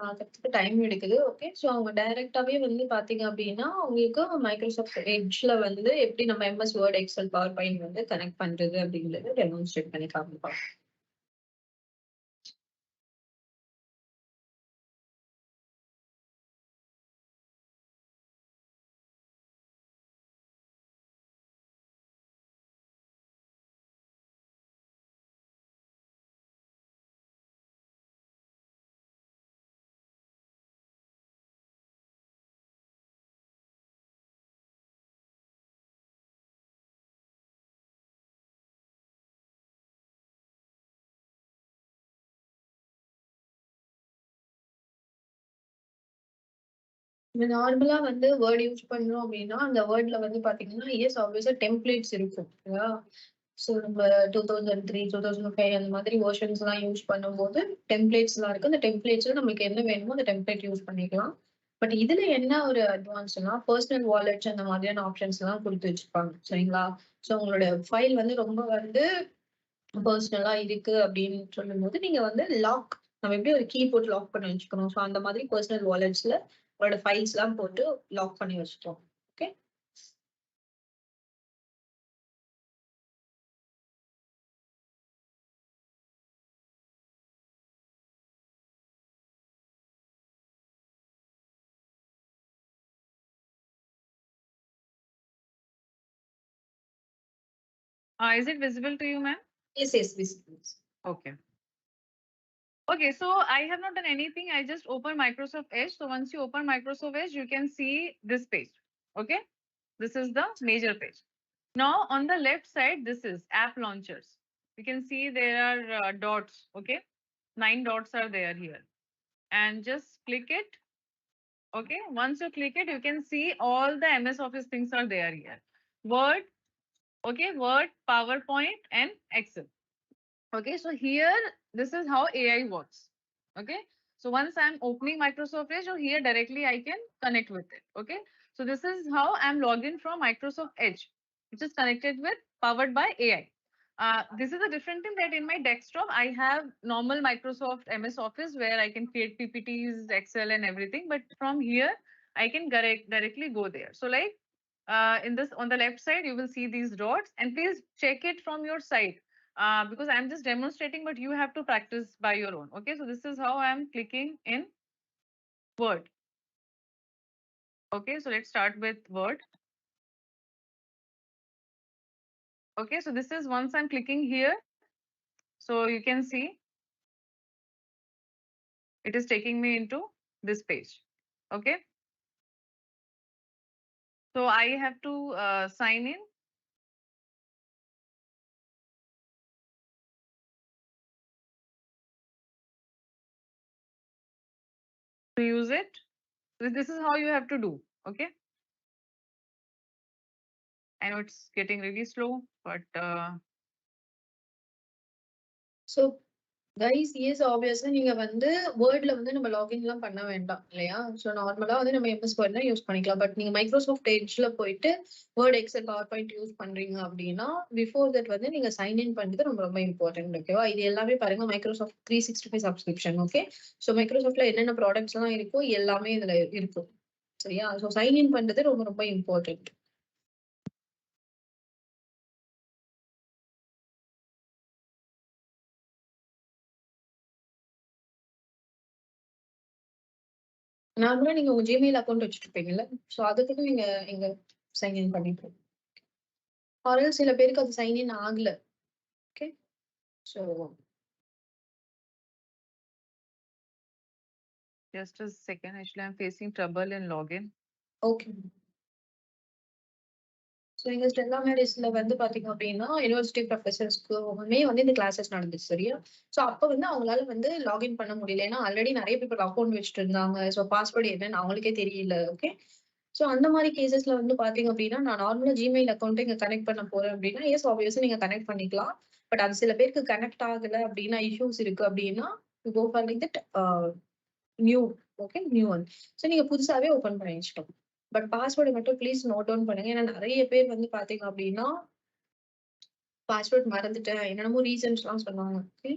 ஆகிறதுக்கு time எடுக்குது. Okay, so அவங்க டைரக்டாவே வந்து பாத்தீங்க அப்படின்னா உங்களுக்கு Microsoft எட்ஜ்ல வந்து எப்படி நம்ம MS Word Excel PowerPoint வந்து கனெக்ட் பண்றது அப்படிங்கிறது டெமான்ஸ்ட்ரேட் பண்ணி காமிப்பாங்க. நார்மலா வந்து வேர்ட் யூஸ் பண்றோம் அப்படின்னா அந்த வேர்ட்ல வந்து பாத்தீங்கன்னா எஸ் ஆப்வியஸா டெம்ப்ளேட்ஸ் இருக்கும். ஸோ நம்ம 2003 2005 அந்த மாதிரி வெர்ஷன்ஸ் எல்லாம் யூஸ் பண்ணும்போது டெம்ப்ளேட்ஸ் எல்லாம் இருக்கு. அந்த டெம்ப்ளேட்ஸ்ல நமக்கு என்ன வேணுமோ அந்த டெம்ப்ளேட் யூஸ் பண்ணிக்கலாம். பட் இதுல என்ன ஒரு அட்வான்ஸ்னா பர்சனல் வாலெட்ஸ் அந்த மாதிரியான ஆப்ஷன்ஸ் எல்லாம் கொடுத்து வச்சிருப்பாங்க. சரிங்களா? ஸோ உங்களோட ஃபைல் வந்து ரொம்ப வந்து பர்சனலா இருக்கு அப்படின்னு சொல்லும்போது நீங்க வந்து லாக் நம்ம எப்படி ஒரு கீ போட்டு லாக் பண்ணி வச்சுக்கணும். ஸோ அந்த மாதிரி பர்சனல் வாலெட்ஸ்ல உங்களோட ஃபைல்ஸ் எல்லாம் போட்டு லாக் பண்ணி வச்சுட்டோம். Okay, Is it visible to you, ma'am? Yes yes business. Okay. Okay, so I have not done anything. I just open Microsoft Edge. So once you open Microsoft Edge, you can see this page. Okay, this is the major page. Now on the left side, this is app launchers. You can see there are dots, okay? 9 dots are there here. And just click it. Okay, once you click it, you can see all the MS Office things are there here. Word, okay, Word, PowerPoint, and Excel. Okay, so here, this is how AI works. Okay, so once I'm opening Microsoft Edge, so here directly I can connect with it. Okay, so this is how I'm logged in from Microsoft Edge, which is connected with powered by AI. This is a different thing that in my desktop, I have normal Microsoft MS Office where I can create PPTs, Excel, and everything. But from here, I can directly go there. So like in this on the left side, you will see these dots, and please check it from your side because I'm just demonstrating, but you have to practice by your own. Okay, so this is how I'm clicking in Word. Okay, so let's start with Word. Okay, so this is once I'm clicking here. So you can see it is taking me into this page. Okay, so I have to sign in. To use it. This is how you have to do. Okay, I know it's getting really slow, but So guys is ஆப்வியஸா நீங்க வந்து வேர்ட்ல வந்து நம்ம login எல்லாம் பண்ண வேண்டாம் இல்லையா? So நார்மலா வந்து நம்ம எம்எஸ் வேர்ட் தான் யூஸ் பண்ணிக்கலாம். பட் நீங்க மைக்ரோசாஃப்ட் எட்ஜ்ல போயிட்டு Word, Excel, PowerPoint use பண்றீங்க அப்படின்னா பிஃபோர் தட் வந்து நீங்க சைன் இன் பண்ணிட்டு ரொம்ப ரொம்ப இம்பார்ட்டன்ட். ஓகேவா? இது எல்லாமே பாருங்க மைக்ரோசாஃப்ட் 365 சப்ஸ்கிரிப்ஷன். ஓகே, ஸோ மைக்ரோசாஃப்ட்ல என்னென்ன ப்ராடக்ட்ஸ் எல்லாம் இருக்கோ எல்லாமே இதுல இருக்கும். சரியா? ஸோ சைன் இன் பண்றது ரொம்ப ரொம்ப இம்பார்ட்டன்ட். நார்மலா நீங்க உங்க ஜிமெயில் அக்கௌண்ட் வச்சுருப்பீங்கல்ல, ஸோ அதுக்கு நீங்க இங்க சைன் இன் பண்ணிட்டு ஆர் சில பேருக்கு அது சைன் இன் ஆகல. Okay, so just a second. Actually, I'm facing trouble in login. Okay. So எங்க ஸ்டெல்லா மேரிஸ்ல வந்து பாத்தீங்க அப்படின்னா யூனிவர்சிட்டி ப்ரொஃபசர்ஸ்க்குமே வந்து இந்த கிளாஸஸ் நடந்துச்சு. சரியா? ஸோ அப்ப வந்து அவங்களால வந்து லாகின் பண்ண முடியல. ஏன்னா ஆல்ரெடி நிறைய பேர் அக்கௌண்ட் வச்சுட்டு இருந்தாங்க. ஸோ பாஸ்வேர்டு என்னன்னு அவங்களுக்கே தெரியல. ஓகே, ஸோ அந்த மாதிரி கேசஸ்ல வந்து பாத்தீங்க அப்படின்னா நான் நார்மலா ஜிமெயில் அக்கௌண்ட் இங்க கனெக்ட் பண்ண போறேன் அப்படின்னா எஸ் ஆப்வியஸா நீங்க கனெக்ட் பண்ணிக்கலாம். பட் அது சில பேருக்கு கனெக்ட் ஆகல அப்படின்னா இஷ்யூஸ் இருக்கு அப்படின்னா go for like that new. Okay, new one. So நீங்க புதுசாவே ஓபன் பண்ணி வச்சுக்கோங்க. பட் பாஸ்வேர்டு மட்டும் ப்ளீஸ் நோட் டவுன் பண்ணுங்க. ஏன்னா நிறைய பேர் வந்து பாத்தீங்க அப்படின்னா பாஸ்வேர்ட் மறந்துட்டேன் என்னென்னமோ ரீசன்ஸ் எல்லாம் சொன்னாங்க. ஓகே,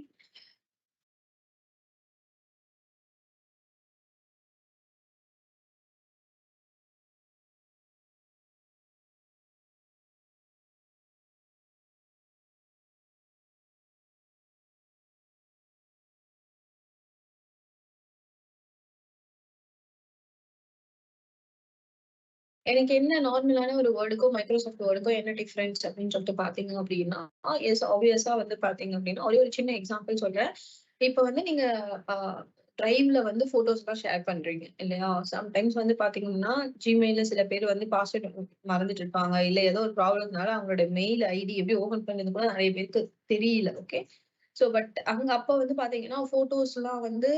எனக்கு என்ன நார்மலான ஒரு வேர்டுக்கும் மைக்ரோசாஃப்ட் வேர்டுக்கும் என்ன டிஃபரன்ஸ் அப்படின்னு சொல்லிட்டு பாத்தீங்க அப்படின்னா எஸ் ஆப்வியஸா வந்து பாத்தீங்க அப்படின்னா ஒரே ஒரு சின்ன எக்ஸாம்பிள் சொல்றேன். இப்ப வந்து நீங்க டிரைவ்ல வந்து போட்டோஸ் எல்லாம் ஷேர் பண்றீங்க இல்லையா? சம்டைம்ஸ் வந்து பாத்தீங்கன்னா ஜிமெயில சில பேர் வந்து பாஸ்வேர்ட் மறந்துட்டு இருப்பாங்க. இல்ல ஏதோ ஒரு ப்ராப்ளம்னால அவங்களோட மெயில் ஐடி எப்படி ஓபன் பண்ணது கூட நிறைய பேருக்கு தெரியல. ஓகே, சோ பட் அங்க அப்ப வந்து பாத்தீங்கன்னா போட்டோஸ் எல்லாம் வந்து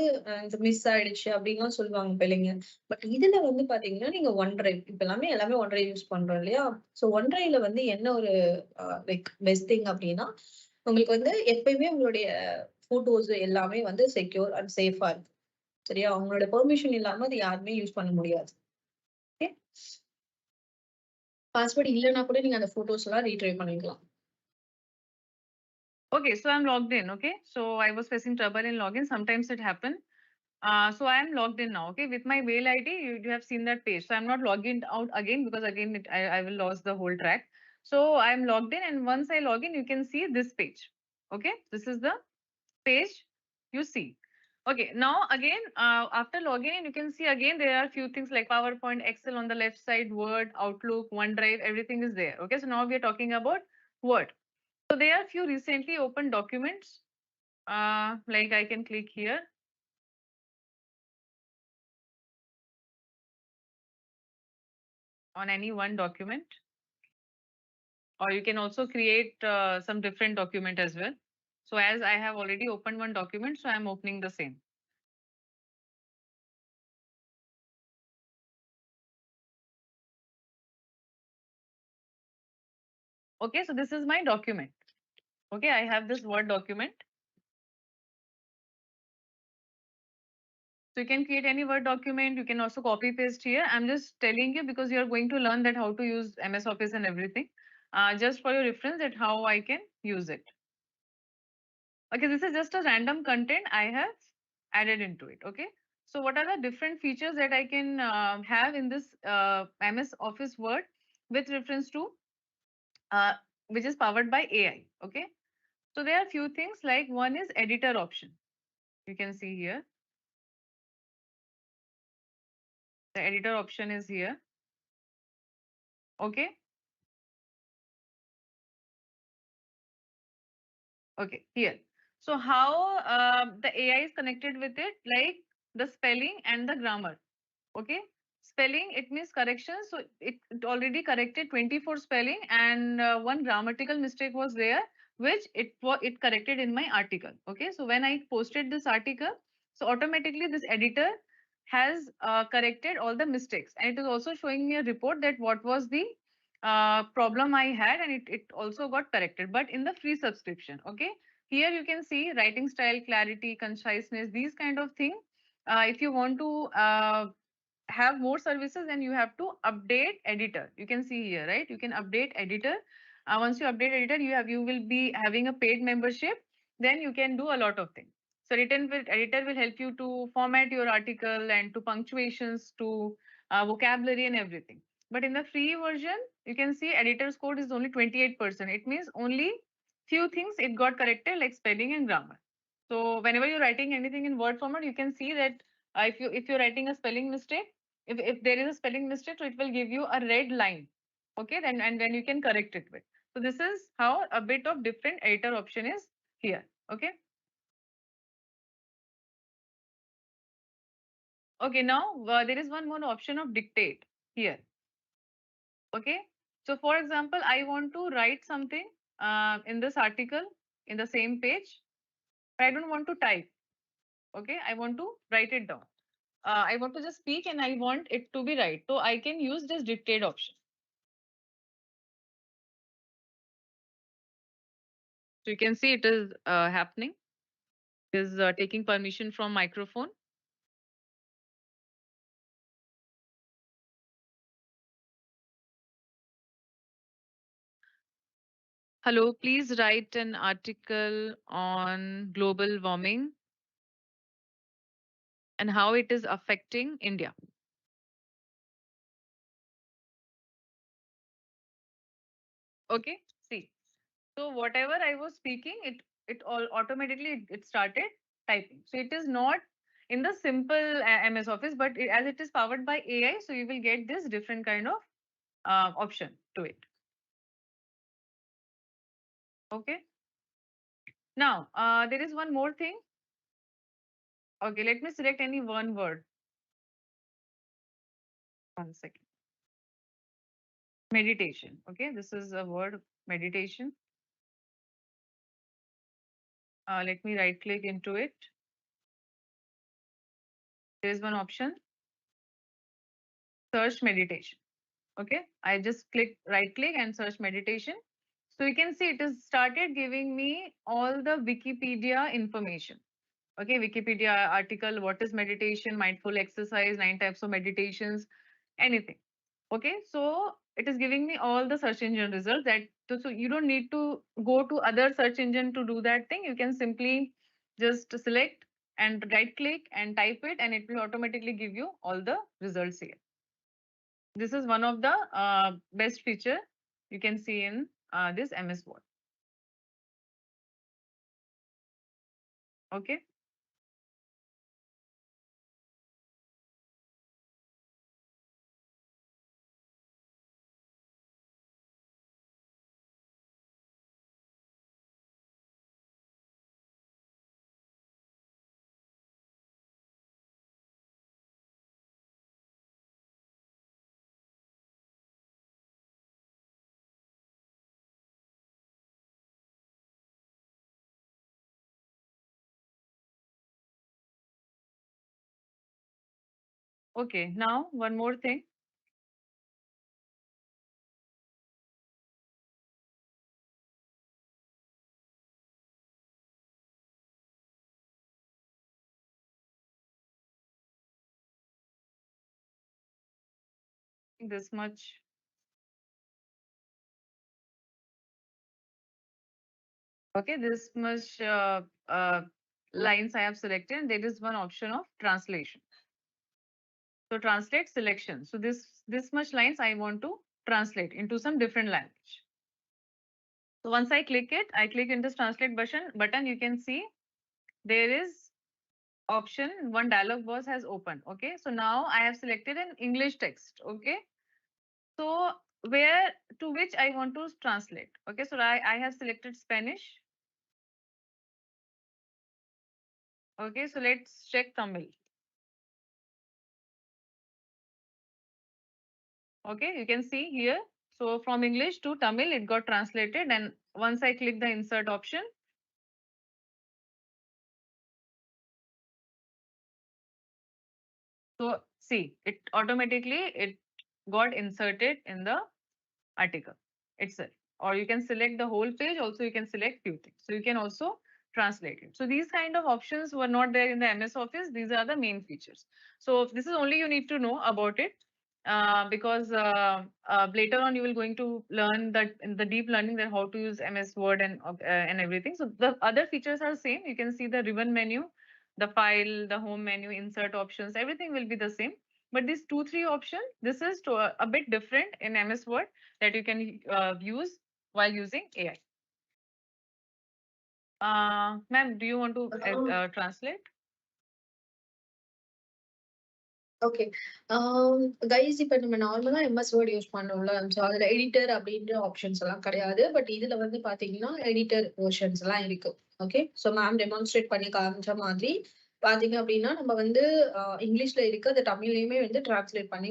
மிஸ் ஆயிடுச்சு அப்படின்லாம் சொல்லுவாங்க பிள்ளைங்க. பட் இதுல வந்து பாத்தீங்கன்னா நீங்க ஒன் டிரைவ் இப்ப எல்லாமே ஒன் டிரைவ் யூஸ் பண்றோம் இல்லையா? சோ ஒன் டிரைவ்ல வந்து என்ன ஒரு லைக் பெஸ்ட் திங் அப்படின்னா உங்களுக்கு வந்து எப்பயுமே உங்களுடைய போட்டோஸ் எல்லாமே வந்து செக்யூர் அண்ட் சேஃபா இருக்கு. சரியா? அவங்களோட பெர்மிஷன் இல்லாம அது யாருமே யூஸ் பண்ண முடியாது. ஓகே, பாஸ்வேர்ட் இல்லைன்னா கூட நீங்க அந்த போட்டோஸ் எல்லாம் ரீட்ரைவ் பண்ணிக்கலாம். Okay, so I'm logged in. Okay, so I was facing trouble in login. Sometimes it happened. So I am logged in now. Okay, with my mail ID, you have seen that page. So I'm not logged in out again because again I will lose the whole track. So I'm logged in, and once I log in, you can see this page. Okay, this is the page you see. Okay, now again after logging in, you can see again there are few things like PowerPoint, Excel on the left side, Word, Outlook, OneDrive, everything is there. Okay, so now we are talking about Word. So there are few recently opened documents. Like I can click here on any one document. or you can also create some different document as well. So as I have already opened one document, so I'm opening the same. Okay, so this is my document. Okay, I have this Word document. So you can create any Word document. You can also copy paste here. I'm just telling you because you're going to learn that how to use MS Office and everything. Just for your reference that how I can use it. Okay, this is just a random content I have added into it. Okay, so what are the different features that I can have in this MS Office Word with reference to uh, which is powered by AI. Okay, so there are few things like one is editor option. You can see here the editor option is here. Okay, okay, here. So how the AI is connected with it, like the spelling and the grammar. Okay, spelling, it means correction. So it already corrected 24 spelling, and one grammatical mistake was there, which it corrected in my article. Okay, so when I posted this article, so automatically this editor has corrected all the mistakes, and it is also showing me a report that what was the problem I had, and it also got corrected, but in the free subscription. Okay, here you can see writing style, clarity, conciseness, these kind of thing. If you want to have more services, then you have to update editor. You can see here, right? You can update editor. Once you update editor, you will be having a paid membership. Then you can do a lot of things. So editor will help you to format your article and to punctuations, to vocabulary and everything. But in the free version, you can see editor's code is only 28%. It means only few things it got corrected, like spelling and grammar. So whenever you're writing anything in Word format, you can see that if you're writing a spelling mistake, if there is a spelling mistake, so it will give you a red line. Okay, then and then you can correct it with. So this is how a bit of different editor option is here. Okay. Okay, now there is one more option of dictate here. Okay. So for example, I want to write something in this article in the same page, but I don't want to type. Okay, I want to write it down. I want to just speak and I want it to be right. So I can use this dictate option. So you can see it is happening. It is taking permission from microphone. Hello, please write an article on global warming and how it is affecting India. Okay, see. So whatever I was speaking, it all automatically it started typing. So it is not in the simple MS Office, but as it is powered by AI, so you will get this different kind of option to it. Okay. Now there is one more thing. Okay, let me select any one word. One second. Meditation. Okay, this is a word, meditation. Let me right click into it. There is one option, search meditation. Okay, I just right click and search meditation. So you can see it has started giving me all the Wikipedia information. Okay, Wikipedia article, what is meditation, mindful exercise, 9 types of meditations, anything. Okay, so it is giving me all the search engine results that so you don't need to go to other search engine to do that thing. You can simply just select and right click and type it, and it will automatically give you all the results here. This is one of the best feature you can see in this MS Word. Okay. Okay, now one more thing. This much. Okay, this much lines I have selected. There is one option of translation. So translate selection. So this much lines I want to translate into some different language. So once I click it, I click in this translate button. You can see there is option. One dialog box has opened. Okay, so now I have selected an English text. Okay, so where to which I want to translate. Okay, so I have selected Spanish. Okay, so let's check Tamil. Okay, you can see here. So from English to Tamil, it got translated. And once I click the insert option, so see, it automatically it got inserted in the article itself. Or you can select the whole page. Also, you can select few things. So you can also translate it. So these kind of options were not there in the MS Office. These are the main features. So this is only you need to know about it. Because later on you will going to learn that in the deep learning that how to use MS Word and everything. So the other features are same. You can see the ribbon menu, the file, the home menu, insert options, everything will be the same. But these 2-3 options, this is a bit different in MS Word that you can use while using AI. Ma'am, do you want to translate? Okay. Guys இப்ப நம்ம நார்மலா MS word use பண்ணோம்ல. So அதுல editor அப்படின்ற options எல்லாம் கிடையாது. But இதுல வந்து பாத்தீங்கன்னா எடிட்டர் வெர்ஷன்ஸ் எல்லாம் இருக்கு. ஓகே, ஸோ மேம் டெமான்ஸ்ட்ரேட் பண்ணி காமிச்ச மாதிரி பாத்தீங்க அப்படின்னா நம்ம வந்து இங்கிலீஷ்ல இருக்கு, அது தமிழ்லயுமே வந்து டிரான்ஸ்லேட் பண்ணி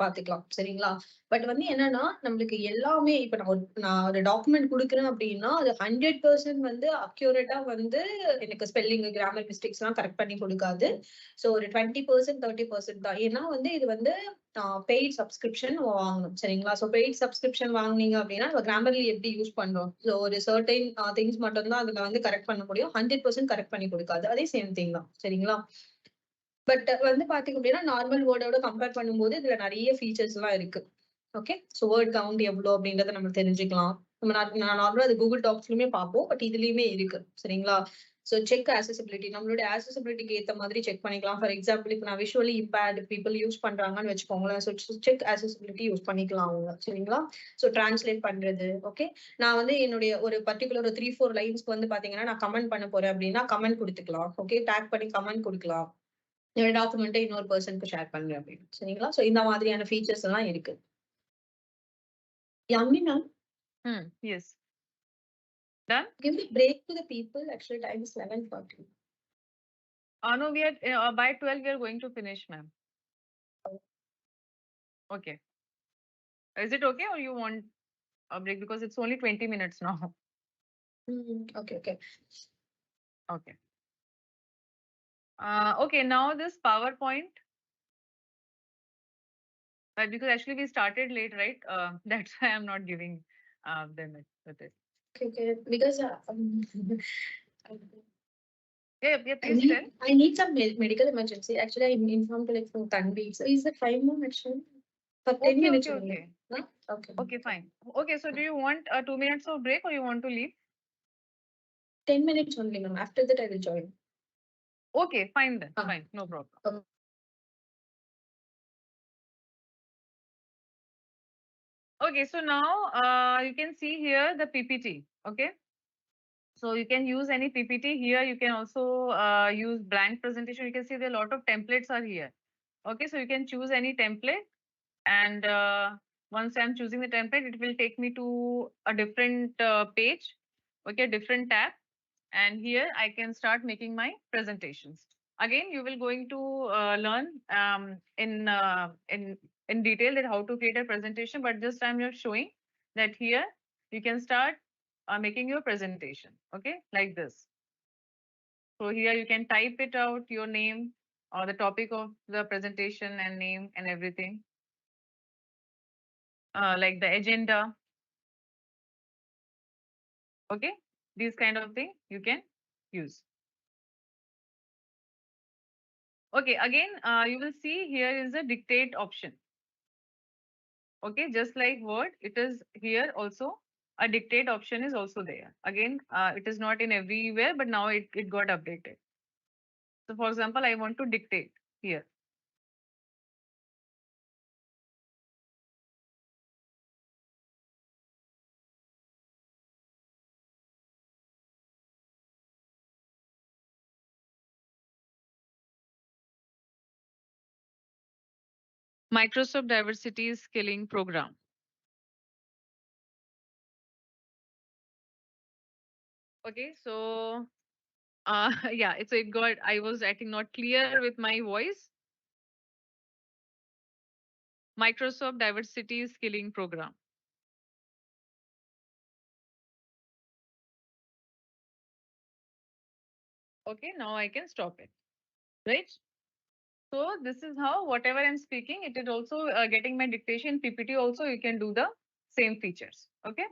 பாத்துக்கலாம். சரிங்களா? பட் வந்து என்னன்னா நம்மளுக்கு எல்லாமே இப்ப நான் ஒரு டாக்குமெண்ட் கொடுக்குறேன் அப்படின்னா அது 100% வந்து அக்யூரேட்டா வந்து எனக்கு ஸ்பெல்லிங் கிராமர் மிஸ்டேக்ஸ் எல்லாம் கரெக்ட் பண்ணி கொடுக்காது. ஸோ ஒரு 20% 30% தான். ஏன்னா வந்து இது வந்து பெய்ட் சப்ஸ்கிரிப்ஷன் வாங்கணும். சரிங்களா? ஸோ பெய்ட் சப்ஸ்கிரிப்ஷன் வாங்குனீங்க அப்படின்னா நம்ம கிராமர்லி எப்படி யூஸ் பண்றோம், ஸோ ஒரு சர்டைன் திங்ஸ் மட்டும் தான் அதுல வந்து கரெக்ட் பண்ண முடியும். 100% கரெக்ட் பண்ணி கொடுக்காது. அதே சேம் திங் தான். சரிங்களா? பட் வந்து பாத்தீங்க அப்படின்னா நார்மல் வேர்டோட கம்பேர் பண்ணும்போது இதுல நிறைய ஃபீச்சர்ஸ் எல்லாம் இருக்கு. ஓகே, ஸோ வேர்ட் கவுண்ட் எவ்வளோ அப்படின்றத நம்ம தெரிஞ்சுக்கலாம். நம்ம நார்மலா அது கூகுள் டாக்ஸ்லயுமே பார்ப்போம், பட் இதுலயுமே இருக்கு. சரிங்களா? ஸோ செக் ஆக்சசிபிலிட்டி, நம்மளோட ஆக்சசிபிலிட்டிக்கு ஏற்ற மாதிரி செக் பண்ணிக்கலாம். ஃபார் எக்ஸாம்பிள் இப்போ நான் விஷுவலி இம்பேர்டு பீப்புள் யூஸ் பண்றாங்கன்னு வச்சுக்கோங்களேன். ஸோ செக் ஆக்சசிபிலிட்டி யூஸ் பண்ணிக்கலாம் அவங்க. சரிங்களா? ஸோ டிரான்ஸ்லேட் பண்றது. ஓகே, நான் வந்து என்னுடைய ஒரு பர்டிகுலர் ஒரு 3-4 லைன்ஸ்க்கு வந்து பாத்தீங்கன்னா நான் கமெண்ட் பண்ண போறேன் அப்படின்னா கமெண்ட் கொடுத்துக்கலாம். ஓகே, டேக் பண்ணி கமெண்ட் கொடுக்கலாம். என்னோட டாக்குமெண்ட்டை இன்னொரு பர்சனுக்கு ஷேர் பண்றேன் அப்படின்னு. சரிங்களா? ஸோ இந்த மாதிரியான ஃபீச்சர்ஸ் எல்லாம் இருக்கு. Yamini ma'am, Yes. Done? give me break to the people. Actually, time is 11:40. No, we are by 12 we are going to finish, ma'am. Okay. Is it okay or you want a break because it's only 20 minutes now? Okay, okay. Okay. Okay, now this PowerPoint. Because actually we started late, right? That's why I'm not giving them it with it. Okay, okay. Because Yeah, please tell. I need some medical emergency. Actually, I'm informed like from Tanvi. So is that 5 more actually? For 10 Okay, minutes okay, only. okay. Huh? Okay. Okay, fine. Okay, so do you want 2 minutes of break or you want to leave? 10 minutes only, ma'am. After that, I will join. Okay, fine then. Fine, no problem. Okay. Okay, so now you can see here the PPT. Okay. So you can use any PPT here. You can also use blank presentation. You can see there are a lot of templates are here. Okay, so you can choose any template. And once I'm choosing the template, it will take me to a different page. Okay, different tab. And here I can start making my presentations. Again, you will going to learn in detail that how to create a presentation, but just I'm just showing that here you can start making your presentation. Okay, like this. So here you can type it out, your name, or the topic of the presentation and name and everything, like the agenda. Okay, these kind of thing you can use. Okay, again, you will see here is a dictate option. Okay, just like Word, it is here also. A dictate option is also there. Again, it is not in everywhere, but now it got updated. So for example, I want to dictate here. Microsoft Diversity Skilling Program. Okay, so yeah, so it got, I was acting not clear with my voice. Microsoft Diversity Skilling Program. Okay, now I can stop it, right? So this is how whatever I'm speaking, it is also getting my dictation PPT also, you can do the same features. Okay.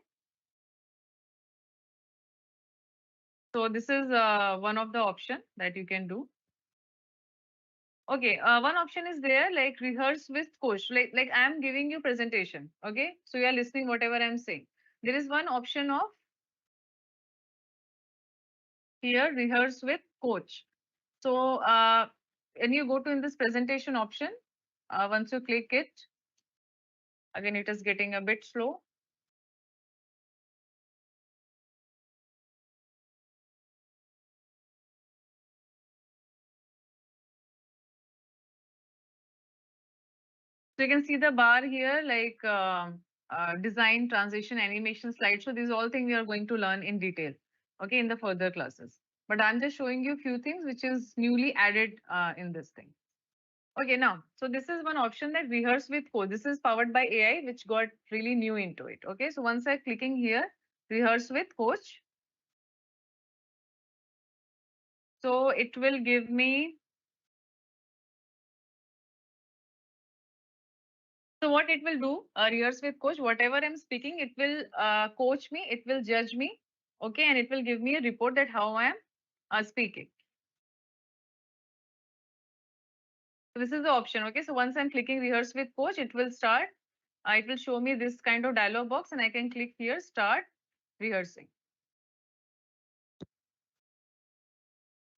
So this is one of the option that you can do. Okay, one option is there like rehearse with coach. Like I'm giving you presentation. Okay, so you are listening whatever I'm saying. There is one option of here rehearse with coach. So when you go to in this presentation option, once you click it, again it is getting a bit slow. So you can see the bar here like design, transition, animation, slideshow. These all things we are going to learn in detail, okay, in the further classes. But I'm just showing you a few things which is newly added in this thing. Okay, now, so this is one option that rehearse with code. This is powered by AI, which got really new into it. Okay, so once I'm clicking here, rehearse with coach. So it will give me. So what it will do, rehearse with coach, whatever I'm speaking, it will coach me, it will judge me, okay, and it will give me a report that how I am speaking. So this is the option, okay. So once I'm clicking rehearse with coach, it will start. It will show me this kind of dialog box, and I can click here, start rehearsing.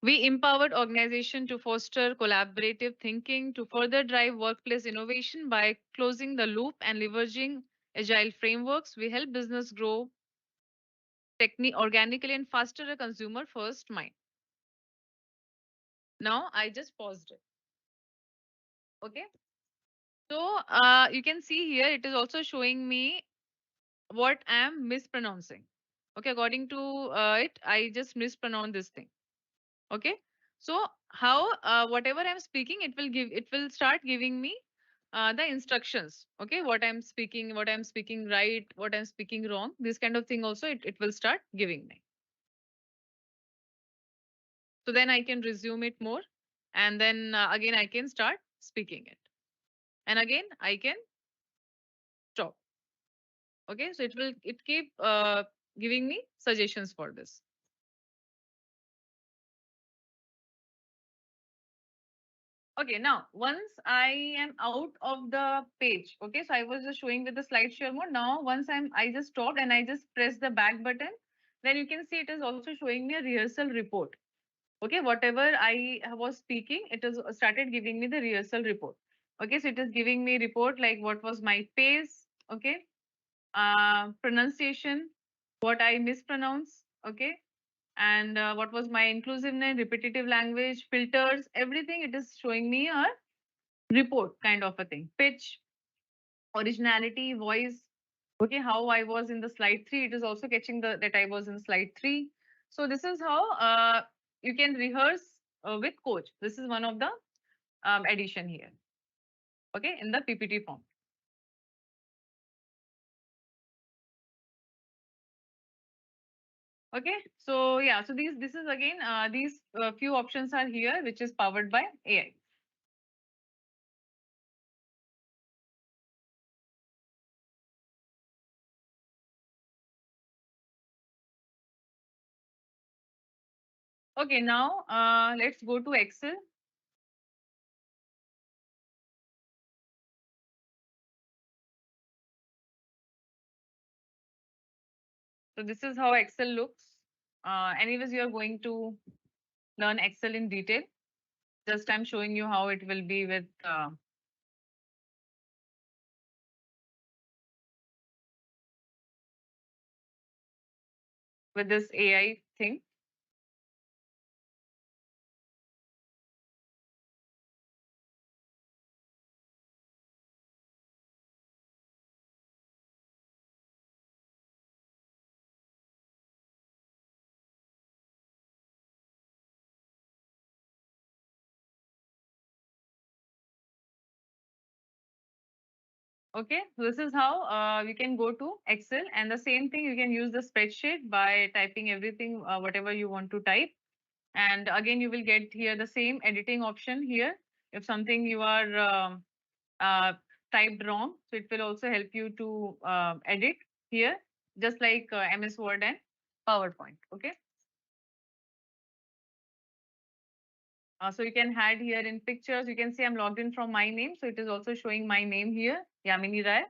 We empowered organization to foster collaborative thinking to further drive workplace innovation by closing the loop and leveraging agile frameworks. We help business grow organically and faster a consumer first mind. Now I just paused it. Okay. So you can see here it is also showing me what I am mispronouncing. Okay, according to it, I just mispronounced this thing. Okay. So how whatever I'm speaking, it will start giving me the instructions. Okay, what I'm speaking right, what I'm speaking wrong. This kind of thing also it will start giving me. So then I can resume it more, and then again I can start speaking it, and again I can stop. Okay, so it keep giving me suggestions for this. Okay, now once I am out of the page, okay, so I was just showing with the slide share mode. Now once I just stopped and I just press the back button, then you can see it is also showing me a rehearsal report. Okay, whatever I was speaking, it has started giving me the rehearsal report. Okay, so it is giving me report like what was my pace, okay, pronunciation, what I mispronounce, okay, and what was my inclusiveness, repetitive language, filters, everything. It is showing me a report kind of a thing. Pitch, originality, voice. Okay, how I was in the slide 3. It is also catching that I was in slide 3. So this is how you can rehearse with coach. This is one of the addition here. Okay, in the PPT form. Okay, so yeah, so this is again these few options are here which is powered by AI. Okay, now let's go to Excel. So this is how Excel looks. Anyways, you are going to learn Excel in detail. Just I'm showing you how it will be with this AI thing. Okay, so this is how we can go to Excel, and the same thing you can use the spreadsheet by typing everything whatever you want to type. And again, you will get here the same editing option here. If something you are uh, typed wrong, so it will also help you to edit here, just like MS Word and PowerPoint. Okay. So you can add here in pictures. You can see I'm logged in from my name. So it is also showing my name here, Yamini Rai.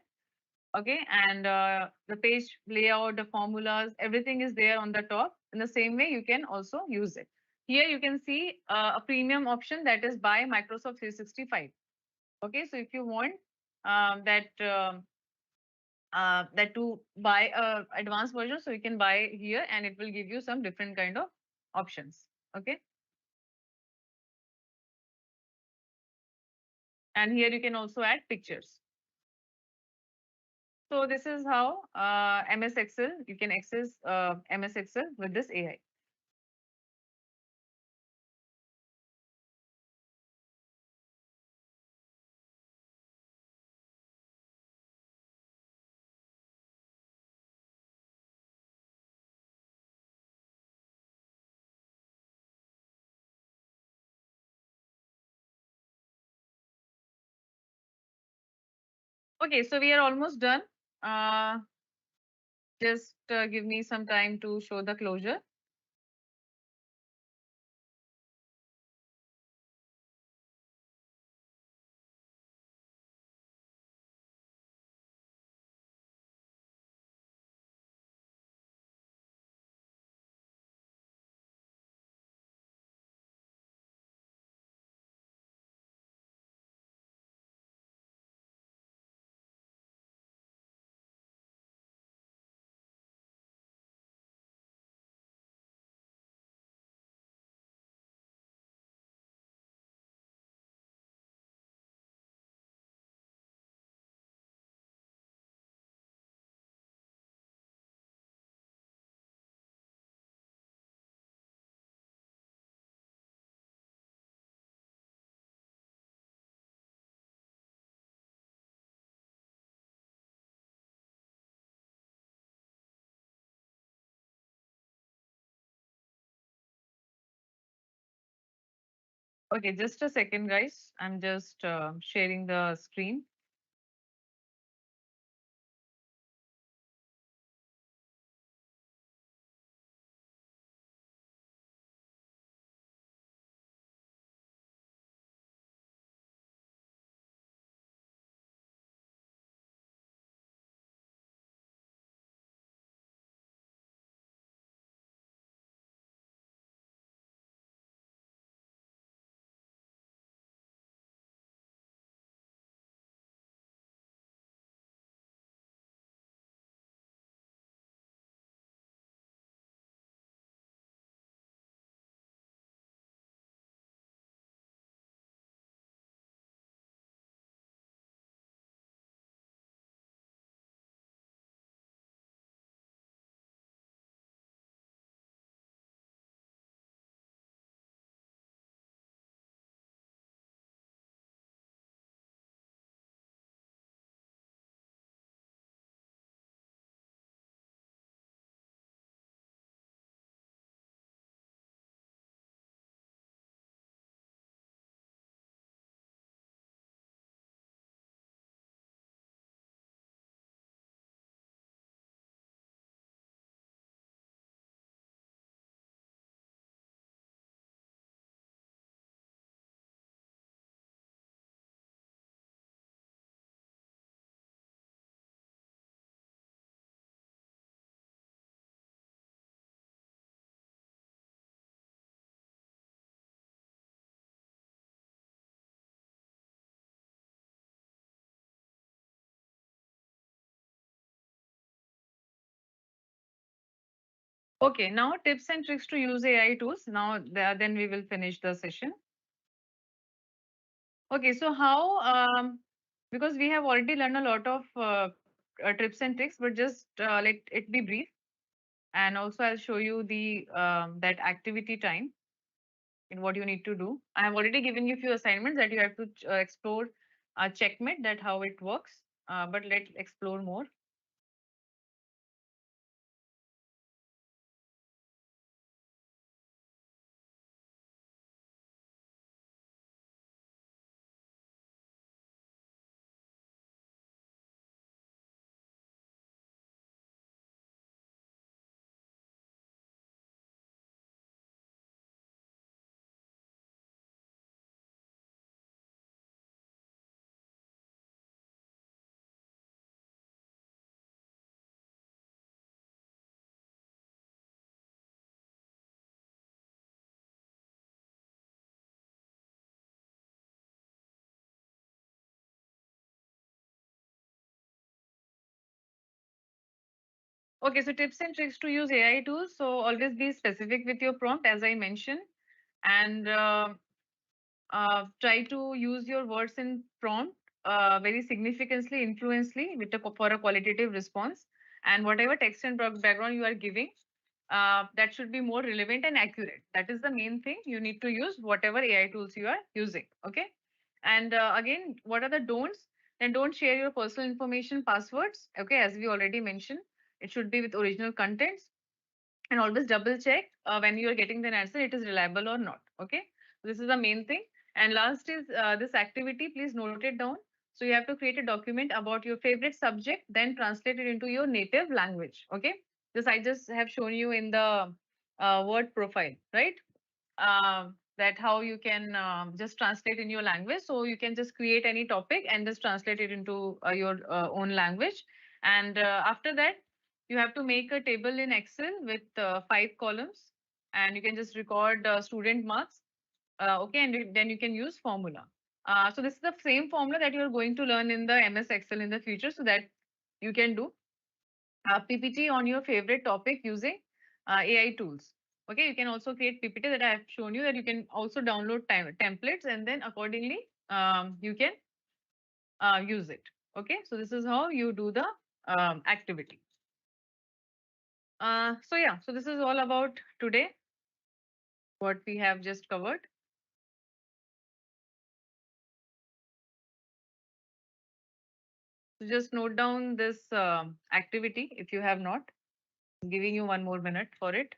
Okay. And the page layout, the formulas, everything is there on the top. In the same way, you can also use it. Here you can see a premium option that is by Microsoft 365. Okay. So if you want that to buy a advanced version, so you can buy here and it will give you some different kind of options. Okay. And here you can also add pictures. So this is how MS Excel, you can access MS Excel with this AI. Okay, so we are almost done. Just give me some time to show the closure. Okay, just a second, guys. I'm just sharing the screen. Okay, now tips and tricks to use AI tools. Now, then we will finish the session. Okay, so how, because we have already learned a lot of tips and tricks, but just let it be brief. And also I'll show you the that activity time in what you need to do. I have already given you a few assignments that you have to explore, checkmate that how it works. But let's explore more. Okay, so tips and tricks to use AI tools. So always be specific with your prompt, as I mentioned, and try to use your words in prompt very significantly, influentially for a qualitative response. And whatever text and background you are giving, that should be more relevant and accurate. That is the main thing. You need to use whatever AI tools you are using. Okay. And again, what are the don'ts? Then don't share your personal information, passwords. Okay, as we already mentioned, it should be with original contents, and always double check when you are getting the answer it is reliable or not. Okay, this is the main thing. And last is this activity, please note it down. So you have to create a document about your favorite subject, then translate it into your native language. Okay, this I just have shown you in the word profile, right? That how you can just translate in your language. So you can just create any topic and just translate it into your own language. And after that, you have to make a table in Excel with 5 columns, and you can just record student marks. Okay, and then you can use formula. So this is the same formula that you are going to learn in the MS Excel in the future, so that you can do PPT on your favorite topic using AI tools. Okay, you can also create PPT that I have shown you, that you can also download templates, and then accordingly you can use it. Okay, so this is how you do the activity. So yeah, so this is all about today, what we have just covered. So just note down this activity if you have not. I'm giving you 1 more minute for it.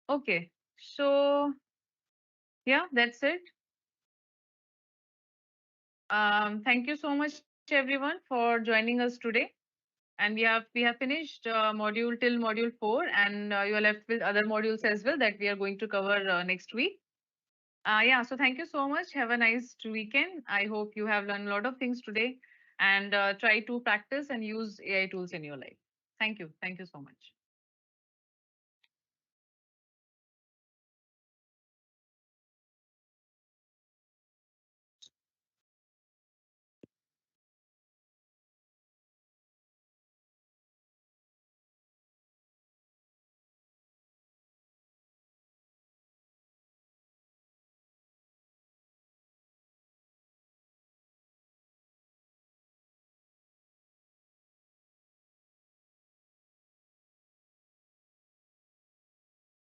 Okay, so yeah, that's it. Thank you so much, everyone, for joining us today. And we have finished module till module 4, and you are left with other modules as well that we are going to cover next week. Yeah, so thank you so much. Have a nice weekend. I hope you have learned a lot of things today, and try to practice and use AI tools in your life. Thank you. Thank you so much.